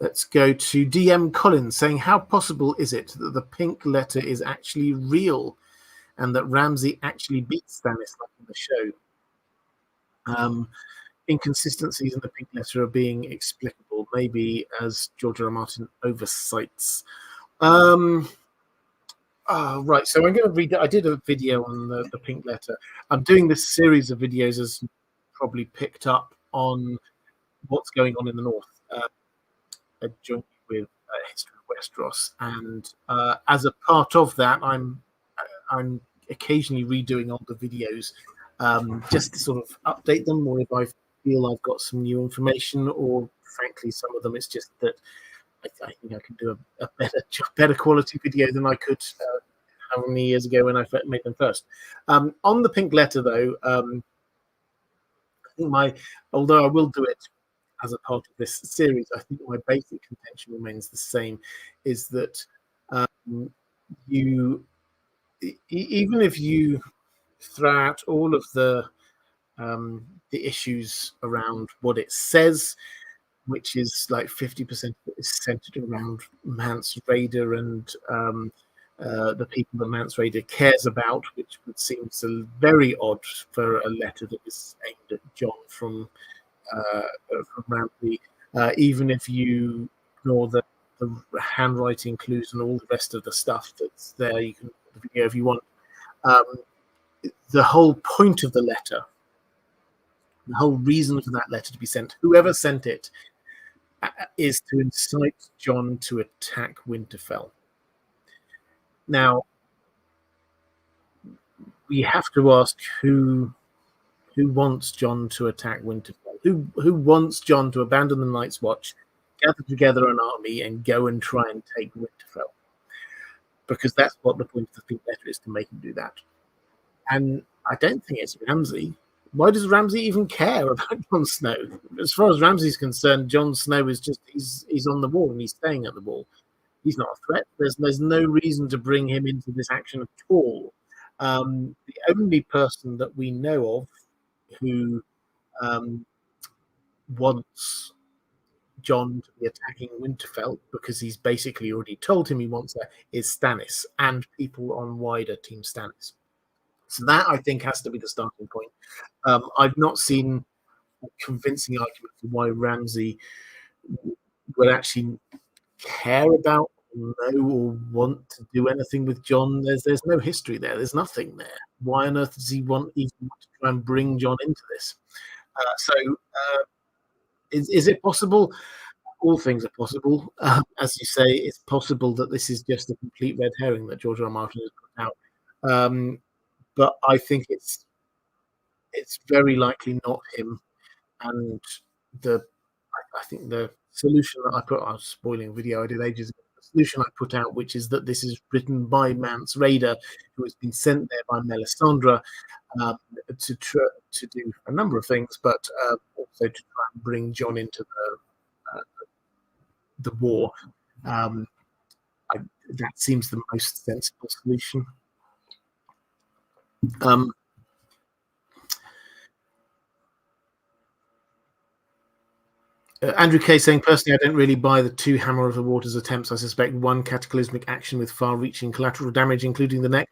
Let's go to DM Collins saying, how possible is it that the pink letter is actually real and that Ramsay actually beats Stannis like in the show? Inconsistencies in the pink letter are being explicable, maybe as George R. R. Martin oversights. Right, so I'm going to read. I did a video on the pink letter. I'm doing this series of videos, as you probably picked up, on what's going on in the north, jointly with History of Westeros, and as a part of that, I'm occasionally redoing older videos, just to sort of update them, or if I feel I've got some new information, or frankly, some of them it's just that I think I can do a better quality video than I could how many years ago when I made them first. On the pink letter, though, I think although I will do it as a part of this series, I think my basic contention remains the same, is that even if you throw out all of the issues around what it says, which is like 50% of it is centered around Mance Rayder and the people that Mance Rayder cares about, which would seem very odd for a letter that is aimed at Jon from Ramsay, even if you ignore the handwriting clues and all the rest of the stuff that's there. You can put the video if you want. The whole point of the letter, the whole reason for that letter to be sent, whoever sent it, is to incite Jon to attack Winterfell. Now, we have to ask who wants Jon to attack Winterfell? Who wants Jon to abandon the Night's Watch, gather together an army, and go and try and take Winterfell? Because that's what the point of the pink letter is, to make him do that. And I don't think it's Ramsay. Why does Ramsay even care about Jon Snow? As far as Ramsay's concerned, Jon Snow is just he's on the wall and he's staying at the wall. He's not a threat. There's no reason to bring him into this action at all. The only person that we know of who wants John to be attacking Winterfell, because he's basically already told him he wants her, is Stannis and people on wider Team Stannis. So that, I think, has to be the starting point. I've not seen a convincing argument for why Ramsay would actually care about, know, or want to do anything with John. There's no history there. There's nothing there. Why on earth does he want to try and bring John into this? Is it possible? All things are possible. As you say, it's possible that this is just a complete red herring that George R. R. Martin has put out. But I think it's very likely not him. And I think the solution that I was spoiling a video I did ages ago, the solution I put out, which is that this is written by Mance Rayder, who has been sent there by Melisandre to do a number of things, but also to try and bring John into the war. That seems the most sensible solution. Andrew K saying, personally, I don't really buy the 2 Hammer of the Waters attempts. I suspect 1 cataclysmic action with far-reaching collateral damage, including the neck.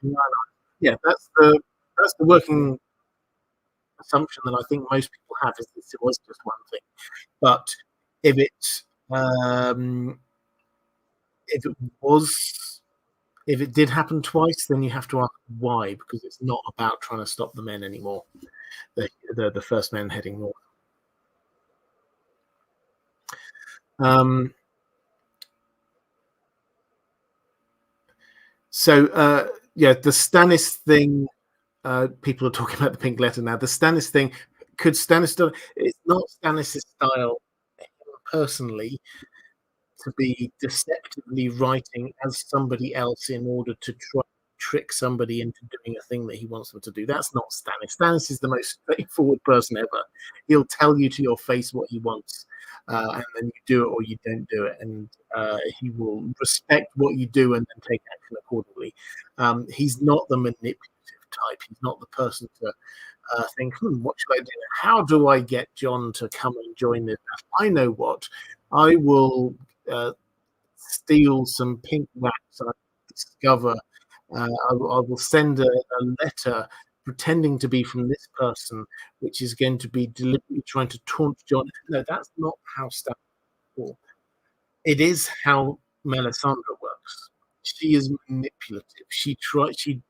Yeah, that's the working assumption that I think most people have, is that it was just one thing. But if it did happen twice, then you have to ask why, because it's not about trying to stop the men anymore. The first men heading north. The Stannis thing, people are talking about the pink letter now. The Stannis thing, could Stannis do it? It's not Stannis' style personally to be deceptively writing as somebody else in order to try trick somebody into doing a thing that he wants them to do. That's not Stannis. Stannis is the most straightforward person ever. He'll tell you to your face what he wants, and then you do it or you don't do it, and he will respect what you do and then take action accordingly. He's not the manipulative type. He's not the person to think, what should I do? How do I get John to come and join this? I know what. I will steal some pink wax I discover. I will send a letter pretending to be from this person, which is going to be deliberately trying to taunt John. No, that's not how stuff works. It is how Melisandre works. She is manipulative. She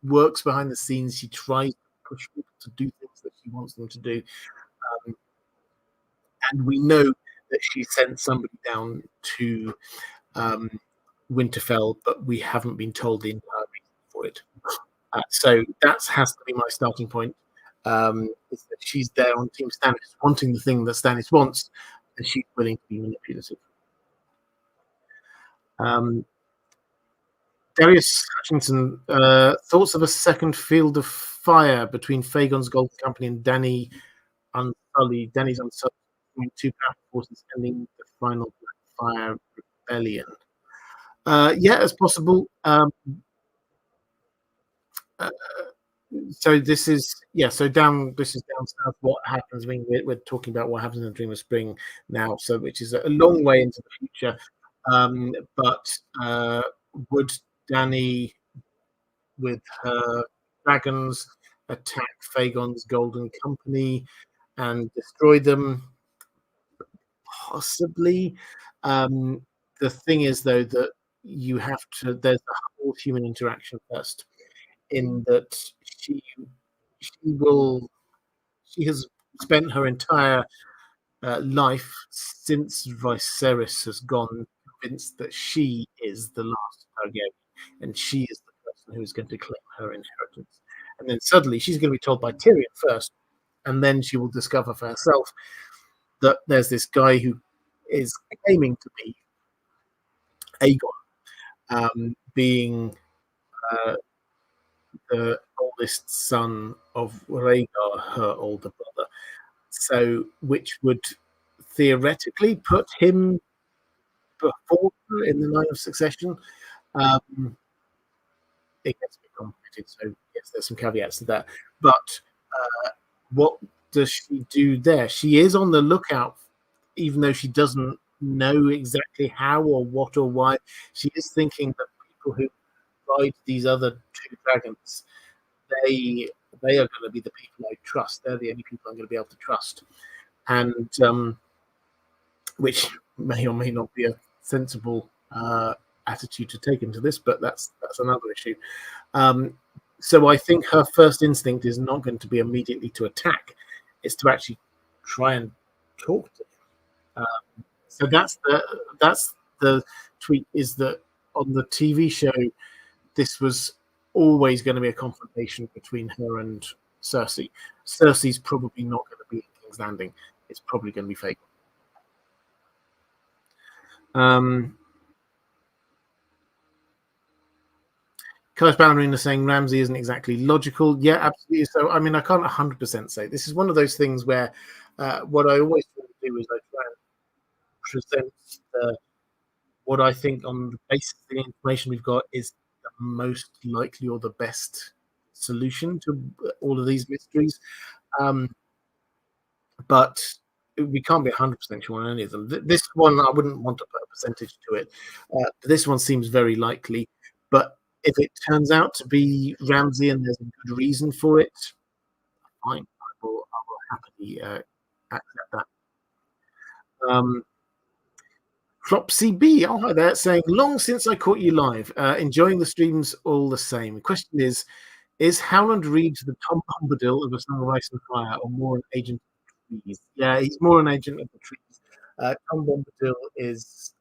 works behind the scenes. She tries to push people to do things that she wants them to do. And we know that she sent somebody down to Winterfell, but we haven't been told the entire reason for it. So that has to be my starting point. Is that she's there on Team Stannis, wanting the thing that Stannis wants, and she's willing to be manipulative. Darius Hutchinson, thoughts of a second Field of Fire between Fagon's Gold Company and Danny's Unsullied, 2 powerful forces ending the final Blackfire Rebellion. It's possible. So this is down south. What happens? We're talking about what happens in the Dream of Spring now, so which is a long way into the future. But would Dany, with her dragons, attack Fagon's Golden Company and destroy them? Possibly. The thing is, though, that you have to. There's the whole human interaction first, in that she has spent her entire life since Viserys has gone, convinced that she is the last Targaryen, and she is the person who is going to claim her inheritance. And then suddenly she's going to be told by Tyrion first, and then she will discover for herself that there's this guy who is claiming to be Aegon, being the oldest son of Rhaegar, her older brother. So, which would theoretically put him before her in the line of succession. It gets a bit complicated, so yes, there's some caveats to that. But what does she do there? She is on the lookout, even though she doesn't know exactly how or what or why. She is thinking that people who ride these other two dragons, they are going to be the people I trust. They're the only people I'm going to be able to trust, and which may or may not be a sensible attitude to take into this, but that's another issue. So I think her first instinct is not going to be immediately to attack; it's to actually try and talk to him. So that's the tweet, is that on the TV show, this was always going to be a confrontation between her and Cersei. Cersei's probably not going to be in King's Landing. It's probably going to be fake. Coach Ballerina saying Ramsay isn't exactly logical. Yeah, absolutely. So, I mean, I can't 100% say. This is one of those things where what I always try to do is I try and present what I think on the basis of the information we've got is the most likely or the best solution to all of these mysteries. But we can't be 100% sure on any of them. This one, I wouldn't want to put a percentage to it. This one seems very likely. But if it turns out to be Ramsay and there's a good reason for it, fine. I will happily accept that. Flopsy B, oh hi there, saying, long since I caught you live, enjoying the streams all the same. The question is Howland Reed the Tom Bombadil of A Song of Ice and Fire, or more an agent of the trees? Yeah, he's more an agent of the trees. Tom Bombadil is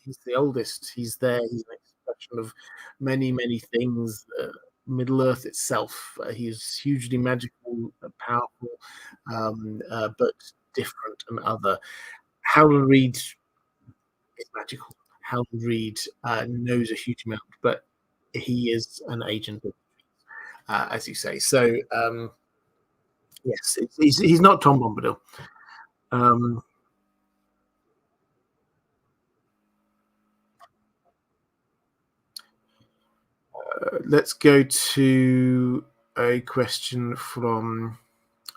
he's the oldest. He's there. He's an expression of many, many things. Middle Earth itself. He's hugely magical, powerful, but different and other. Howland Reed is magical. Howland Reed knows a huge amount, but he is an agent of, as you say. So yes, he's not Tom Bombadil. Let's go to a question from.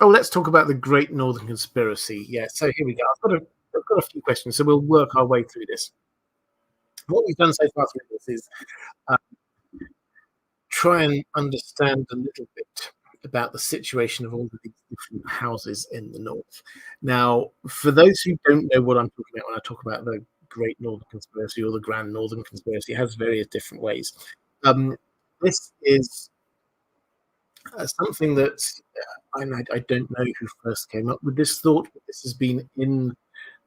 Oh, let's talk about the Great Northern Conspiracy. Yeah, so here we go. I've got a few questions, so we'll work our way through this. What we've done so far through this is try and understand a little bit about the situation of all of these different houses in the north. Now, for those who don't know what I'm talking about when I talk about the Great Northern Conspiracy or the Grand Northern Conspiracy, it has various different ways. This is something that I don't know who first came up with this thought, but this has been in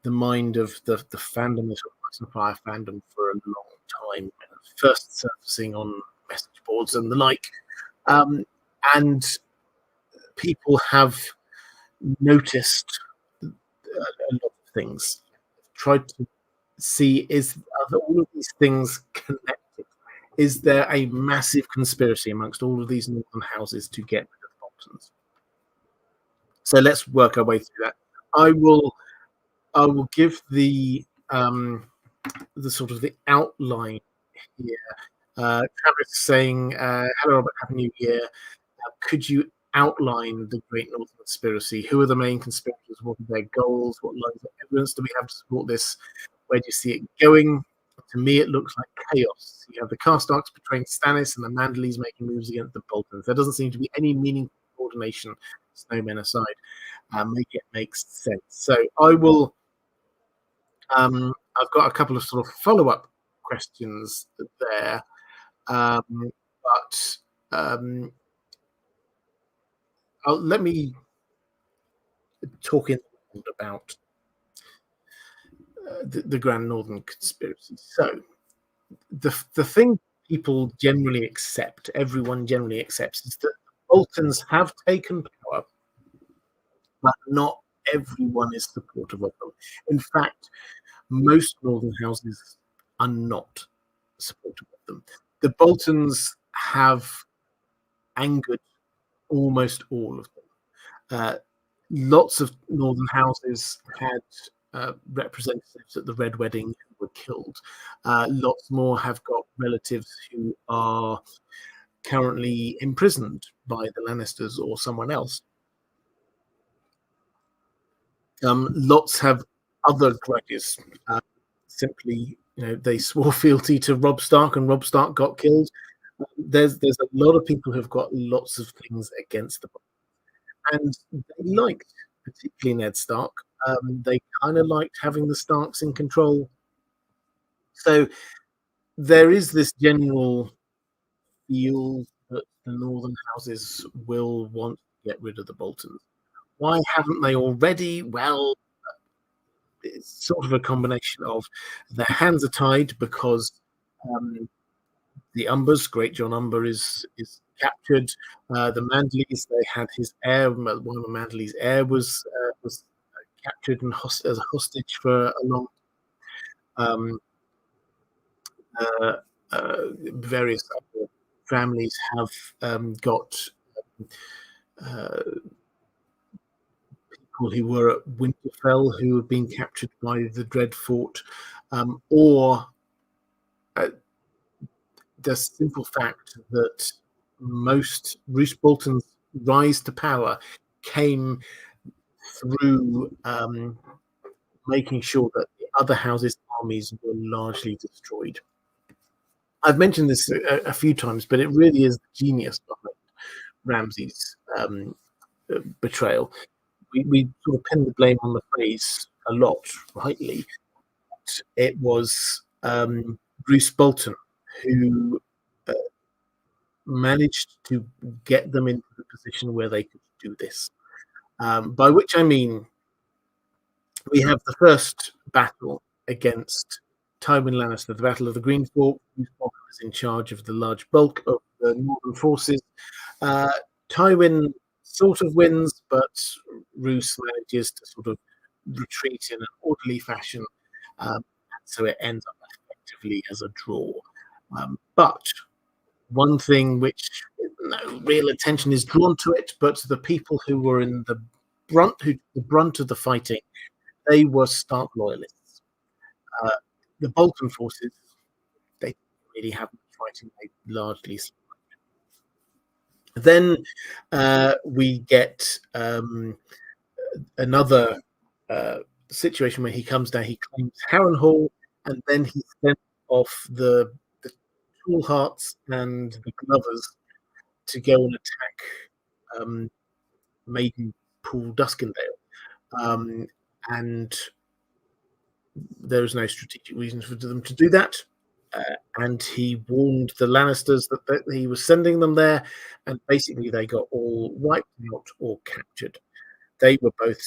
the mind of the fandom, the Ice and Fire fandom, for a long time. First surfacing on message boards and the like, and people have noticed a lot of things. Tried to see, are all of these things connected? Is there a massive conspiracy amongst all of these northern houses to get rid of the Boltons? So let's work our way through that. I will give the sort of the outline here. Charis saying, "Hello, Robert. Happy New Year. Could you outline the Great Northern Conspiracy? Who are the main conspirators? What are their goals? What lines of evidence do we have to support this? Where do you see it going? To me, it looks like chaos. You have the Karstarks betraying Stannis and the Manderleys making moves against the Boltons. There doesn't seem to be any meaningful coordination, snowmen aside. Make it make sense." So I will. I've got a couple of sort of follow-up questions there, but let me talk about the Grand Northern Conspiracy. So the thing people generally accept, everyone generally accepts, is that the Boltons have taken power, but not everyone is supportive of them. In fact, most northern houses are not supportive of them. The Boltons have angered almost all of them. Lots of northern houses had representatives at the Red Wedding who were killed. Lots more have got relatives who are currently imprisoned by the Lannisters or someone else. Lots have other grudges. Simply, they swore fealty to Robb Stark, and Robb Stark got killed. There's a lot of people who've got lots of things against them, and they liked, particularly Ned Stark. They kind of liked having the Starks in control. So there is this general feel that the northern houses will want to get rid of the Boltons. Why haven't they already? Well, it's sort of a combination of their hands are tied because the Umbers, Great John Umber, is captured. The Mandleys, they had his heir. One of the Mandleys' heir was captured and as a hostage for a long. Various other families have got people who were at Winterfell who have been captured by the Dread Fort, or the simple fact that most Roose Bolton's rise to power came through making sure that the other houses' armies were largely destroyed. I've mentioned this a few times, but it really is the genius behind Ramsay's betrayal. We sort of pin the blame on the phrase a lot, rightly. It was Roose Bolton who managed to get them into the position where they could do this. By which I mean, we have the first battle against Tywin Lannister, the Battle of the Green Fork. Roose Bolton is in charge of the large bulk of the northern forces. Tywin sort of wins, but Roose manages to sort of retreat in an orderly fashion, so it ends up effectively as a draw. But one thing which no real attention is drawn to it, but the people who were in the brunt of the fighting, they were Stark loyalists. The Bolton forces, they didn't really have much fighting. They largely survived. Then we get another situation where he comes down, he claims Harrenhal, and then he sends off the Tall Hearts and the Glovers to go and attack Maiden Pool Duskendale. And there is no strategic reason for them to do that. And he warned the Lannisters that he was sending them there, and basically they got all wiped out or captured. They were both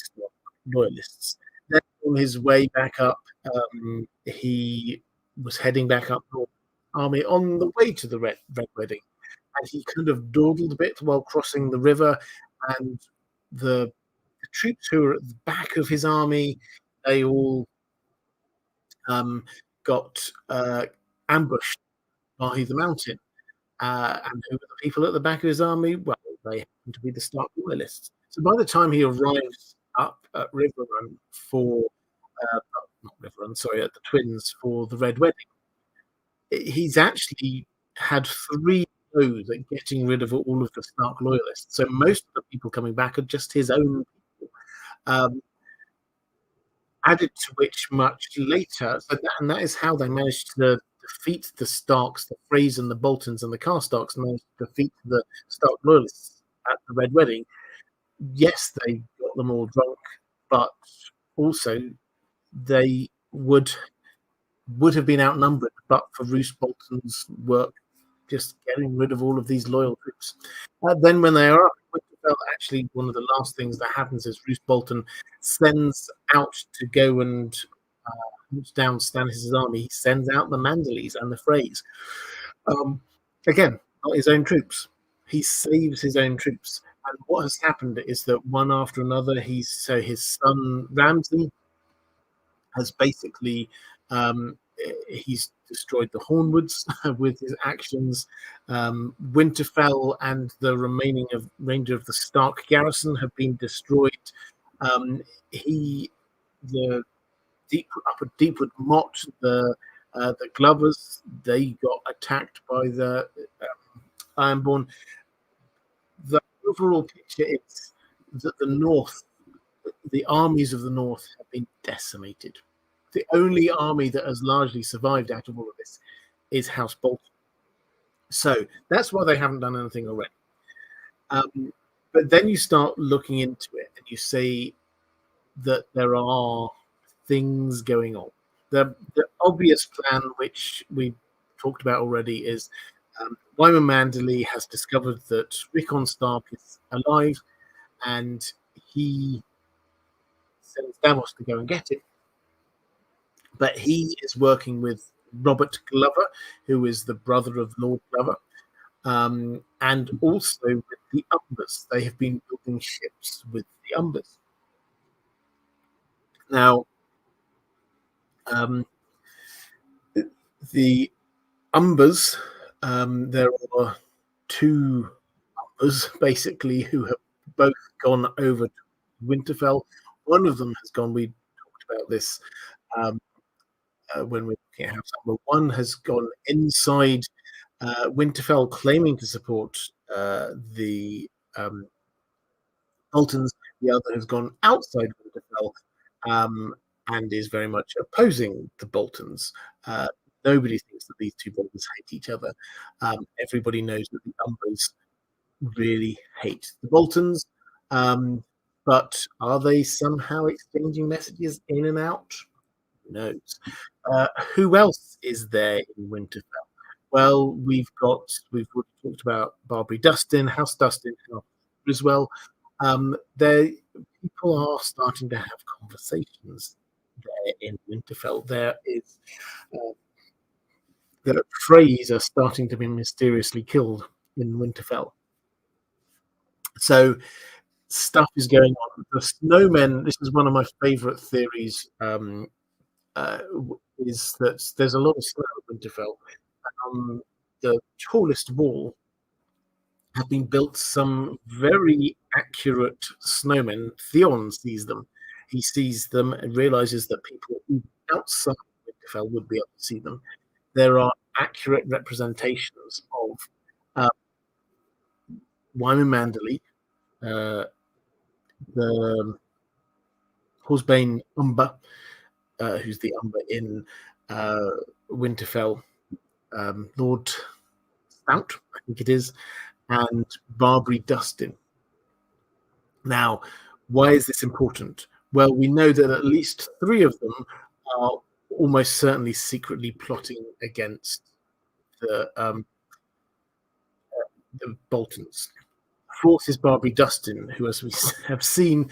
loyalists. Then on his way back up, he was heading back up North Army on the way to the Red Wedding, and he kind of dawdled a bit while crossing the river, and the troops who were at the back of his army, they all got ambushed by the mountain. And who were the people at the back of his army? Well, they happened to be the Stark loyalists. So by the time he arrives up at Riverrun for not Riverrun, sorry, at the Twins for the Red Wedding, he's actually had 3 goes at getting rid of all of the Stark loyalists. So most of the people coming back are just his own people. Added to which much later, and that is how they managed to defeat the Starks, the Freys and the Boltons and the Karstarks, managed to defeat the Stark loyalists at the Red Wedding. Yes, they got them all drunk, but also they would have been outnumbered but for Roose Bolton's work just getting rid of all of these loyal troops. Then when they are up Winterfell, actually one of the last things that happens is Roose Bolton sends out to go and hunt down Stannis' army. He sends out the Mandaleys and the Freys. Again, not his own troops. He saves his own troops. And what has happened is that one after another, his son Ramsay has basically he's destroyed the Hornwoods with his actions. Winterfell and the remainder of the Stark garrison have been destroyed. The Deepwood Mott, the Glovers, they got attacked by the Ironborn. The overall picture is that the North the armies of the north have been decimated. The only army that has largely survived out of all of this is House Bolton. So that's why they haven't done anything already. But then you start looking into it and you see that there are things going on. The obvious plan, which we talked about already, is Wyman Manderley has discovered that Rickon Stark is alive, and he sends Davos to go and get it. But he is working with Robert Glover, who is the brother of Lord Glover, and also with the Umbers. They have been building ships with the Umbers. Now, the Umbers, there are two Umbers, basically, who have both gone over to Winterfell. One of them has gone, we talked about this when we were looking at House Umber. One has gone inside Winterfell, claiming to support the Boltons. The other has gone outside Winterfell and is very much opposing the Boltons. Nobody thinks that these two brothers hate each other. Everybody knows that the Umbers really hate the Boltons. But are they somehow exchanging messages in and out? Who knows? Who else is there in Winterfell? Well, we've already talked about Barbary Dustin, House Dustin as well. People are starting to have conversations there in Winterfell. There is the Freys are starting to be mysteriously killed in Winterfell. So stuff is going on. The snowmen, this is one of my favorite theories, is that there's a lot of snow in Winterfell. On the tallest wall have been built some very accurate snowmen. Theon sees them. He sees them and realizes that people outside Winterfell would be able to see them. There are accurate representations of Wyman Manderley, the Horsebane Umber, who's the Umber in Winterfell, Lord Stout, I think it is, and Barbary Dustin. Now, why is this important? Well, we know that at least 3 of them are almost certainly secretly plotting against the Boltons. 4th is Barbary Dustin, who, as we have seen,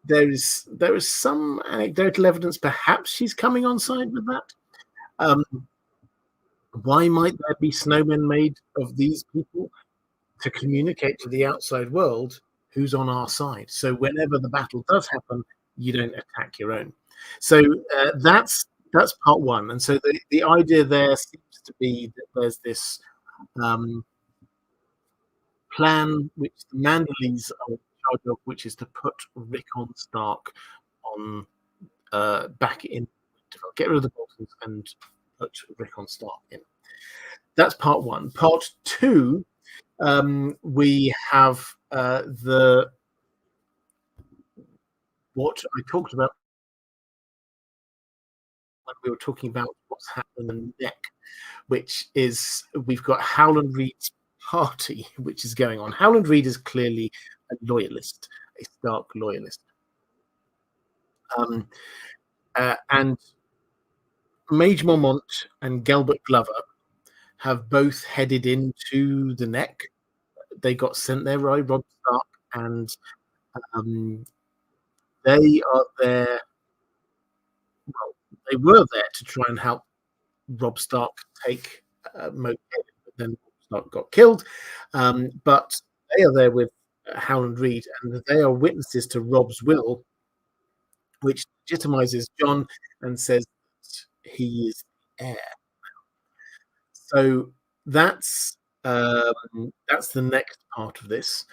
there is some anecdotal evidence perhaps she's coming on side with that. Why might there be snowmen made of these people? To communicate to the outside world who's on our side. So whenever the battle does happen, you don't attack your own. So that's part one. And so the idea there seems to be that there's this plan which the Manderleys are in charge of, which is to put Rickon Stark on back in, to get rid of the Boltons and put Rickon Stark in. That's part one. Part two, we have what I talked about when we were talking about what's happening in the neck, which is we've got Howland Reed's party, which is going on. Howland Reed is clearly a loyalist, a Stark loyalist. And Mage Mormont and Gelbert Glover have both headed into the neck. They got sent there by Robb Stark, and they are there. Well, they were there to try and help Robb Stark take Moat, but then Robb Stark got killed. But they are there with Howland Reed, and they are witnesses to Robb's will, which legitimizes Jon and says that he is the heir. So that's the next part of this,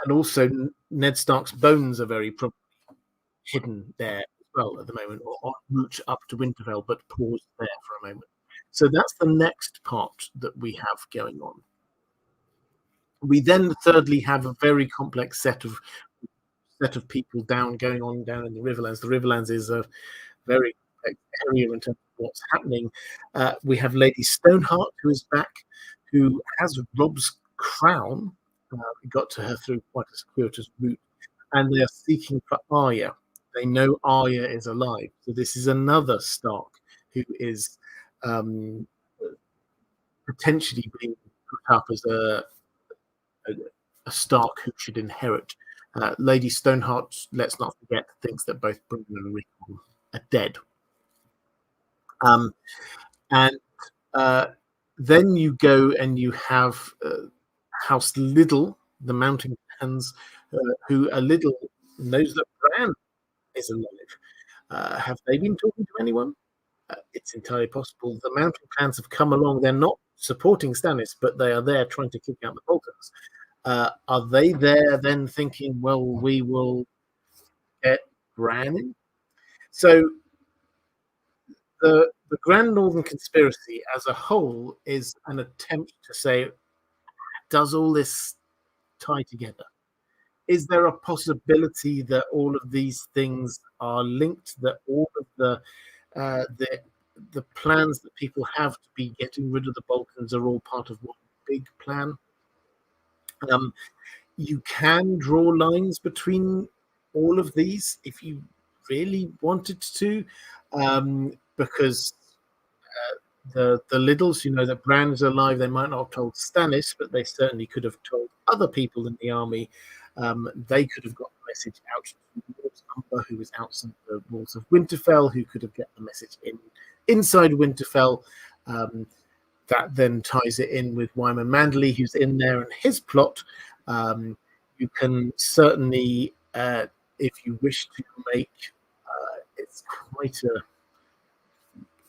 and also Ned Stark's bones are very probably hidden there as well at the moment, or en route up to Winterfell, but paused there for a moment. So that's the next part that we have going on. We then thirdly have a very complex set of set of people going on down in the Riverlands. The Riverlands is a very complex area in terms of what's happening. We have Lady Stoneheart, who is back, who has Rob's crown. We got to her through quite a circuitous route, and they are seeking for Arya. They know Arya is alive, so this is another Stark who is potentially being put up as a Stark who should inherit. Lady Stoneheart, let's not forget, thinks that both Brennan and Rickon are dead. And then you go and you have House Liddle, the mountain clans, who a little knows that Bran is alive. Have they been talking to anyone? It's entirely possible. The mountain clans have come along. They're not supporting Stannis, but they are there trying to kick out the Boltons. Are they there then thinking, well, we will get Bran in? So the Grand Northern Conspiracy as a whole is an attempt to say, does all this tie together? Is there a possibility that all of these things are linked, that all of the plans that people have to be getting rid of the Balkans are all part of one big plan? You can draw lines between all of these if you really wanted to, because the Liddles, who know that Bran is alive, they might not have told Stannis, but they certainly could have told other people in the army. They could have got the message out to Umber, who was outside the walls of Winterfell, who could have got the message inside Winterfell. That then ties it in with Wyman Manderley, who's in there, and his plot. You can certainly, if you wish to make, it's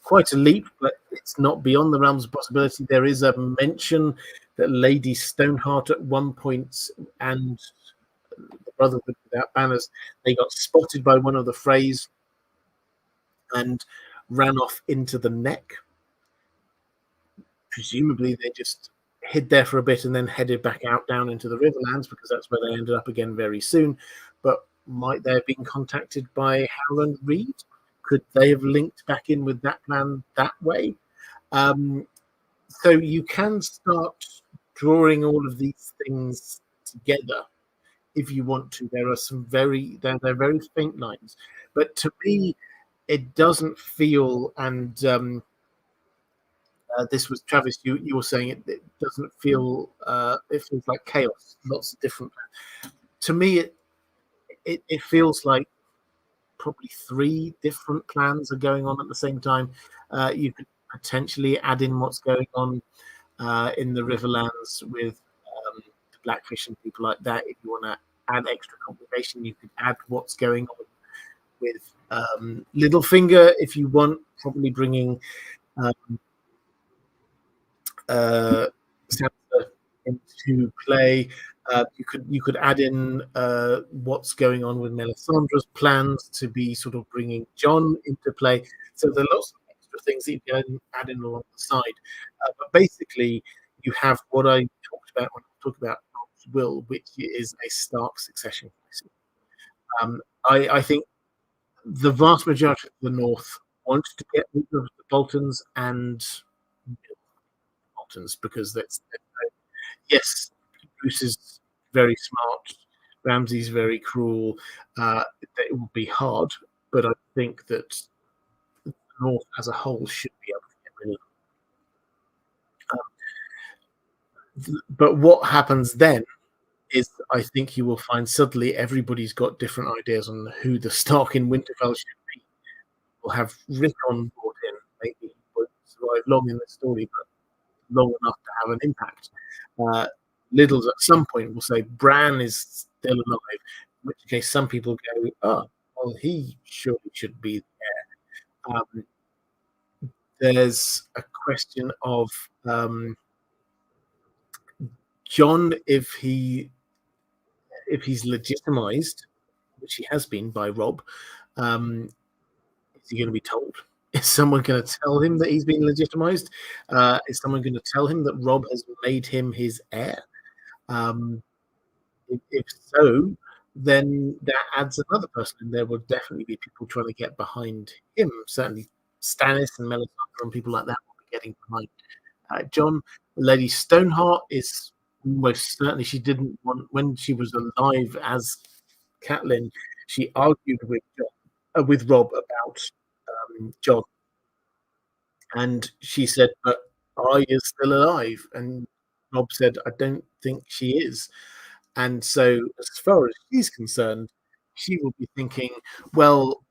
quite a leap, but it's not beyond the realms of possibility. There is a mention that Lady Stoneheart at one point and the Brotherhood Without Banners, they got spotted by one of the Freys and ran off into the neck. Presumably they just hid there for a bit and then headed back out down into the Riverlands, because that's where they ended up again very soon. But might they have been contacted by Howland Reed? Could they have linked back in with that plan that way? So you can start drawing all of these things together if you want to. There are some they're very faint lines, but to me, it doesn't feel. And this was Travis. You were saying it doesn't feel. It feels like chaos. Lots of different. To me, it feels like probably 3 different plans are going on at the same time. You could potentially add in what's going on in the Riverlands with the Blackfish and people like that. If you want to add extra complication, you could add what's going on with Littlefinger if you want, probably bringing Sansa into play. You could add in what's going on with Melisandre's plans to be sort of bringing Jon into play. So there are lots of extra things that you can add in along the side. But basically, you have what I talked about when I talked about Rob's will, which is a Stark succession crisis. I think the vast majority of the North want to get rid of the Boltons and Boltons, because that's yes, Bruce is very smart, Ramsay's very cruel. It will be hard, but I think that the North as a whole should be able to get rid of them. But what happens then is, I think you will find suddenly everybody's got different ideas on who the Stark in Winterfell should be. We'll have Rickon brought in. Maybe he won't survive long in the story, but long enough to have an impact. Liddles at some point will say Bran is still alive, in which case some people go, oh, well, he surely should be there. There's a question of Jon, if he's legitimized, which he has been by Rob, is he going to be told? Is someone going to tell him that he's been legitimized? Is someone going to tell him that Rob has made him his heir? If so, then that adds another person, and there will definitely be people trying to get behind him. Certainly, Stannis and Melisandre and people like that will be getting behind John. Lady Stoneheart is most certainly, she didn't want, when she was alive as Catelyn, she argued with Rob about John, and she said, "But Arya is still alive," and Rob said, "I don't think she is." And so, as far as she's concerned, she will be thinking, well,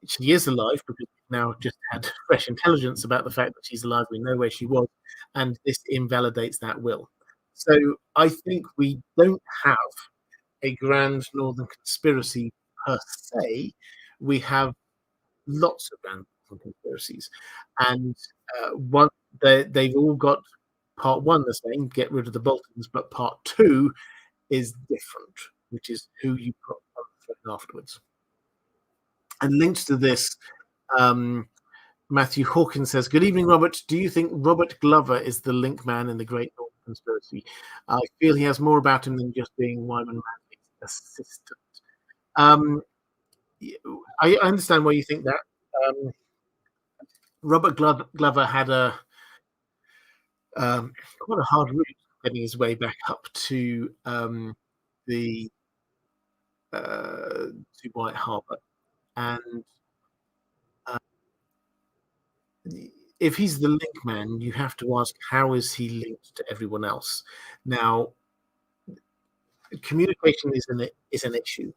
she is alive because we've now just had fresh intelligence about the fact that she's alive. We know where she was, and this invalidates that will. So I think we don't have a grand northern conspiracy per se. We have lots of grand northern conspiracies, and one they've all got part one the same, get rid of the Boltons, but part two is different, which is who you put on the throne afterwards. And linked to this, Matthew Hawkins says, "Good evening, Robert. Do you think Robert Glover is the link man in the Great Northern Conspiracy? I feel he has more about him than just being Wyman Manley's assistant." I understand why you think that. Robert Glover had a quite a hard route getting his way back up to the to White Harbour, and if he's the link man, you have to ask, how is he linked to everyone else? Now, communication is an issue.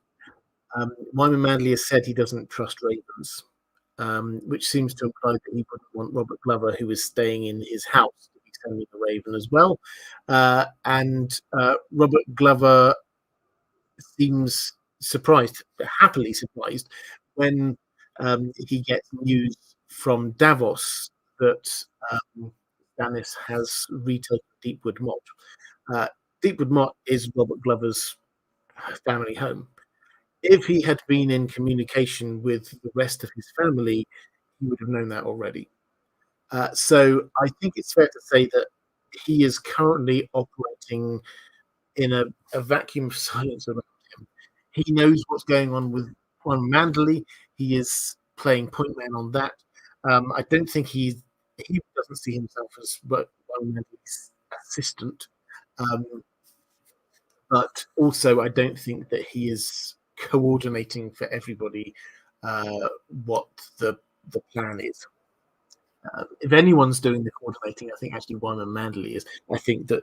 Wyman Manley has said he doesn't trust ravens, which seems to imply that he wouldn't want Robert Glover, who is staying in his house, to be sending a raven as well. And Robert Glover seems surprised, happily surprised, when he gets news from Davos that Stannis has retaken Deepwood Motte. Deepwood Motte is Robert Glover's family home. If he had been in communication with the rest of his family, he would have known that already. So I think it's fair to say that he is currently operating in a vacuum of silence around him. He knows what's going on with Manderley. He is playing point man on that. I don't think he doesn't see himself as Manderley's assistant. But also, I don't think that he is coordinating for everybody what the plan is. If anyone's doing the coordinating, I think actually Wyman Manderley is. I think that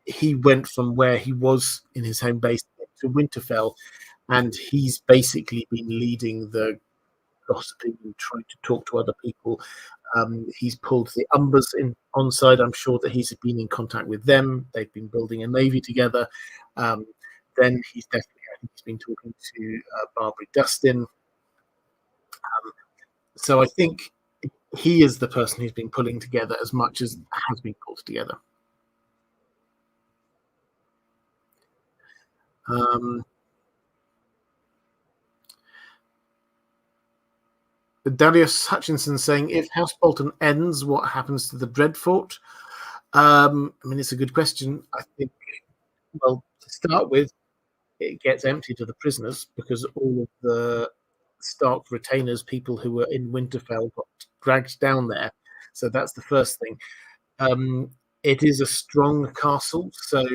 he went from where he was in his home base to Winterfell, and he's basically been leading the gossiping and trying to talk to other people. He's pulled the Umbers on side. I'm sure that he's been in contact with them. They've been building a navy together. Then he's been talking to Barbary Dustin. So I think he is the person who's been pulling together as much as has been pulled together. Darius Hutchinson saying, if House Bolton ends, what happens to the Dreadfort? I mean, it's a good question. I think, well, to start with, it gets emptied of the prisoners because all of the Stark retainers, people who were in Winterfell, got dragged down there. So that's the first thing. It is a strong castle, so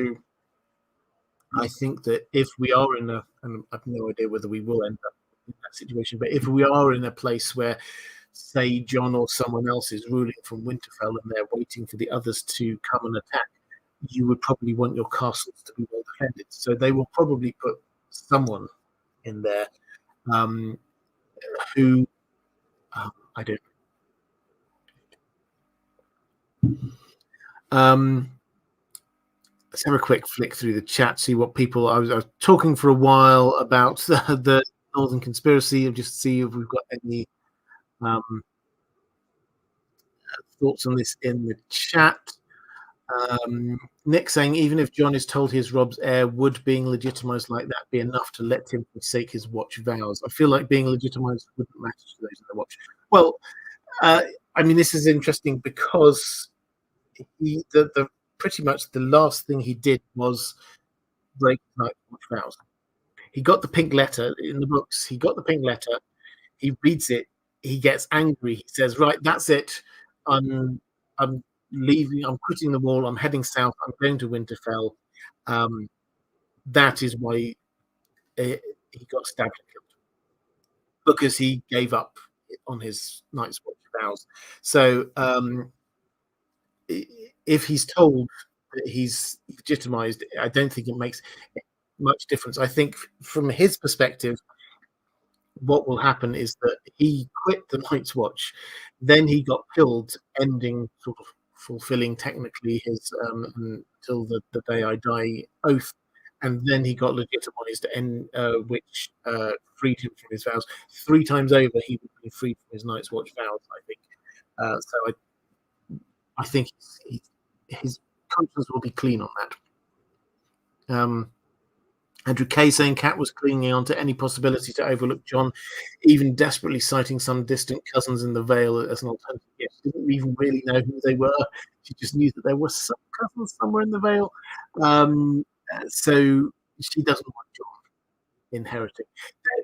I think that if we are in and I have no idea whether we will end up in that situation, but if we are in a place where, say, John or someone else is ruling from Winterfell and they're waiting for the others to come and attack, you would probably want your castles to be well defended. So they will probably put someone in there who I don't know. Let's have a quick flick through the chat, see what people. I was talking for a while about the Northern Conspiracy, and just see if we've got any thoughts on this in the chat. Nick saying, even if John is told he is Rob's heir, would being legitimized like that be enough to let him forsake his watch vows? I feel like being legitimized wouldn't matter to those in the watch. Well, I mean, this is interesting because pretty much the last thing he did was break Night's Watch vows. He got the pink letter in the books. He got the pink letter. He reads it. He gets angry. He says, "Right, that's it. I'm leaving. I'm quitting the wall. I'm heading south. I'm going to Winterfell." Um, that is why he got stabbed and killed, because he gave up on his Night's Watch vows. So if he's told that he's legitimized, I don't think it makes much difference. I think from his perspective, what will happen is that he quit the Night's Watch, then he got killed, ending sort of fulfilling technically his until the day I die oath, and then he got legitimized, and which freed him from his vows. 3 times over, he would be freed from his Night's Watch vows, I think. So I think his conscience will be clean on that. Andrew K saying Cat was clinging on to any possibility to overlook John, even desperately citing some distant cousins in the Vale as an alternative. Yes, she didn't even really know who they were. She just knew that there were some cousins somewhere in the Vale. So she doesn't want John inheriting.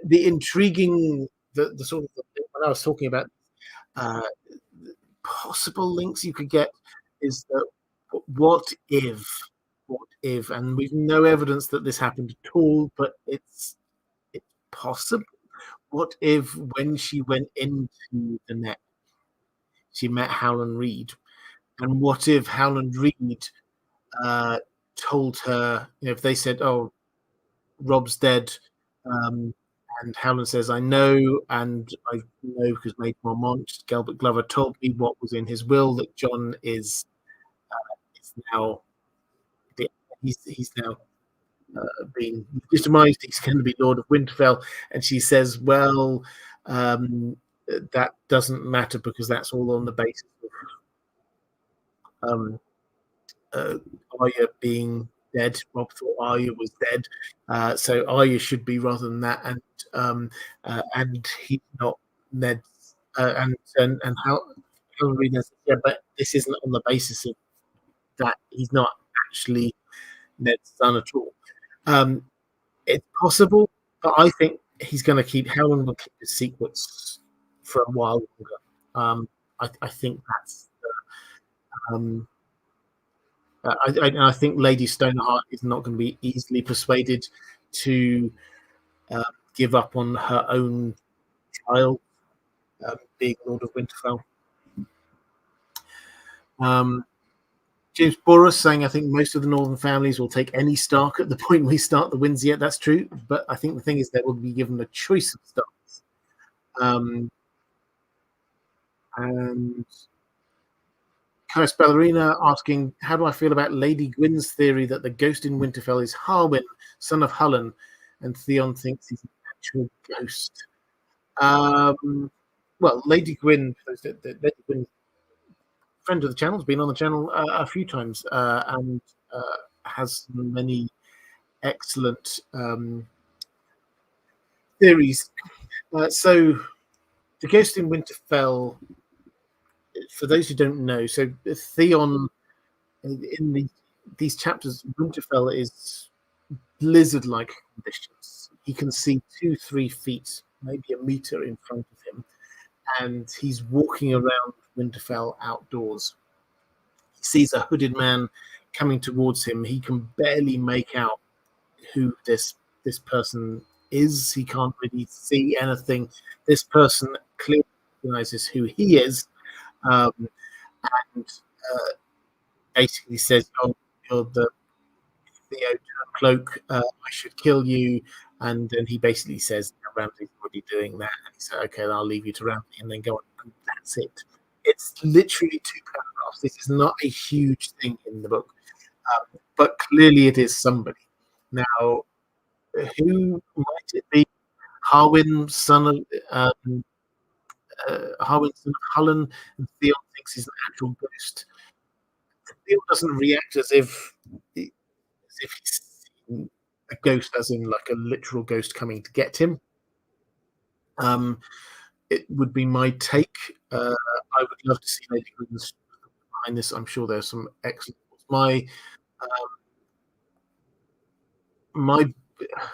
The intriguing, the sort of when I was talking about possible links you could get is that what if, and we've no evidence that this happened at all, but it's possible. What if when she went into the net, she met Howland Reed, and what if Howland Reed told her, if they said, "Oh, Rob's dead," and Howland says, "I know, and I know because Maid Mormont, Gilbert Glover, told me what was in his will, that John is now he's now being legitimized. He's going to be Lord of Winterfell." And she says, "Well, that doesn't matter because that's all on the basis of Arya being dead. Rob thought Arya was dead, so Arya should be rather than that, and he's not Ned's, and how Hillary says, yeah, but this isn't on the basis of that. He's not actually Ned's son at all." It's possible, but I think he's going to keep Howland will keep his secrets for a while longer. I think that's. I think Lady Stoneheart is not going to be easily persuaded to give up on her own child being Lord of Winterfell. James Boris saying, "I think most of the northern families will take any Stark at the point we start the Winds yet." That's true, but I think the thing is they will be given a choice of Starks. And Charis Ballerina asking, "How do I feel about Lady Gwyn's theory that the ghost in Winterfell is Harwin, son of Howland, and Theon thinks he's an actual ghost?" Well, Lady Gwyn, Lady Gwyn, friend of the channel, has been on the channel a few times and has many excellent theories. So, the ghost in Winterfell, for those who don't know, so Theon, in these chapters, Winterfell is blizzard-like conditions. He can see 2-3 feet, maybe a meter in front of him, and he's walking around Winterfell outdoors. He sees a hooded man coming towards him. He can barely make out who this person is. He can't really see anything. This person clearly recognizes who he is, and basically says, "Oh, you're the Theo cloak. I should kill you." And then he basically says, "Ramsay's already doing that." And he said, "Okay, I'll leave you to Ramsay," and then go on. And that's it. It's literally 2 paragraphs. This is not a huge thing in the book, but clearly it is somebody. Now, who might it be? Harwin, son of Howland, and Theon thinks he's an actual ghost. Theon doesn't react as if he's seen a ghost, as in like a literal ghost coming to get him. It would be my take. I would love to see Lady Gwyn's behind this. I'm sure there's some excellent. My my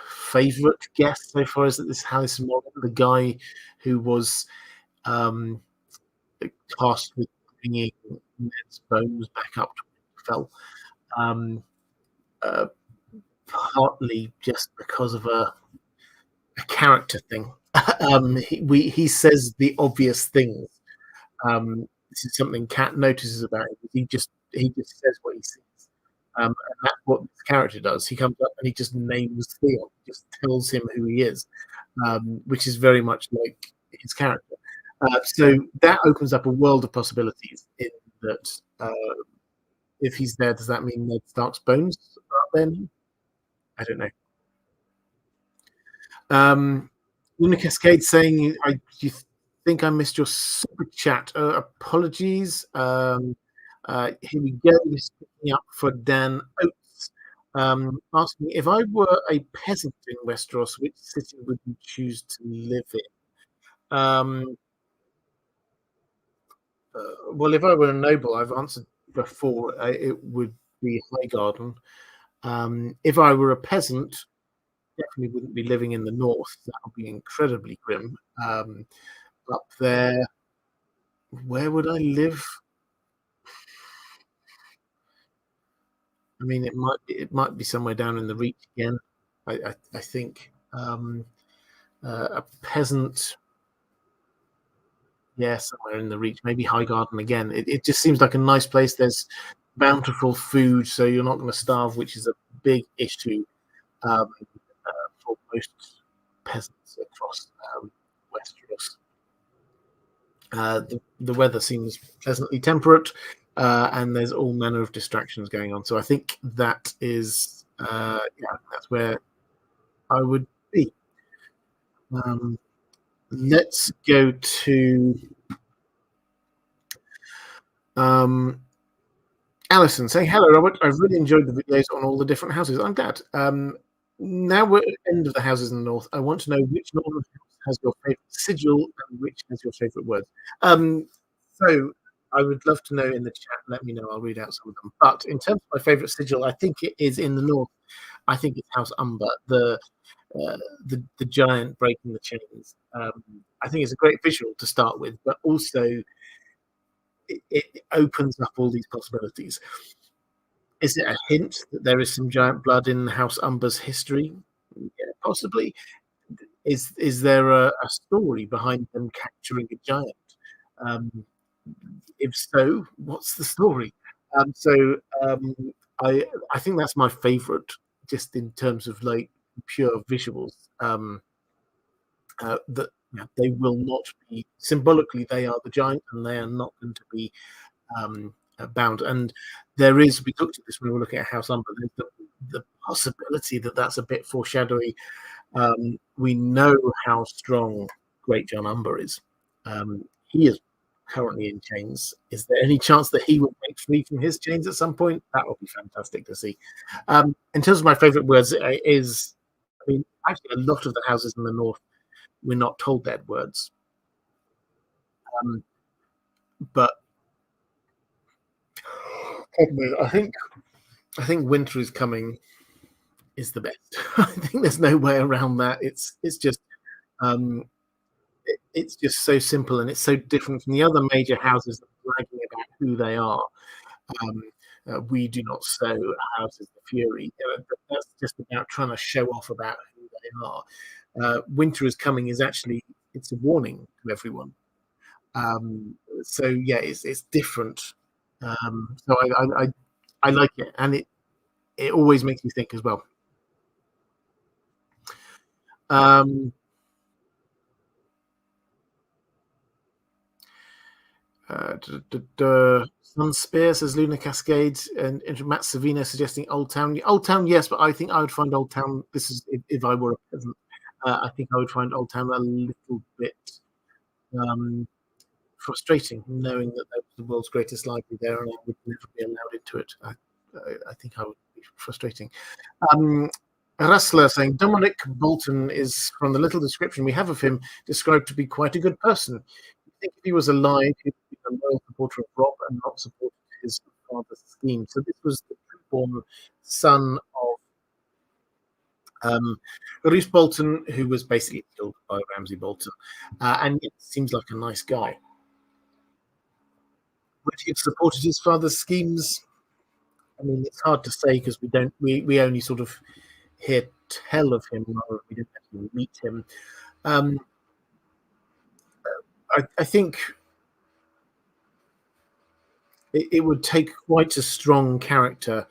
favorite guest so far is that this Halison Morgan, the guy who was tasked with bringing Ned's bones back up to where he fell. Partly just because of a character thing. He says the obvious things. This is something Kat notices about him. He just says what he sees, and that's what this character does. He comes up and he just names Theon, just tells him who he is, which is very much like his character. So that opens up a world of possibilities. In that, if he's there, does that mean Ned Stark's bones are then? I don't know. Luna Cascade saying, you think I missed your super chat. Apologies. Here we go. This is picking up for Dan Oates. Asking, if I were a peasant in Westeros, which city would you choose to live in? Well, if I were a noble, I've answered before, it would be Highgarden. If I were a peasant, definitely wouldn't be living in the north. That would be incredibly grim. Up there, where would I live? I mean, it might be somewhere down in the Reach again. I think a peasant. Yeah, somewhere in the Reach, maybe Highgarden again. It just seems like a nice place. There's bountiful food, so you're not going to starve, which is a big issue for most peasants across Westeros. The weather seems pleasantly temperate, and there's all manner of distractions going on. So I think that is, that's where I would be. Let's go to Alison saying, hello, Robert. I've really enjoyed the videos on all the different houses. I'm glad. Now we're at the end of the houses in the north. I want to know which northern house has your favorite sigil and which has your favorite words. So I would love to know in the chat. Let me know. I'll read out some of them. But in terms of my favorite sigil, I think it is in the north. I think it's House Umber, the giant breaking the chains. I think it's a great visual to start with, but also it opens up all these possibilities. Is it a hint that there is some giant blood in House Umber's history? Yeah, possibly. Is there a story behind them capturing a giant? If so, what's the story? I think that's my favorite, just in terms of like pure visuals. That they will not be symbolically. They are the giant, and they are not going to be bound. And there is. We looked at this when we were looking at House Umber. There's the possibility that that's a bit foreshadowy. We know how strong Great John Umber is. He is currently in chains. Is there any chance that he will break free from his chains at some point? That would be fantastic to see. In terms of my favorite words, is, I mean, actually, a lot of the houses in the north, we're not told their words. But I think winter is coming is the best. I think there's no way around that. It's just it's just so simple, and it's so different from the other major houses that are bragging about who they are. We do not sow houses of fury. That's just about trying to show off about who they are. Winter is coming is actually, it's a warning to everyone. So yeah, it's different. So I like it, and it always makes me think as well. Sunspear says Luna Cascade, and Matt Savino suggesting Old Town. Old Town, yes, but I think I would find Old Town. This is if I were a peasant. I think I would find Old Town a little bit frustrating, knowing that there was the world's greatest library there, and I would never be allowed into it. I think I would be frustrating. Rustler saying Dominic Bolton is, from the little description we have of him, described to be quite a good person. I think if he was alive, he'd be a loyal supporter of Rob and not support his father's scheme. So this was the born son of Reese Bolton, who was basically killed by Ramsay Bolton, and it seems like a nice guy. Would he have supported his father's schemes? I mean, it's hard to say because we only sort of hear tell of him, or we didn't actually meet him. I think it would take quite a strong character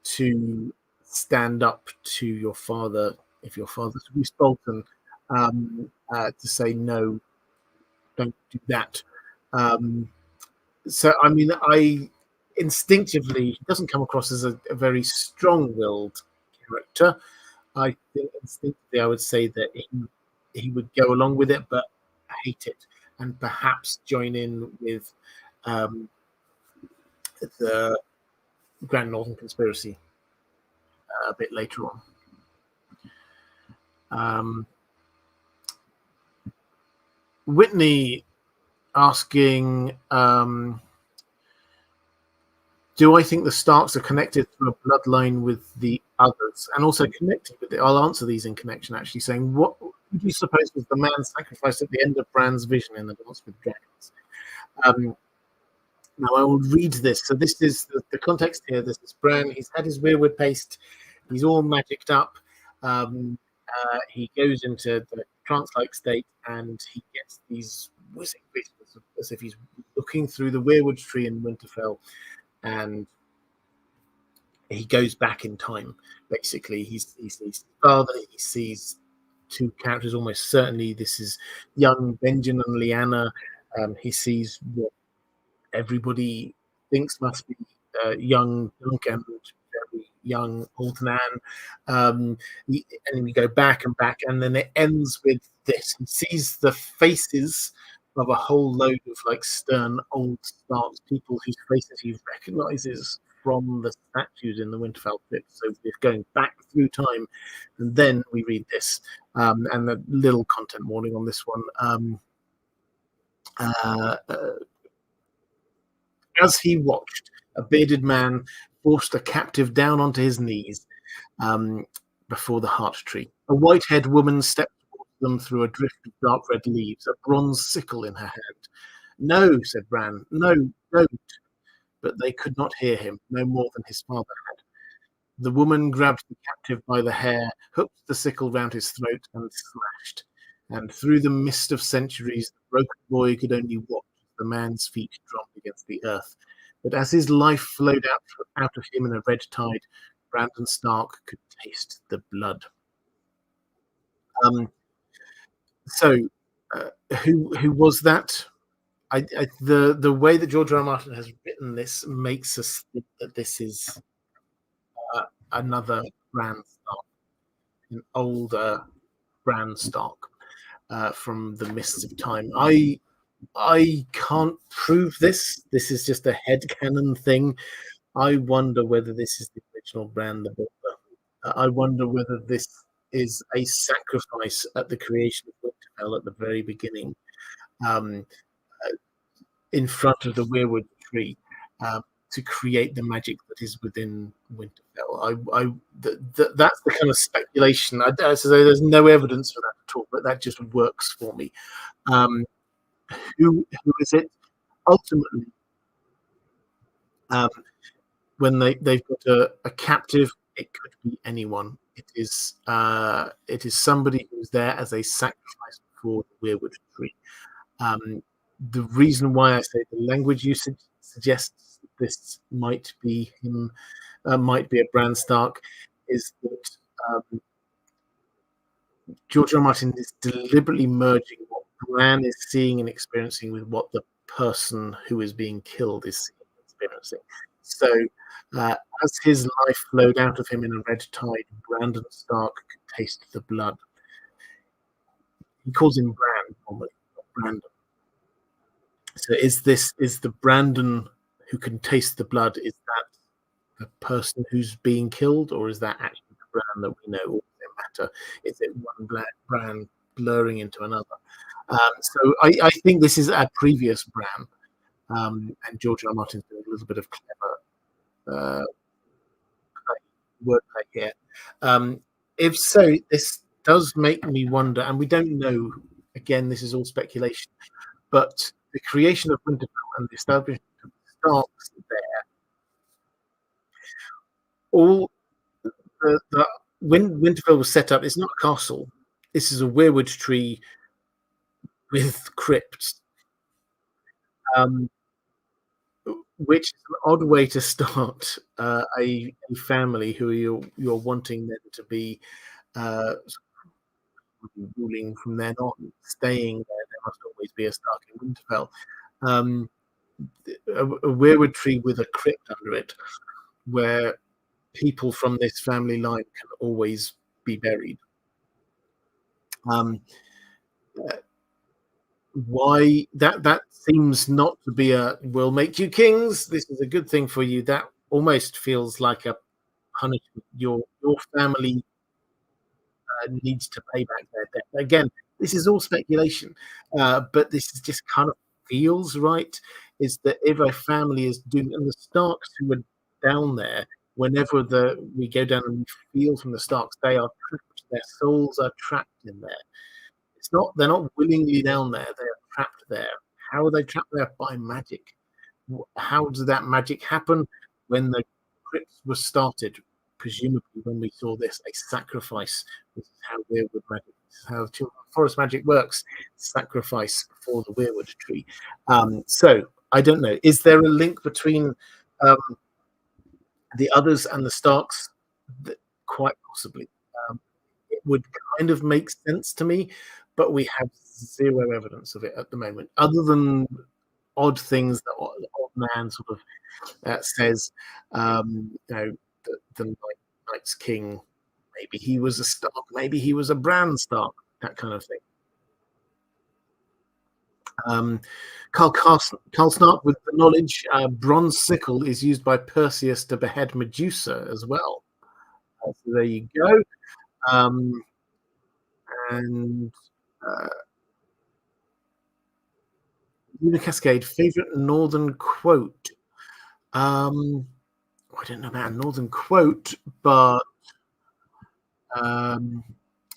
to stand up to your father, if your father's Reese Bolton, to say no, don't do that. So I mean, I instinctively, he doesn't come across as a very strong-willed character. I think instinctively I would say that he would go along with it, but hate it, and perhaps join in with the Grand Northern Conspiracy a bit later on. Whitney asking, do I think the Starks are connected through a bloodline with the others, and also connected with it? I'll answer these in connection, actually, saying, what do you suppose was the man sacrificed at the end of Bran's vision in the Dance with Dragons? Now I will read this. So this is the context here. This is Bran. He's had his weirwood paste. He's all magicked up. He goes into the trance-like state, and he gets these whizzing visions as if he's looking through the weirwood tree in Winterfell, and he goes back in time. Basically, he sees his father. He sees two characters. Almost certainly, this is young Benjamin and Lyanna. He sees what everybody thinks must be young Duncan and very young Alton Anne. And we go back and back, and then it ends with this. He sees the faces of a whole load of like stern old Starks people whose faces he recognizes from the statues in the Winterfell pit. So we're going back through time, and then we read this, and a little content warning on this one. As he watched, a bearded man forced a captive down onto his knees before the heart tree. A white-haired woman stepped towards them through a drift of dark red leaves, a bronze sickle in her hand. No, said Bran, no, don't. But they could not hear him, no more than his father had. The woman grabbed the captive by the hair, hooked the sickle round his throat, and slashed. And through the mist of centuries, the broken boy could only watch the man's feet drummed against the earth. But as his life flowed out of him in a red tide, Brandon Stark could taste the blood. Who was that? The way that George R. R. Martin has written this makes us think that this is another Bran Stark, an older Bran Stark from the mists of time. I can't prove this. This is just a headcanon thing. I wonder whether this is the original Bran the Builder. I wonder whether this is a sacrifice at the creation of Winterfell at the very beginning, in front of the weirwood tree, to create the magic that is within Winterfell. That's the kind of speculation. There's no evidence for that at all, but that just works for me. Who is it? Ultimately, when they've got a captive, it could be anyone. It is somebody who's there as a sacrifice for the weirwood tree. The reason why I say the language usage suggests this might be him, might be a Bran Stark, is that George R. R. Martin is deliberately merging what Bran is seeing and experiencing with what the person who is being killed is seeing and experiencing. So, as his life flowed out of him in a red tide, Brandon Stark could taste the blood. He calls him Bran, normally, not Brandon. So is the Brandon who can taste the blood, is that the person who's being killed, or is that actually the Bran that we know? Or does it matter? Is it one Bran blurring into another? So I think this is a previous Bran, and George R. R. Martin's doing a little bit of clever wordplay here. if so, this does make me wonder, and we don't know. Again, this is all speculation, but the creation of Winterfell and the establishment of the Starks there, all when Winterfell was set up, it's not a castle. This is a weirwood tree with crypts, um, which is an odd way to start a family who you're wanting them to be uh, ruling from then on, staying there. There must always be a Stark in Winterfell. Um, a weirwood tree with a crypt under it, where people from this family line can always be buried. Um, why that seems not to be a "we'll make you kings. This is a good thing for you." That almost feels like a punishment. Your family needs to pay back their debt. Again, this is all speculation, but this is just kind of feels right. Is that if a family is doing, and the Starks who are down there, whenever we go down and we feel from the Starks, they are trapped. Their souls are trapped in there. It's not they're not willingly down there. They are trapped there. How are they trapped there? By magic. How does that magic happen? When the crypts were started, presumably when we saw this, a sacrifice. This is how weirwood magic, this is how forest magic works. Sacrifice for the weirwood tree. So I don't know. Is there a link between the others and the Starks? Quite possibly. It would kind of make sense to me, but we have zero evidence of it at the moment, other than odd things that the old man sort of says. The Night's King, maybe he was a Stark, maybe he was a Bran Stark, that kind of thing. Carl Snark with the knowledge, bronze sickle is used by Perseus to behead Medusa as well. So there you go. And Lunar Cascade, favorite northern quote. I don't know about a northern quote, but I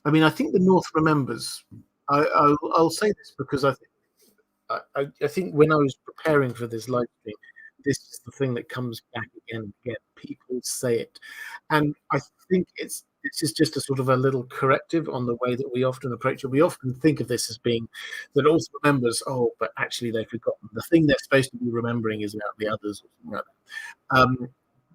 mean, I think the North remembers. I'll say this because I think when I was preparing for this live stream, this is the thing that comes back again and again. People say it, and I think this is just a sort of a little corrective on the way that we often approach it. We often think of this as being that also remembers, but actually they've forgotten. The thing they're supposed to be remembering is about the others or something like that.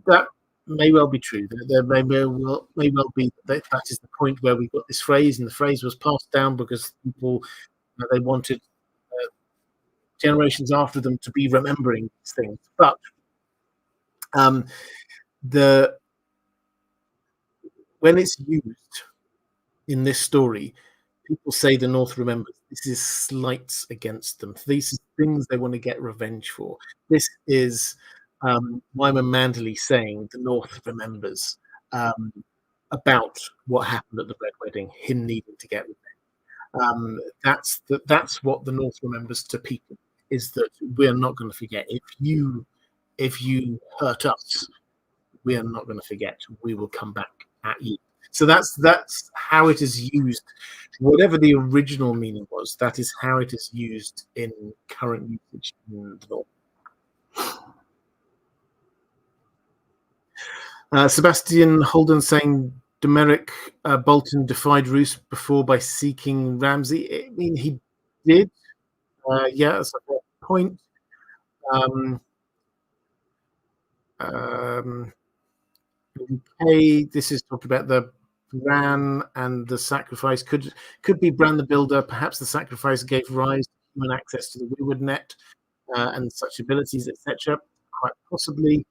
That may well be true. There may well be that is the point where we got this phrase, and the phrase was passed down because people they wanted generations after them to be remembering these things. But when it's used in this story, people say the North remembers. This is slights against them. These are things they want to get revenge for. This is Wyman Manderley saying the North remembers about what happened at the Red Wedding, him needing to get revenge. That's what the North remembers to people, is that we're not going to forget. If you hurt us, we are not going to forget. We will come back at you. So that's how it is used. Whatever the original meaning was, that is how it is used in current usage in the North. Sebastian Holden saying Demeric Bolton defied Roose before by seeking Ramsay. I mean, he did. Yeah, that's a fair point. Okay, this is talking about the Bran and the sacrifice. Could be Bran the Builder. Perhaps the sacrifice gave rise to human access to the weirwood net and such abilities, etc. Quite possibly.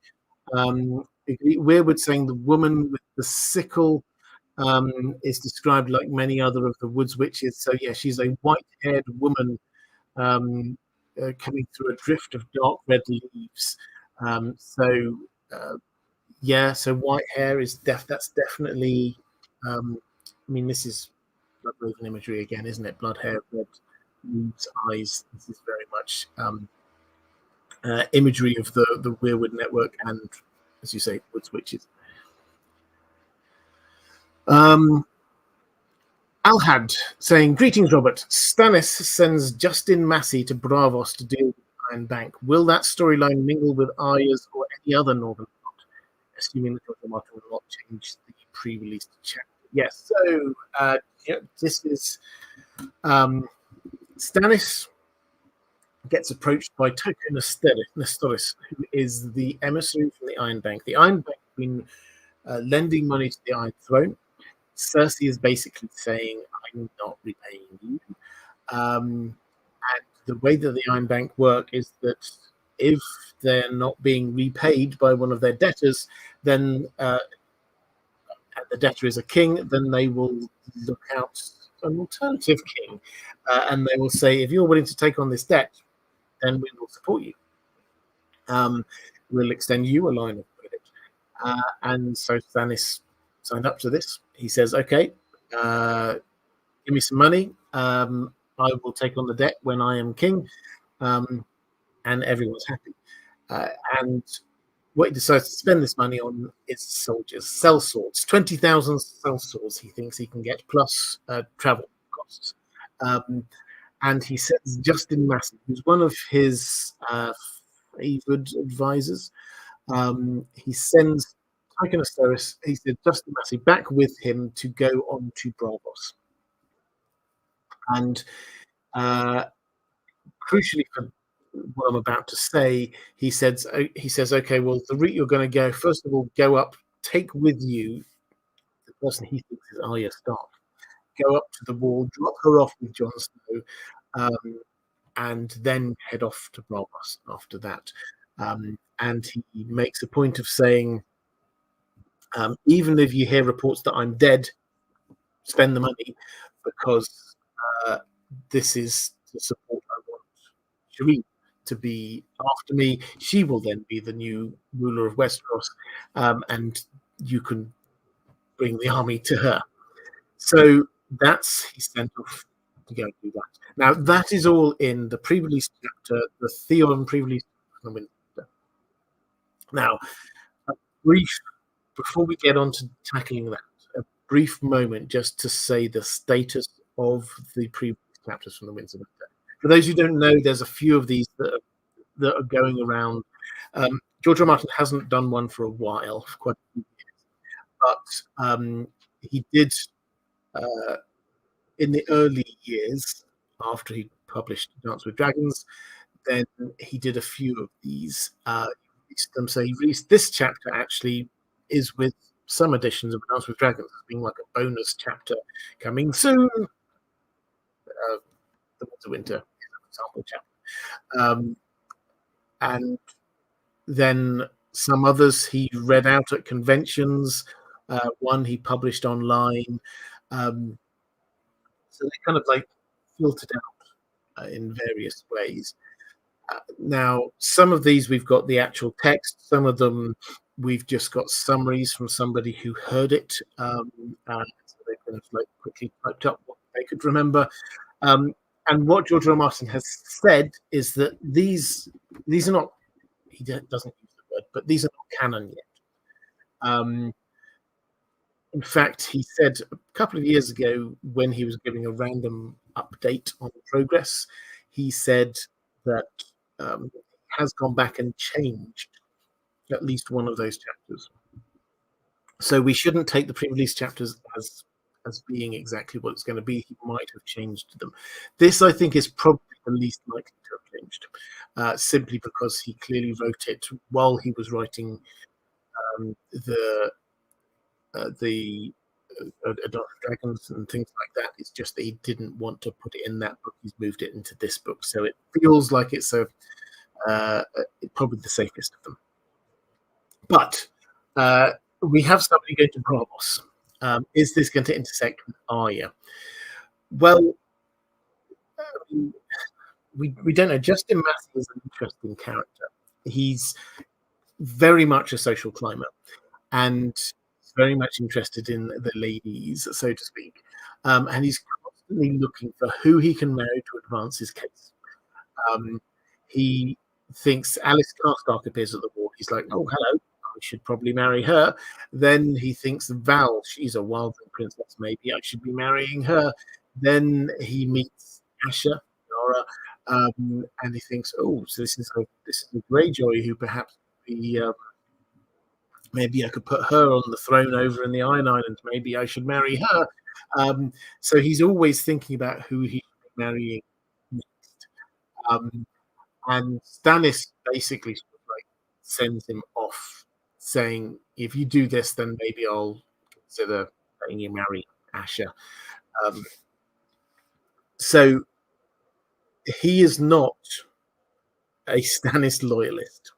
Weirwood saying the woman with the sickle is described like many other of the woods witches. So yeah, she's a white-haired woman coming through a drift of dark red leaves. Yeah, so white hair is that's definitely. I mean, this is Bloodbraven imagery again, isn't it? Blood hair, red leaves, eyes. This is very much imagery of the weirwood network and, as you say, woods witches. Alhad saying, "Greetings, Robert. Stannis sends Justin Massey to Bravos to deal with Iron Bank. Will that storyline mingle with Arya's or any other Northern plot? Assuming that George Martin will not change the pre-released chapter." Yes. So this is Stannis gets approached by Toko Nestoris, who is the emissary from the Iron Bank. The Iron Bank has been lending money to the Iron Throne. Cersei is basically saying, "I'm not repaying you." And the way that the Iron Bank work is that if they're not being repaid by one of their debtors, then the debtor is a king, then they will look out an alternative king. And they will say, "If you're willing to take on this debt, then we will support you. We'll extend you a line of credit." And so Stannis signed up to this. He says, "Okay, give me some money. I will take on the debt when I am king." And everyone's happy. And what he decides to spend this money on is soldiers, sellswords, 20,000 sellswords he thinks he can get, plus travel costs. And he sends Justin Massey, who's one of his favored advisors. He sends Tycho Nestoris, he said Justin Massey back with him to go on to Bravos. And crucially for what I'm about to say, he says, "Okay, well, the route you're going to go, first of all, go up, take with you the person he thinks is Arya Stark. Go up to the wall, drop her off with Jon Snow, and then head off to Bravos after that." And he makes a point of saying, "Even if you hear reports that I'm dead, spend the money, because this is the support I want Charis to be after me. She will then be the new ruler of Westeros, and you can bring the army to her." So he sent off to go and do that. Now, that is all in the pre-release chapter, the Theon pre-release chapter. Now, before we get on to tackling that, a brief moment just to say the status of the pre-release chapters from the Winds of Winter. For those who don't know, there's a few of these that are going around. George R. Martin hasn't done one for a while, for quite a few years, but he did in the early years after he published Dance with Dragons. Then he did a few of these. So he released this chapter. Actually, is with some additions of Dance with Dragons, being like a bonus chapter coming soon. The Winds of Winter is an example chapter. And then some others he read out at conventions. One he published online. So they kind of like filtered out in various ways. Now, some of these we've got the actual text. Some of them we've just got summaries from somebody who heard it. So they kind of like quickly typed up what they could remember. And what George R. R. Martin has said is that these are not, he doesn't use the word, but these are not canon yet. In fact, he said a couple of years ago when he was giving a random update on progress, he said that has gone back and changed at least one of those chapters. So we shouldn't take the pre-release chapters as being exactly what it's going to be. He might have changed them. This, I think, is probably the least likely to have changed, simply because he clearly wrote it while he was writing the Dragons and things like that. It's just that he didn't want to put it in that book. He's moved it into this book, so it feels like it's probably the safest of them. But we have somebody going to Bravos. Is this going to intersect with Arya? Well, we don't know. Justin Massey is an interesting character. He's very much a social climber and very much interested in the ladies, so to speak. And he's constantly looking for who he can marry to advance his case. He thinks Alice Karstark appears at the wall. He's like, "Oh, hello, I should probably marry her. Then he thinks Val, she's a wildling princess, maybe I should be marrying her. Then he meets Asher, Maura, and he thinks, oh, so this is a Greyjoy who perhaps be, maybe I could put her on the throne over in the Iron Islands. Maybe I should marry her. So he's always thinking about who he should be marrying next. And Stannis basically sort of like sends him off, saying, "If you do this, then maybe I'll consider letting you marry Asher." So he is not a Stannis loyalist.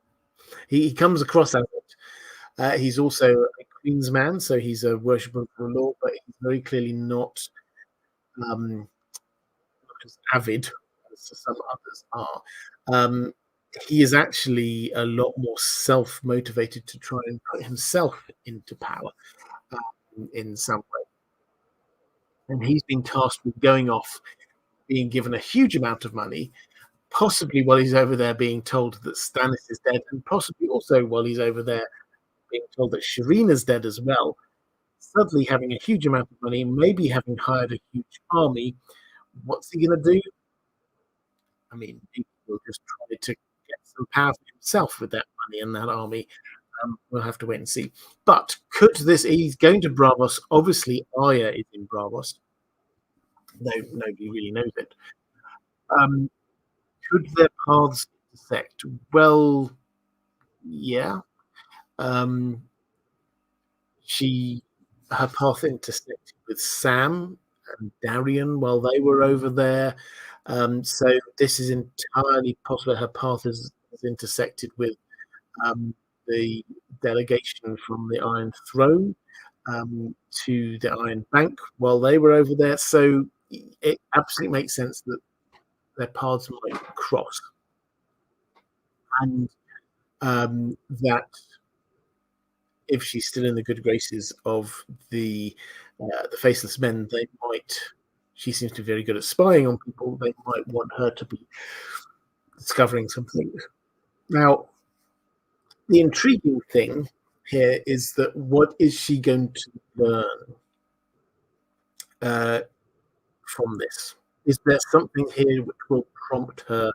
He comes across as it. He's also a Queen's man, so he's a worshipper of the law, but he's very clearly not as avid as some others are. He is actually a lot more self-motivated to try and put himself into power in some way. And he's been tasked with going off, being given a huge amount of money, possibly while he's over there being told that Stannis is dead, and possibly also while he's over there being told that Shireen's dead as well. Suddenly having a huge amount of money, maybe having hired a huge army. What's he going to do? I mean, he will just try to get some power for himself with that money and that army. We'll have to wait and see. But could this? He's going to Braavos. Obviously, Arya is in Braavos. No, nobody really knows it. Could their paths intersect? Well, yeah. Her path intersected with Sam and Darian while they were over there. So this is entirely possible. Her path is intersected with the delegation from the Iron Throne to the Iron Bank while they were over there. So it absolutely makes sense that their paths might cross, and that if she's still in the good graces of the Faceless Men, they might. She seems to be very good at spying on people. They might want her to be discovering some things. Now, the intriguing thing here is that what is she going to learn from this? Is there something here which will prompt her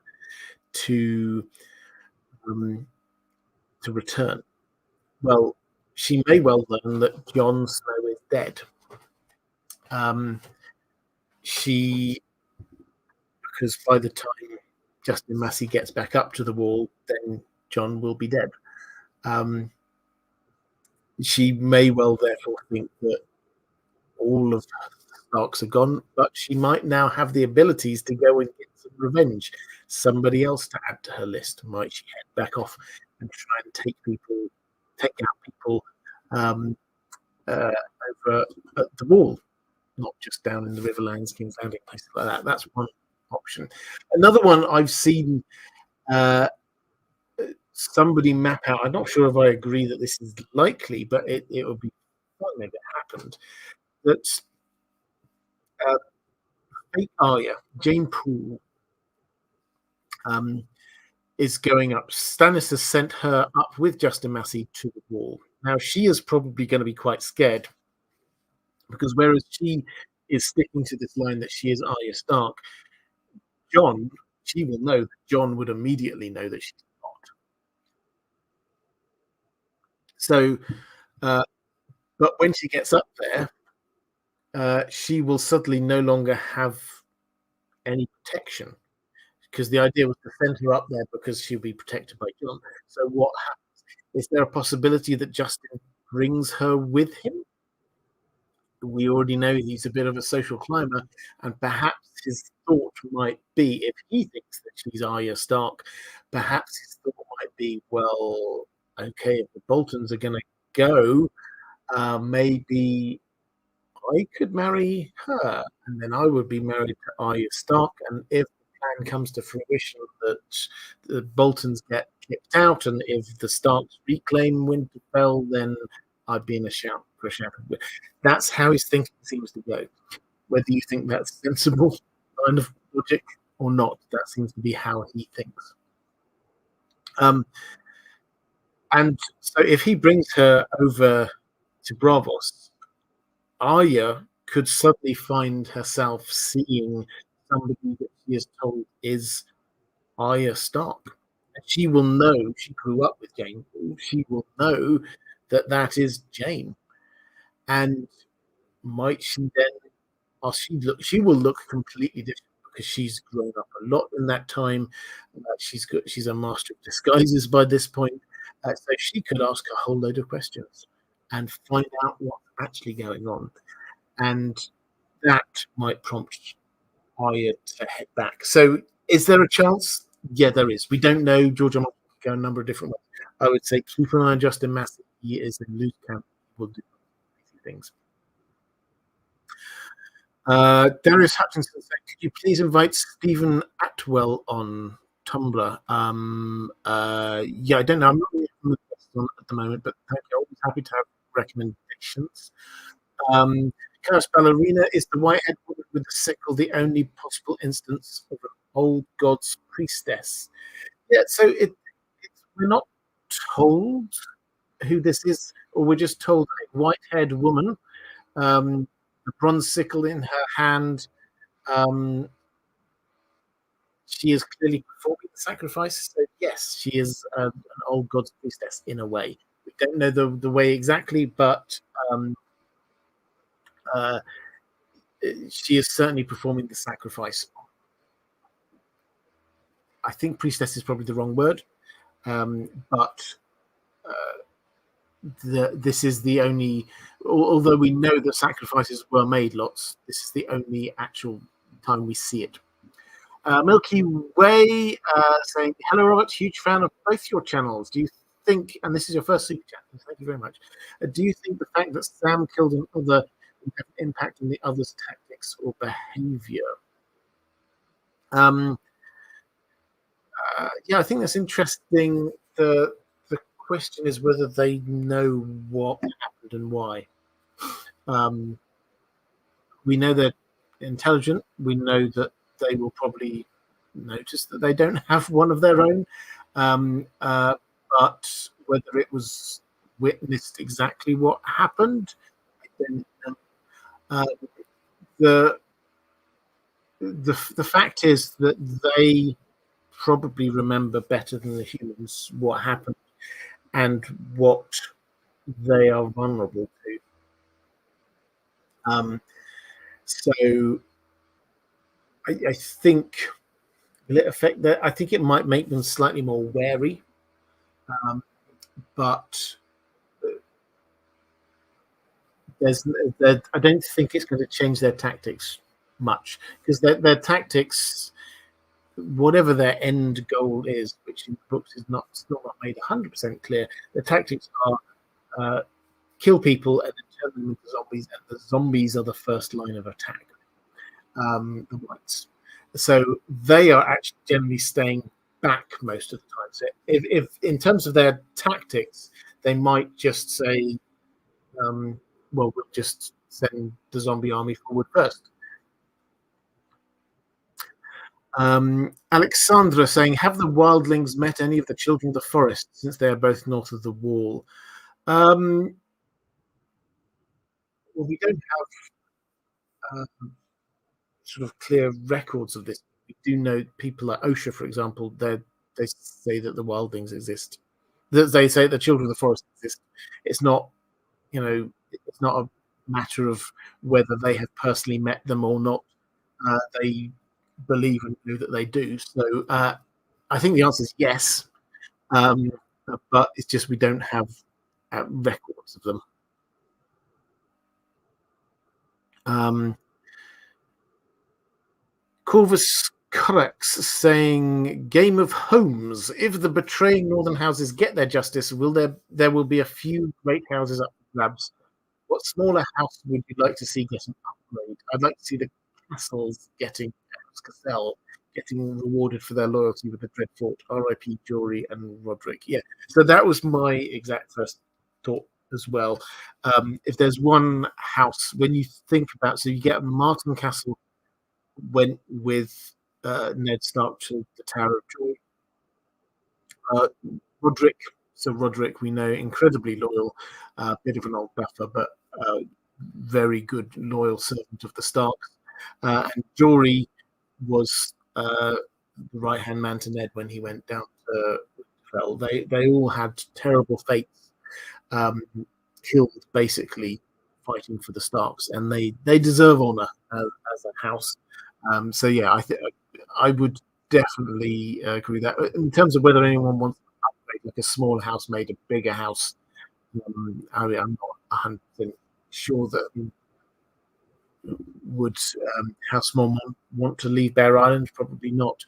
to return? Well, she may well learn that Jon Snow is dead. Because by the time Justin Massey gets back up to the wall, then Jon will be dead. She may well therefore think that all of the Starks are gone, but she might now have the abilities to go and get some revenge. Somebody else to add to her list. Might she head back off and try and take out people over at the wall, not just down in the Riverlands, King's Landing, places like that. That's one option. Another one I've seen somebody map out. I'm not sure if I agree that this is likely, but it would be fun if it happened. That fake Arya, Jane Poole, is going up. Stannis has sent her up with Justin Massey to the wall. Now, she is probably going to be quite scared, because whereas she is sticking to this line that she is Arya Stark, Jon, she will know that Jon would immediately know that she's not. So, but when she gets up there, she will suddenly no longer have any protection, because the idea was to send her up there because she'll be protected by Jon. So what happens? Is there a possibility that Justin brings her with him? We already know he's a bit of a social climber, and perhaps his thought might be, if he thinks that she's Arya Stark, perhaps his thought might be, well, okay, if the Boltons are going to go, maybe I could marry her, and then I would be married to Arya Stark. And if the plan comes to fruition that the Boltons get kicked out, and if the Starks reclaim Winterfell, then I'd be in a shout for a shout. That's how his thinking seems to go. Whether you think that's sensible kind of logic or not, that seems to be how he thinks. And so if he brings her over to Bravos, Arya could suddenly find herself seeing somebody that she is told is Arya Stark. And she will know she grew up with Jane. She will know that that is Jane. And might she then, or she will look completely different because she's grown up a lot in that time. She's a master of disguises by this point. So she could ask a whole load of questions and find out what's actually going on. And that might prompt Arya to head back. So is there a chance? Yeah, there is. We don't know. George R. Martin could go a number of different ways. I would say keep an eye on Justin Massey. He is in loose camp. He will do things. Darius Hutchinson said, could you please invite Stephen Atwell on Tumblr? Yeah, I don't know. I'm not really on the list at the moment, but thank you. Always happy to have recommendations. Charis Ballerina, is the white-haired woman with the sickle the only possible instance of an old god's priestess? Yeah, so we're not told who this is, or we're just told a white-haired woman, a bronze sickle in her hand. She is clearly performing the sacrifice. So yes, she is an old god's priestess in a way. We don't know the way exactly, but she is certainly performing the sacrifice. I think priestess is probably the wrong word, but this is the only, although we know the sacrifices were made lots, this is the only actual time we see it. Milky Way saying, hello Robert, huge fan of both your channels. Do you think, and this is your first super chat, thank you very much, do you think the fact that Sam killed an other will have an impact on the other's tactics or behavior? Yeah, I think that's interesting. The question is whether they know what happened and why. We know they're intelligent. We know that they will probably notice that they don't have one of their own. But whether it was witnessed exactly what happened, the fact is that they probably remember better than the humans what happened and what they are vulnerable to. So I think will it affect that? I think it might make them slightly more wary, but I don't think it's going to change their tactics much because their tactics, whatever their end goal is, which in the books is still not made 100% clear, the tactics are kill people and then turn them into zombies, and the zombies are the first line of attack. The whites. So they are actually generally staying back most of the time. So if in terms of their tactics, they might just say, well, we'll just send the zombie army forward first. Alexandra saying, have the wildlings met any of the children of the forest since they are both north of the wall? Well, we don't have sort of clear records of this. We do know people like Osha, for example, they say that the wildlings exist. They say the children of the forest exist. It's not, it's not a matter of whether they have personally met them or not. They believe and know that they do. So I think the answer is yes, but it's just we don't have records of them. Corvus Corex saying, Game of Homes. If the betraying northern houses get their justice, there will be a few great houses up for grabs. What smaller house would you like to see get an upgrade? I'd like to see the castles getting rewarded for their loyalty with the Dreadfort, R.I.P. Jory and Roderick. Yeah, so that was my exact first thought as well. If there's one house, when you think about, so you get Martin Castle went with Ned Stark to the Tower of Joy. Roderick So Roderick, we know, incredibly loyal, bit of an old buffer, but very good, loyal servant of the Starks. And Jory was the right-hand man to Ned when he went down to Winterfell. They all had terrible fates, killed basically fighting for the Starks, and they deserve honor as a house. So yeah, I would definitely agree with that. In terms of whether anyone wants to upgrade, like a small house made a bigger house, I'm not 100% sure that would House Mormont want to leave Bear Island. Probably not.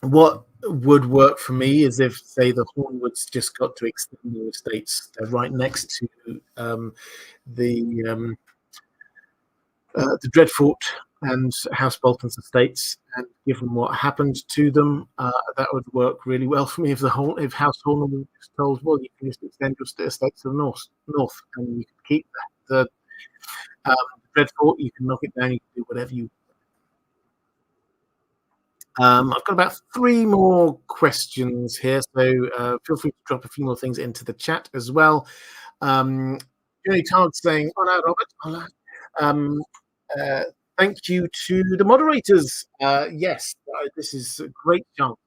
What would work for me is if, say, the Hornwoods just got to extend their estates. They're right next to the Dreadfort and House Bolton's estates, and given what happened to them, that would work really well for me. If House Hornwood was just told, well, you can just extend your estates to the north, and you can keep that. The Dreadfort, you can knock it down, you can do whatever you. I've got about 3 more questions here, so feel free to drop a few more things into the chat as well. Jenny Tard saying, "Hola, Robert. Hola." Thank you to the moderators. Yes, this is a great chance.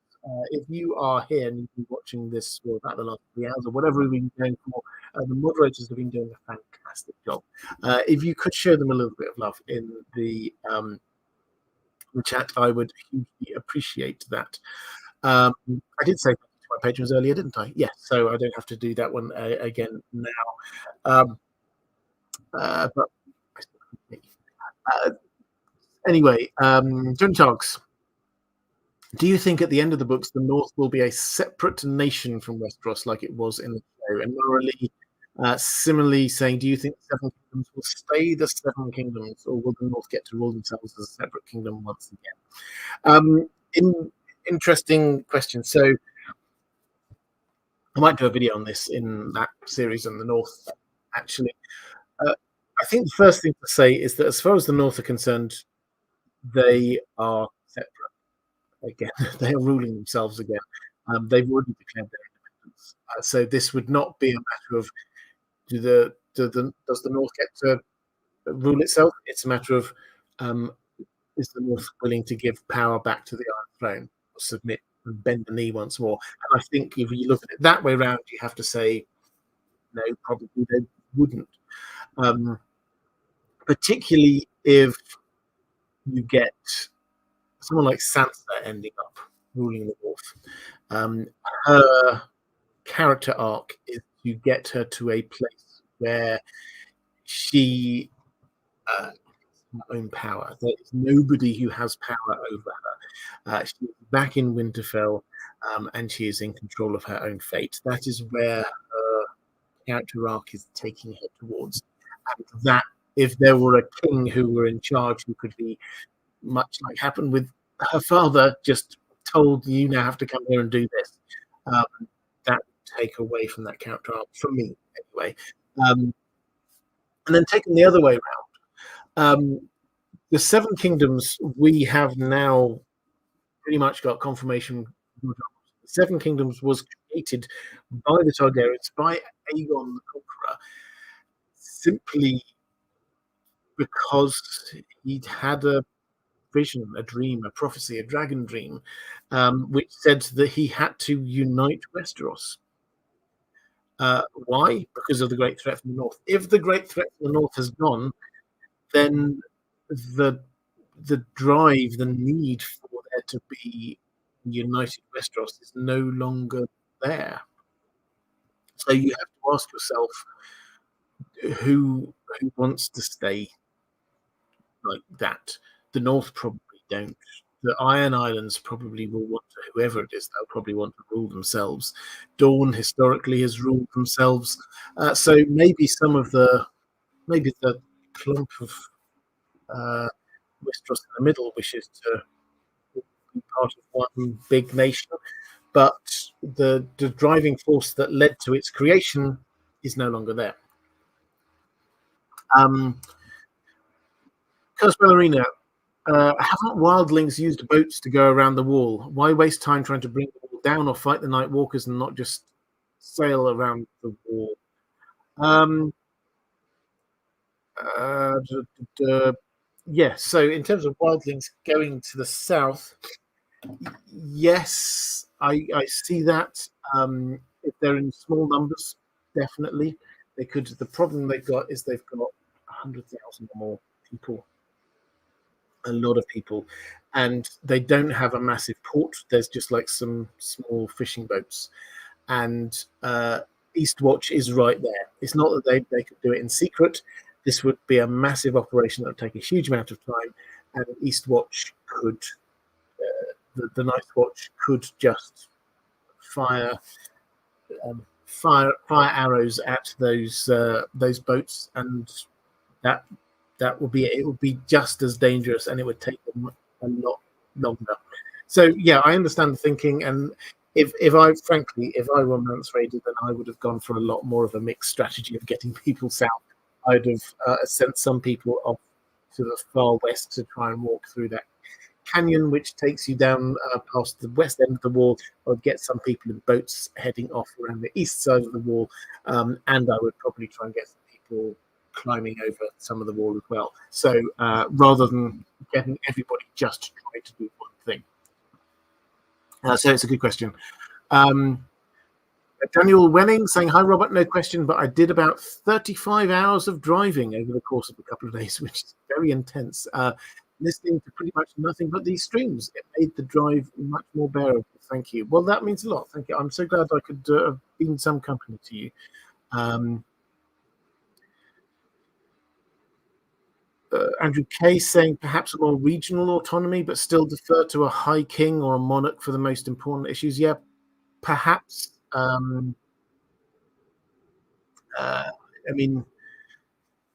If you are here and you've been watching this for about the last 3 hours or whatever we've been going for, the moderators have been doing a fantastic job. If you could show them a little bit of love in the chat, I would hugely appreciate that. I did say thank you to my patrons earlier, didn't I? Yes, so I don't have to do that one again now. But anyway, John Togs, do you think at the end of the books the North will be a separate nation from Westeros like it was in the show? And Maura similarly saying, do you think the Seven Kingdoms will stay the Seven Kingdoms, or will the North get to rule themselves as a separate kingdom once again? Interesting question. So I might do a video on this in that series on the North, actually. I think the first thing to say is that as far as the North are concerned, they are separate. Again, they are ruling themselves again. They've already declared their independence. So this would not be a matter of does the North get to rule itself? It's a matter of is the North willing to give power back to the Iron Throne, or submit and bend the knee once more? And I think if you look at it that way around, you have to say no, probably they wouldn't. Particularly if you get someone like Sansa ending up ruling the North. Her character arc is to get her to a place where she has her own power. There is nobody who has power over her. She is back in Winterfell, and she is in control of her own fate. That is where her character arc is taking her towards. And that, if there were a king who were in charge, who could be much like happened with her father, just told you now have to come here and do this, that would take away from that character arc, for me anyway. And then taking the other way around, the Seven Kingdoms, we have now pretty much got confirmation. The Seven Kingdoms was created by the Targaryens, by Aegon the Conqueror, simply because he'd had a vision, a dream, a prophecy, a dragon dream, which said that he had to unite Westeros. Why? Because of the great threat from the North. If the great threat from the North has gone, then the drive, the need for there to be united Westeros is no longer there. So you have to ask yourself, who wants to stay like that? The North probably don't. The Iron Islands probably will want to, whoever it is, they'll probably want to rule themselves. Dawn historically has ruled themselves. So maybe the clump of Westeros in the middle wishes to be part of one big nation, but the driving force that led to its creation is no longer there. Curse Ballerina, haven't wildlings used boats to go around the wall? Why waste time trying to bring the wall down or fight the Night Walkers and not just sail around the wall. Yes, so in terms of wildlings going to the south, yes, I see that. If they're in small numbers, definitely they could. The problem they've got is they've got 100,000 or more people, a lot of people, and they don't have a massive port. There's just like some small fishing boats, and Eastwatch is right there. It's not that they could do it in secret. This would be a massive operation that would take a huge amount of time, and Eastwatch could, the Night Watch could just fire arrows at those boats, and that would be it. It would be just as dangerous, and it would take them a lot longer. So yeah, I understand the thinking, and if I were Mance Raider, then I would have gone for a lot more of a mixed strategy of getting people south. I'd have sent some people off to the far west to try and walk through that canyon, which takes you down past the west end of the wall, or get some people in boats heading off around the east side of the wall, and I would probably try and get some people climbing over some of the wall as well. So rather than getting everybody just to try to do one thing. So it's a good question. Daniel Wenning saying, hi, Robert, no question, but I did about 35 hours of driving over the course of a couple of days, which is very intense. Listening to pretty much nothing but these streams. It made the drive much more bearable. Thank you. Well, that means a lot. Thank you. I'm so glad I could have been some company to you. Andrew K saying perhaps a more regional autonomy, but still defer to a high king or a monarch for the most important issues. Yeah, perhaps. I mean,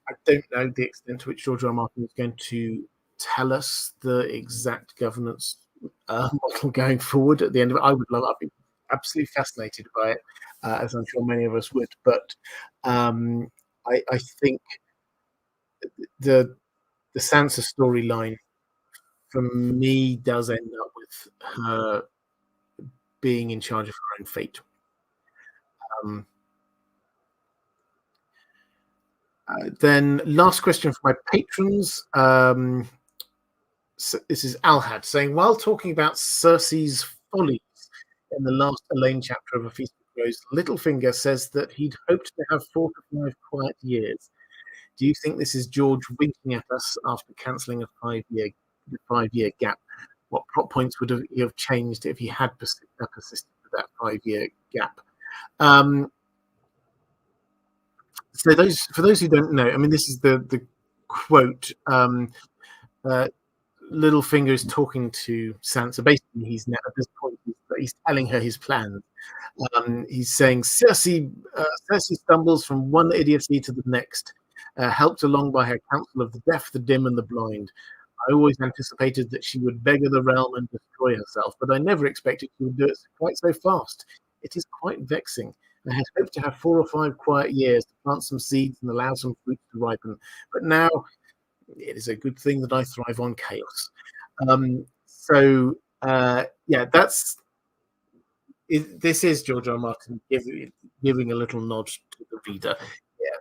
I don't know the extent to which George R. R. Martin is going to tell us the exact governance model going forward. At the end of it, I'd be absolutely fascinated by it, as I'm sure many of us would. But I think the Sansa storyline, for me, does end up with her being in charge of her own fate. Then last question for my patrons. So this is Alhad saying, while talking about Cersei's follies in the last Elaine chapter of A Feast of Crows, Littlefinger says that he'd hoped to have 4 to 5 quiet years. Do you think this is George winking at us after cancelling a 5-year gap? What plot points would he have changed if he had persisted with that 5-year gap? So for those who don't know, I mean, this is the quote. Littlefinger is talking to Sansa. Basically, he's now at this point he's telling her his plans. He's saying Cersei stumbles from one idiocy to the next, helped along by her counsel of the deaf, the dim, and the blind. I always anticipated that she would beggar the realm and destroy herself, but I never expected she would do it quite so fast. It is quite vexing. I had hoped to have 4 or 5 quiet years to plant some seeds and allow some fruit to ripen, but now it is a good thing that I thrive on chaos. This is George R. R. Martin giving a little nod to the reader. Yeah,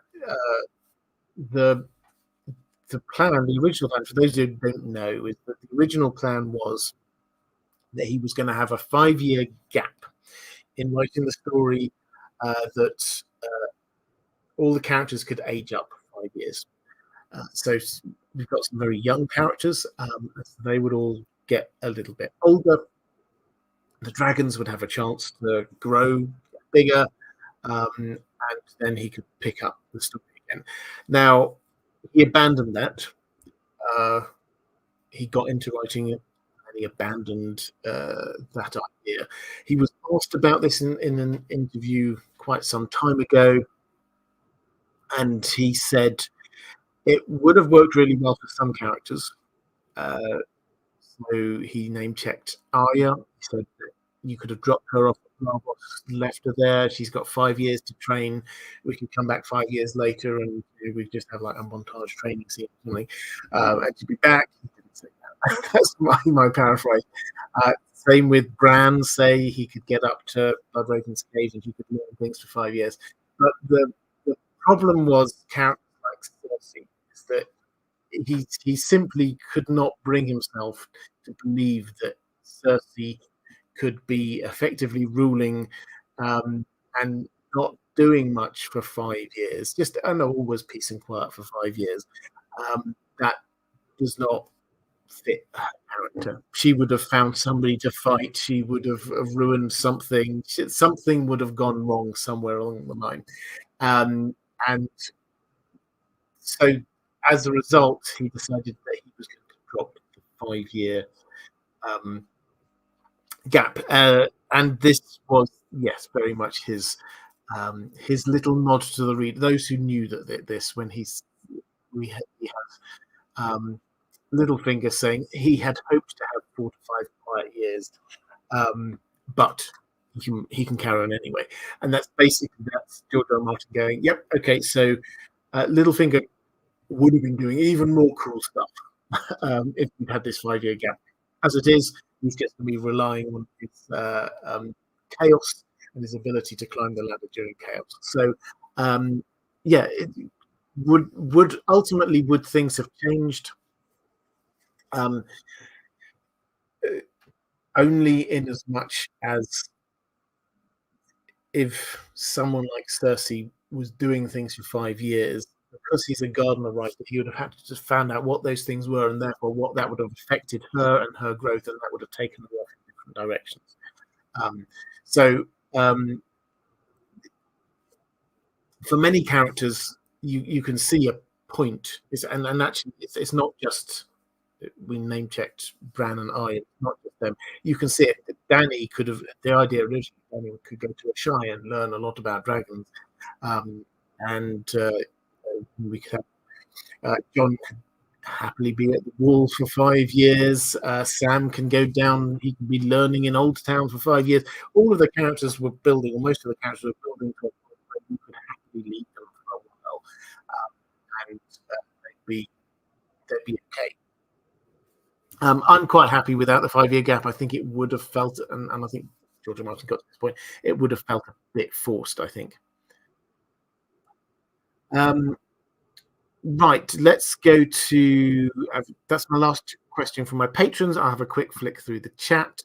the plan, the original plan, for those who don't know, is that the original plan was that he was going to have a 5-year gap in writing the story, that all the characters could age up 5 years. So we've got some very young characters. They would all get a little bit older. The dragons would have a chance to grow, get bigger, and then he could pick up the story again. Now, he abandoned that. He got into writing it, and he abandoned that idea. He was asked about this in an interview quite some time ago, and he said it would have worked really well for some characters. So he name-checked Arya. He said that you could have dropped her off at Bravos, left her there. She's got 5 years to train. We can come back 5 years later, and we just have like a montage training scene or something. And she'd be back. He didn't say That's my paraphrase. Same with Bran. Say he could get up to Bloodraven's cave and he could learn things for 5 years. But the problem was characters like Cersei is that he simply could not bring himself to believe that Cersei could be effectively ruling and not doing much for 5 years. Just and always peace and quiet for 5 years. That does not fit her character. She would have found somebody to fight. She would have ruined something. Something would have gone wrong somewhere along the line. And so, as a result, he decided that he was going to drop the 5 year gap. And this was, yes, very much his little nod to the reader. Those who knew that this, when he has Littlefinger saying he had hoped to have 4 to 5 quiet years, but he can carry on anyway. And that's George R. R. Martin going, yep, okay, so Littlefinger would have been doing even more cruel stuff if we'd had this 5 year gap. As it is, he's just going to be relying on his chaos and his ability to climb the ladder during chaos. So, yeah, would ultimately would things have changed? Only in as much as if someone like Cersei was doing things for 5 years, because he's a Gardener writer, he would have had to just found out what those things were, and therefore what that would have affected her and her growth, and that would have taken her off in different directions. For many characters, you can see a point, and actually, it's not just. We name checked Bran and I, not just them. You can see it. Danny could have the idea originally. Danny could go to a shy and learn a lot about dragons, and we could have John could happily be at the wall for 5 years. Sam can go down. He can be learning in Old Town for 5 years. All of the characters were building, or most of the characters were building to a point where you could happily leave them for a while, and they'd be okay. I'm quite happy without the 5 year gap. I think it would have felt, and I think George R. Martin got to this point, it would have felt a bit forced, I think. Right, let's go to, that's my last question from my patrons. I'll have a quick flick through the chat.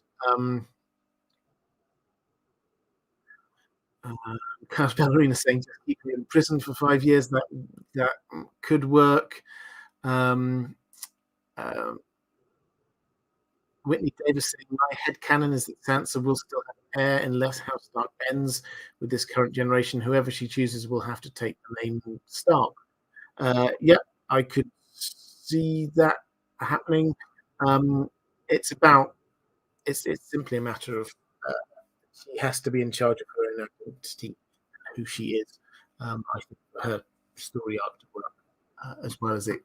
Cash Ballerina saying just keep me in prison for 5 years. That could work. Whitney Davis saying my headcanon is that Sansa will still have an heir unless House Stark ends with this current generation. Whoever she chooses will have to take the name Stark. Yeah, I could see that happening. It's simply a matter of she has to be in charge of her own identity, who she is. I think her story arc to work as well as it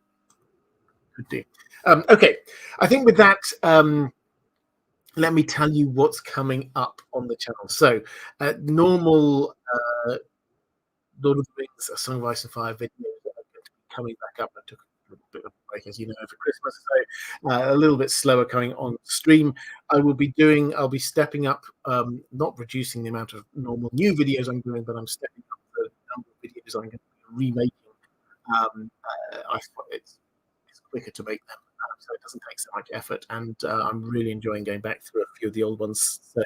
could do. Okay, I think with that, let me tell you what's coming up on the channel. So, normal Lord of the Rings, A Song of Ice and Fire videos are going to be coming back up. I took a bit of a break, as you know, over Christmas, so a little bit slower coming on stream. I'll be stepping up, not reducing the amount of normal new videos I'm doing, but I'm stepping up the number of videos I'm going to be remaking. I thought it's quicker to make them, so it doesn't take so much effort, and I'm really enjoying going back through a few of the old ones. So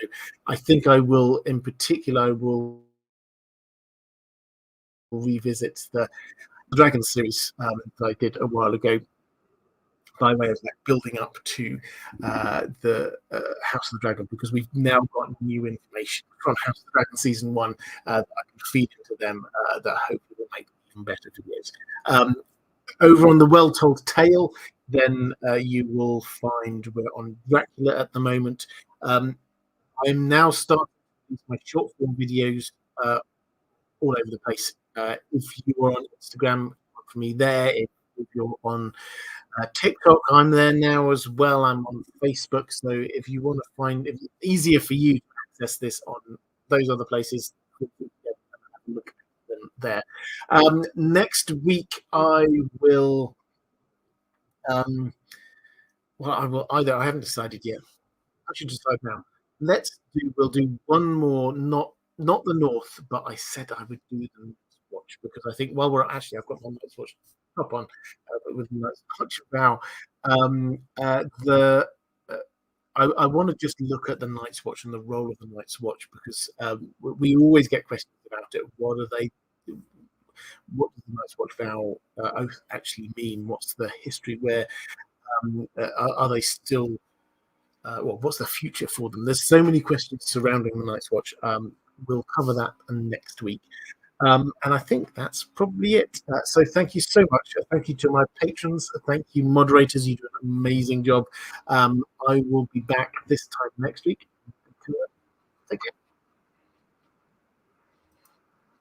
I think I will, in particular, I will revisit the Dragon series that I did a while ago, by way of building up to the House of the Dragon, because we've now got new information from House of the Dragon season 1 that I can feed into them that hopefully will make even better videos. Over on the Well Told Tale, then you will find we're on Dracula at the moment. I'm now starting to use my short form videos all over the place. If you are on Instagram, for me there. If you're on TikTok, I'm there now as well. I'm on Facebook. So if you want to find, if it's easier for you to access this on those other places, look at them there. Next week, I will Well, I will either. I haven't decided yet. I should decide now. We'll do one more, not the North, but I said I would do the Night's Watch because I think while we're actually, I've got my Night's Watch up on, but with the Night's Watch now, the I want to just look at the Night's Watch and the role of the Night's Watch because we always get questions about it. What are they? What does the Night's Watch vow oath actually mean? What's the history? Where are they still? Well, what's the future for them? There's so many questions surrounding the Night's Watch. We'll cover that next week. And I think that's probably it. So thank you so much. Thank you to my patrons. Thank you, moderators. You do an amazing job. I will be back this time next week. Take care.